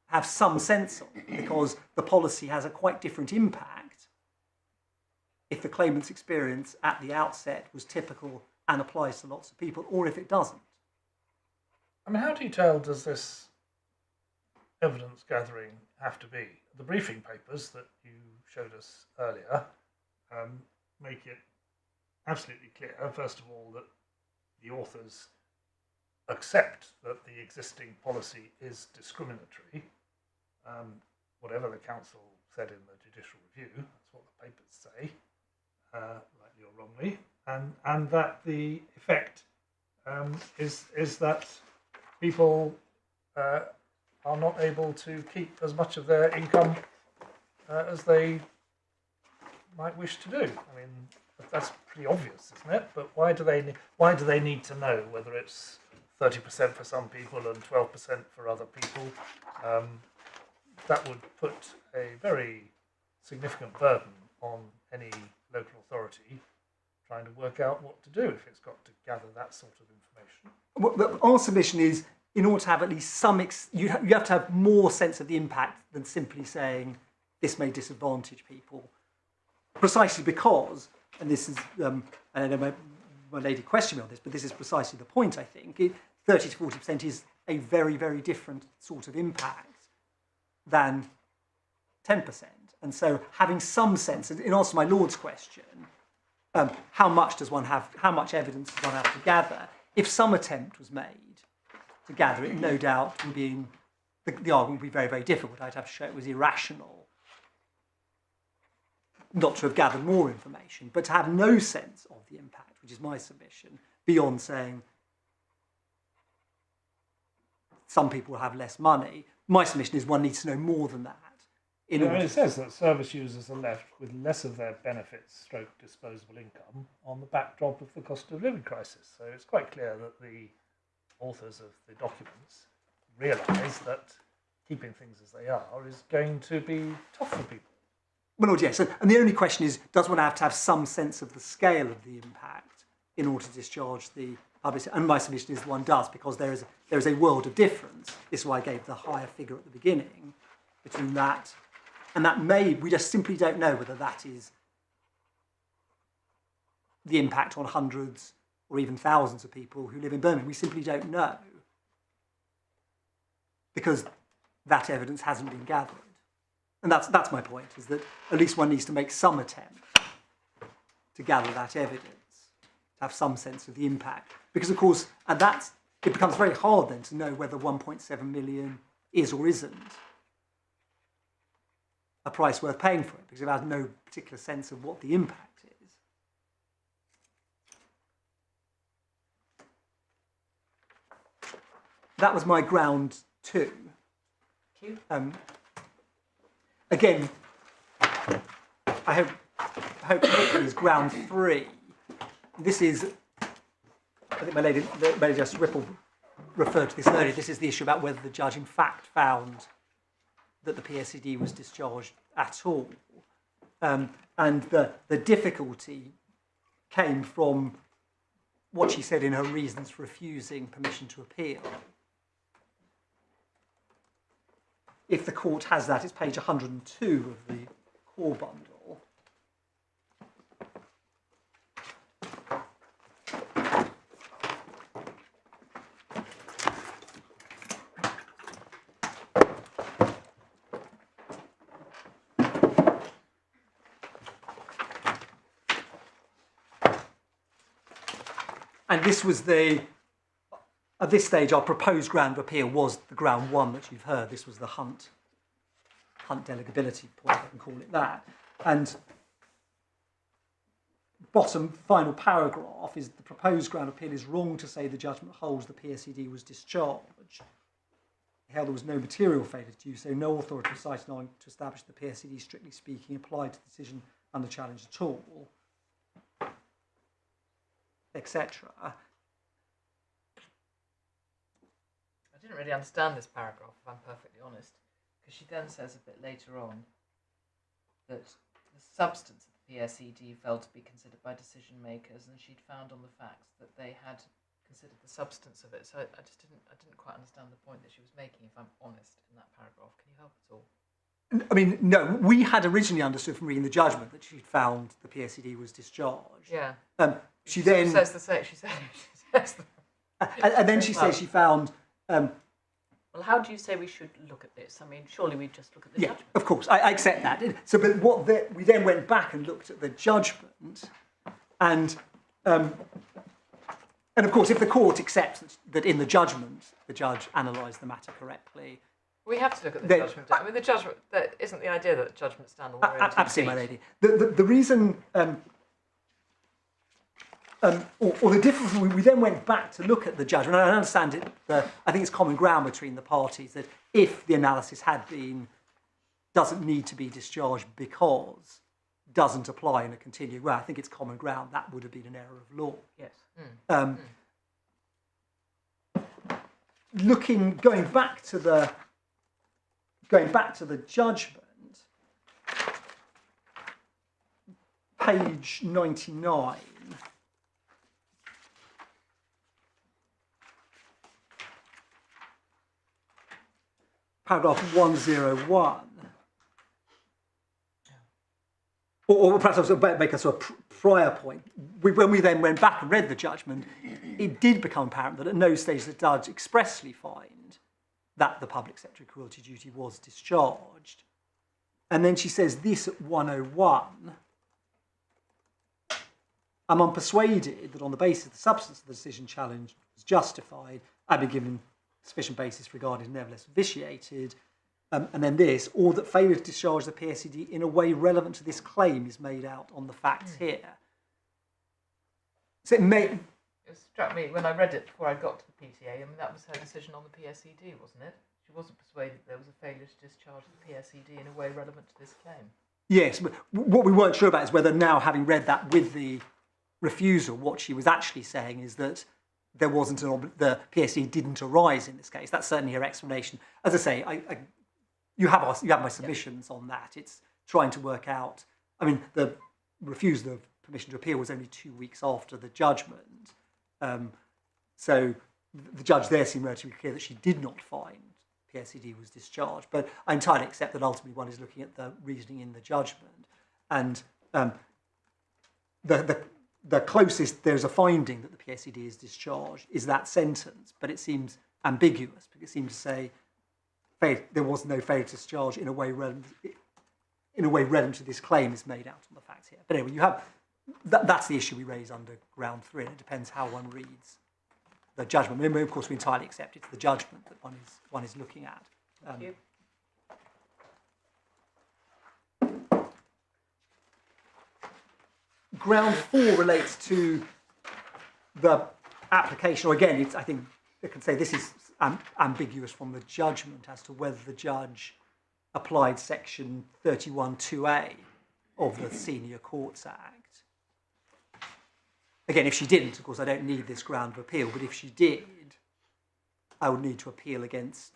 have some sense of, because the policy has a quite different impact if the claimant's experience at the outset was typical and applies to lots of people, or if it doesn't. I mean, how detailed does this evidence gathering have to be? The briefing papers that you showed us earlier make it absolutely clear, first of all, that the authors accept that the existing policy is discriminatory. Whatever the council said in the judicial review, that's what the papers say, rightly or wrongly, and that the effect is that people are not able to keep as much of their income as they might wish to do. I mean, that's pretty obvious, isn't it? But why do they need to know whether it's 30% for some people and 12% for other people? That would put a very significant burden on any local authority trying to work out what to do if it's got to gather that sort of information. Our submission is, in order to have at least some, you have to have more sense of the impact than simply saying this may disadvantage people. Precisely because, and this is, I know my lady questioned me on this, but this is precisely the point, I think. 30 to 40% is a very, very different sort of impact than 10%. And so having some sense, in answer to my Lord's question, how much evidence does one have to gather? If some attempt was made to gather it, no doubt the argument would be very, very difficult. I'd have to show it was irrational not to have gathered more information, but to have no sense of the impact, which is my submission, beyond saying some people will have less money. My submission is one needs to know more than that. It says that service users are left with less of their benefits / disposable income on the backdrop of the cost of living crisis. So it's quite clear that the authors of the documents realise that keeping things as they are is going to be tough for people. Well, Lord, yes. And the only question is, does one have to have some sense of the scale of the impact in order to discharge the public? And my submission is one does, because there is a world of difference. This is why I gave the higher figure at the beginning between that. And that we just simply don't know whether that is the impact on hundreds or even thousands of people who live in Birmingham. We simply don't know, because that evidence hasn't been gathered. And that's my point, is that at least one needs to make some attempt to gather that evidence, to have some sense of the impact. Because, of course, it becomes very hard then to know whether 1.7 million is or isn't a price worth paying for it, because it has no particular sense of what the impact is. That was my ground 2. Thank you. Again, I hope it is ground 3. This is, I think my lady Justice Whipple referred to this earlier. This is the issue about whether the judge in fact found that the PSCD was discharged at all. And the difficulty came from what she said in her reasons for refusing permission to appeal. If the court has that, it's page 102 of the core bundle. And this was at this stage, our proposed ground of appeal was the ground 1 that you've heard. This was the Hunt delegability point, I can call it that. And bottom final paragraph is the proposed ground of appeal is wrong to say the judgment holds the PSCD was discharged. Held there was no material failure to do so. No authority was cited to establish the PSCD, strictly speaking, applied to the decision under challenge at all, etc. I didn't really understand this paragraph, if I'm perfectly honest, because she then says a bit later on that the substance of the PSCD failed to be considered by decision makers, and she'd found on the facts that they had considered the substance of it. So I didn't quite understand the point that she was making, if I'm honest, in that paragraph. Can you help at all? I mean, no, we had originally understood from reading the judgment that she'd found the PSCD was discharged. Yeah. She then says the same. She says and then she says she found. Well, how do you say we should look at this? I mean, surely we just look at the judgment. Of course, I accept that. So, but we then went back and looked at the judgment, and of course, if the court accepts that in the judgment the judge analysed the matter correctly, we have to look at the judgment. I mean, the judgment. That isn't the idea that judgments stand on their own. Absolutely, my lady. The reason. or the difference, we then went back to look at the judgment. And I understand it. I think it's common ground between the parties that if the analysis had been doesn't need to be discharged because doesn't apply in a continuing way, I think it's common ground that would have been an error of law. Yes. Going back to the judgment, page 99. Paragraph 101. Or perhaps I'll make a sort of prior point. When we then went back and read the judgment, it did become apparent that at no stage did the judge expressly find that the public sector cruelty duty was discharged. And then she says this at 101. I'm unpersuaded that on the basis of the substance of the decision challenge was justified, I'd be given sufficient basis regarded nevertheless vitiated. And then this, or that failure to discharge the PSCD in a way relevant to this claim is made out on the facts here. So it struck me when I read it before I got to the PTA. I mean, that was her decision on the PSCD, wasn't it? She wasn't persuaded there was a failure to discharge the PSCD in a way relevant to this claim. Yes, but what we weren't sure about is whether now, having read that with the refusal, what she was actually saying is that there wasn't the PSCD didn't arise in this case. That's certainly her explanation. As I say, you have my submissions on that. It's trying to work out. I mean, the refusal of permission to appeal was only 2 weeks after the judgment, so the judge there seemed relatively clear that she did not find PSCD was discharged. But I entirely accept that ultimately one is looking at the reasoning in the judgment, and the closest there's a finding that the PSCD is discharged is that sentence, but it seems ambiguous because it seems to say there was no failure to discharge in a way relevant to this claim is made out on the facts here. But anyway, you have that's the issue we raise under ground 3, and it depends how one reads the judgment. I mean, of course, we entirely accept it's the judgment that one is looking at. Thank you. Ground 4 relates to the application, or again, I think I can say this is ambiguous from the judgment as to whether the judge applied section 31(2)(a) of the Senior Courts Act. Again, if she didn't, of course, I don't need this ground of appeal, but if she did, I would need to appeal against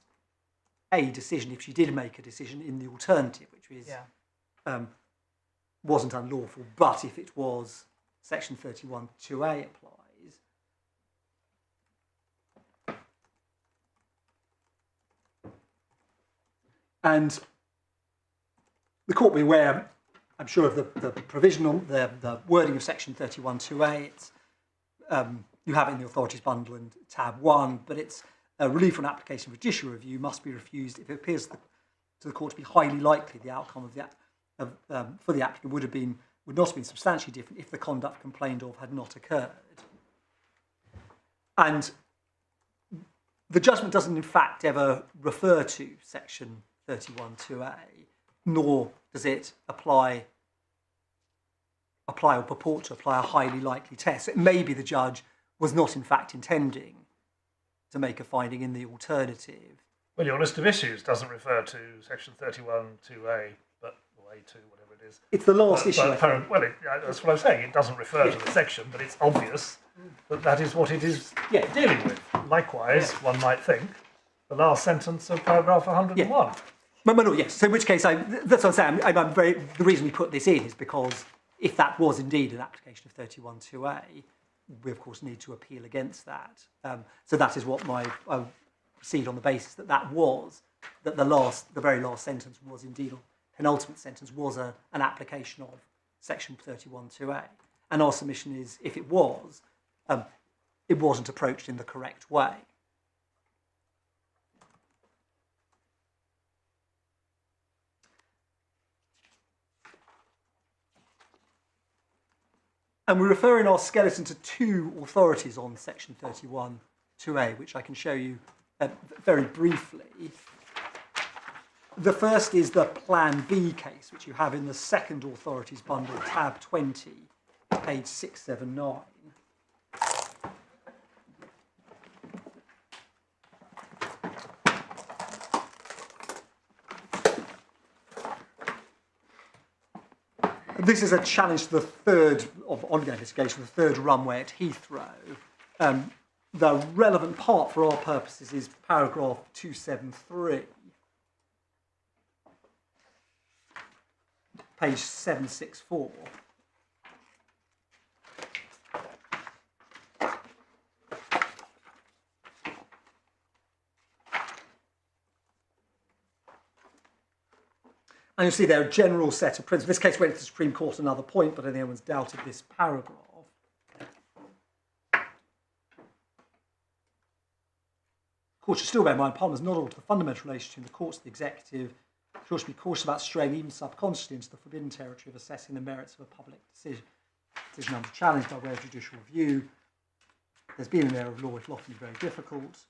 a decision if she did make a decision in the alternative, which is wasn't unlawful, but if it was, section 31(2)(a) applies. And the court will be aware, I'm sure, of the provisional, the wording of section 31(2)(a). It's, you have it in the authorities bundle and tab 1, but it's relief on application for judicial review must be refused if it appears to the court to be highly likely the outcome of for the applicant would not have been substantially different if the conduct complained of had not occurred. And the judgment doesn't in fact ever refer to section 31(2)(a), nor does it apply or purport to apply a highly likely test. It may be the judge was not in fact intending to make a finding in the alternative. Well, your list of issues doesn't refer to section 31(2)(a), or A2, whatever it is. It's the last issue. That's what I'm saying. It doesn't refer to the section, but it's obvious that is what it is dealing with. Likewise, one might think, the last sentence of paragraph 101. No, yes. So in which case, that's what I'm saying. The reason we put this in is because if that was indeed an application of 31(2)(a), we of course need to appeal against that. So that is what I proceed on the basis that the very last sentence was indeed, or penultimate sentence was an application of section 31(2)(a). And our submission is, if it was, it wasn't approached in the correct way. And we refer in our skeleton to 2 authorities on section 31(2)(a), which I can show you very briefly. The first is the Plan B case, which you have in the second authorities bundle, tab 20, page 679. this is a challenge to the third of ongoing investigation, the third runway at Heathrow. The relevant part for our purposes is paragraph 273, page 764. And you'll see there a general set of principles. This case went to the Supreme Court on another point, but I don't think anyone's doubted this paragraph. Courts should still bear in mind Parliament has not altered the fundamental relationship between the courts and the executive. Courts should be cautious about straying even subconsciously into the forbidden territory of assessing the merits of a public decision. Decision under challenge by way of judicial review. There's been an error of law, it will often be very difficult,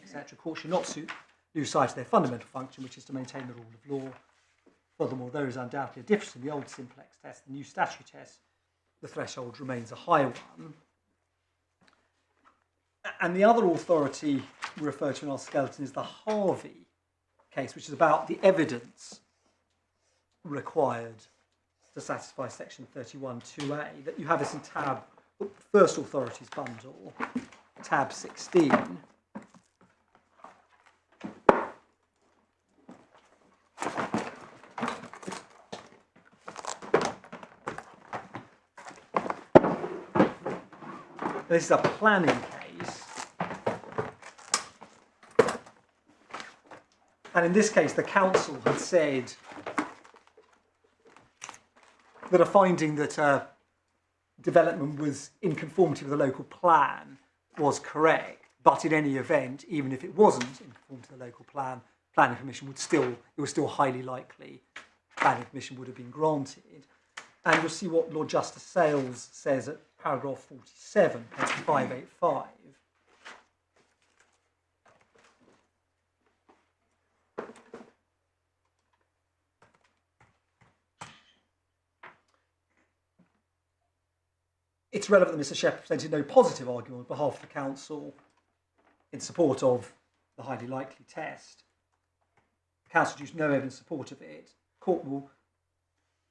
etc. Courts should not lose sight of their fundamental function, which is to maintain the rule of law. Furthermore, there is undoubtedly a difference in the old simplex test and the new statutory test. The threshold remains a high one. And the other authority we refer to in our skeleton is the Harvey case, which is about the evidence required to satisfy section 31(2)(a). That you have this in tab, first authorities bundle, tab 16. This is a planning case. And in this case, the council had said that a finding that development was in conformity with the local plan was correct, but in any event, even if it wasn't in conformity with the local plan, planning permission would still, it was still highly likely planning permission would have been granted. And you'll see what Lord Justice Sales says at paragraph 47, page 585. It's relevant that Mr. Shepherd presented no positive argument on behalf of the council in support of the highly likely test. The council produced no evidence in support of it. The court will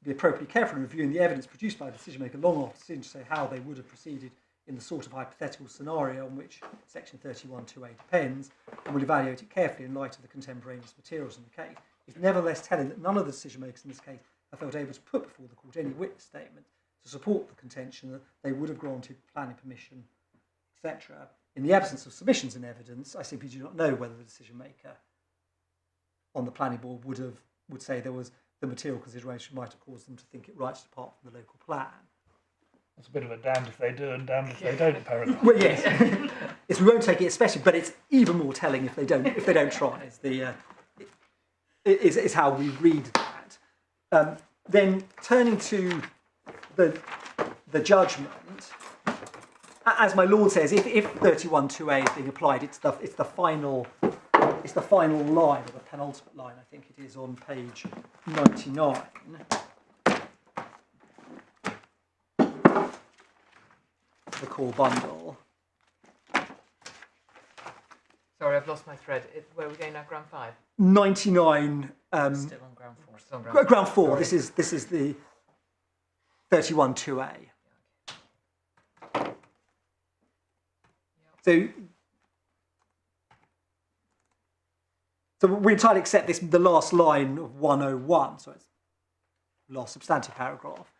be appropriately careful in reviewing the evidence produced by the decision maker long after the decision to say how they would have proceeded in the sort of hypothetical scenario on which section 31(2)(a) depends, and will evaluate it carefully in light of the contemporaneous materials in the case. It's nevertheless telling that none of the decision makers in this case have felt able to put before the court any witness statement to support the contention that they would have granted planning permission, etc. In the absence of submissions and evidence, I simply do not know whether the decision maker on the planning board would say there was the material consideration might have caused them to think it right to depart from the local plan. It's a bit of a damned if they do and damned if they don't paragraph. Well, yes, we won't take it especially, but it's even more telling if they don't try. Is how we read that. Then turning to the judgment, as my lord says, if 31(2)(a) is being applied, it's the final line, or the penultimate line, I think it is, on page 99. The core bundle. Sorry, I've lost my thread. Where are we going now? Ground 5? 99. Still on ground 4. Still on ground 4. Ground 4. This is the 31(2)(a). So we entirely accept this, the last line of 101, so it's the last substantive paragraph,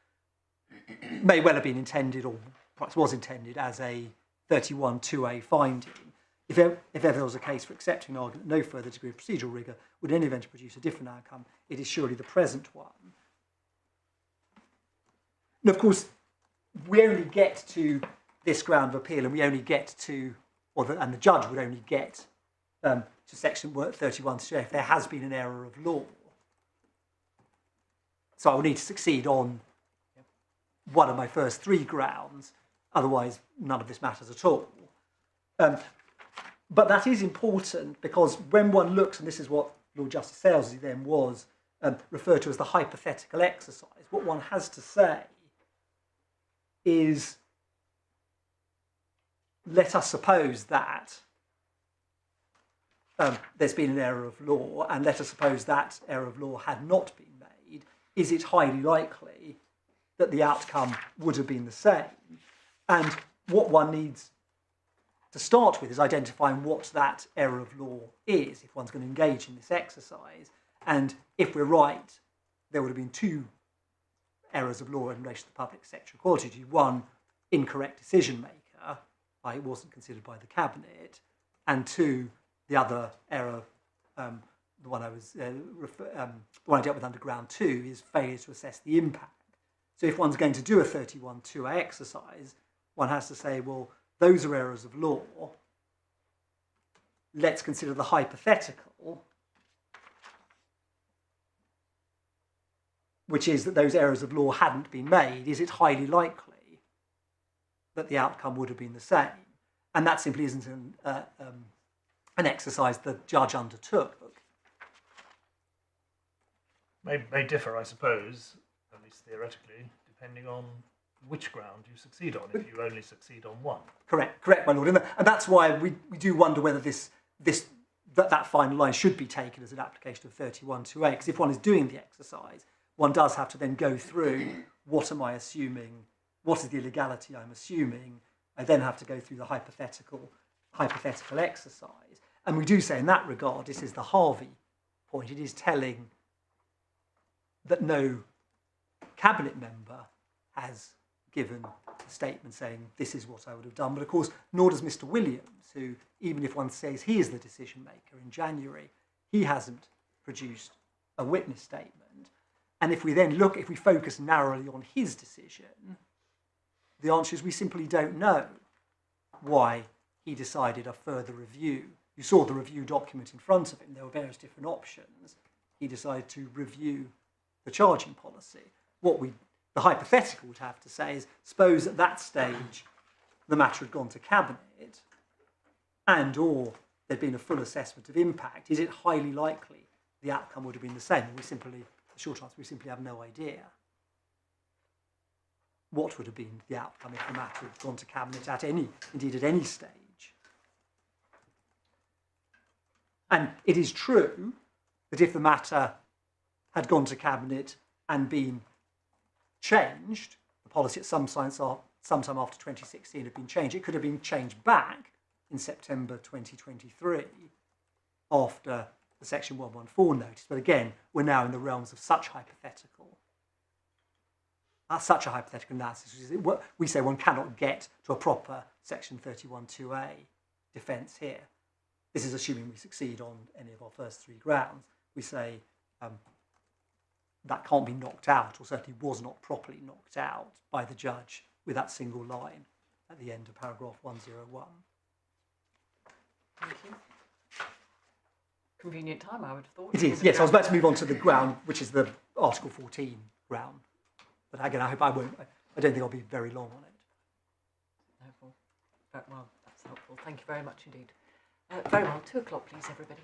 may well have been intended, or perhaps was intended, as a 31(2)(a) finding. If ever there was a case for accepting an argument, no further degree of procedural rigour would in any event produce a different outcome, it is surely the present one. And of course, we only get to this ground of appeal, and we only get to, and the judge would only get to section 31(2)(a) if there has been an error of law. So I will need to succeed on one of my first 3 grounds, otherwise none of this matters at all. But that is important because when one looks, and this is what Lord Justice Salesley then was referred to as the hypothetical exercise, what one has to say is, let us suppose that there's been an error of law, and let us suppose that error of law had not been made. Is it highly likely that the outcome would have been the same. And what one needs to start with is identifying what that error of law is, if one's going to engage in this exercise. And if we're right, there would have been two errors of law in relation to the public sector equality duty. One, incorrect decision maker, it wasn't considered by the Cabinet, and two, the other error, the one I dealt with under ground 2, is failure to assess the impact. So if one's going to do a 31-2A exercise, one has to say, well, those are errors of law. Let's consider the hypothetical, which is that those errors of law hadn't been made. Is it highly likely that the outcome would have been the same? And that simply isn't an exercise the judge undertook. May differ, I suppose, at least theoretically, depending on which ground you succeed on, if you only succeed on one. Correct, my lord. And that's why we do wonder whether that final line should be taken as an application of 31-2A, because if one is doing the exercise, one does have to then go through, what am I assuming, what is the illegality I'm assuming. I then have to go through the hypothetical exercise. And we do say in that regard, this is the Harvey point, it is telling that no Cabinet member has given a statement saying this is what I would have done. But of course, nor does Mr. Williams, who, even if one says he is the decision maker in January, he hasn't produced a witness statement. And if we then if we focus narrowly on his decision, the answer is we simply don't know why he decided a further review. You saw the review document in front of him. There were various different options. He decided to review the charging policy. The hypothetical would have to say is, suppose at that stage the matter had gone to Cabinet and or there'd been a full assessment of impact, is it highly likely the outcome would have been the same? The short answer, we simply have no idea what would have been the outcome if the matter had gone to Cabinet at any stage. And it is true that if the matter had gone to Cabinet and been changed, the policy at sometime after 2016 had been changed, it could have been changed back in September 2023 after the Section 114 notice. But again, we're now in the realms of such a hypothetical analysis. We say one cannot get to a proper Section 31-2A defence here. This is assuming we succeed on any of our first three grounds. We say that can't be knocked out, or certainly was not properly knocked out by the judge with that single line at the end of paragraph 101. Thank you. Convenient time, I would have thought. It is, yes. I was about to move on to the ground, which is the Article 14 ground. But again, I don't think I'll be very long on it. No, well, that's helpful. Thank you very much indeed. Very well, 2 o'clock, please, everybody.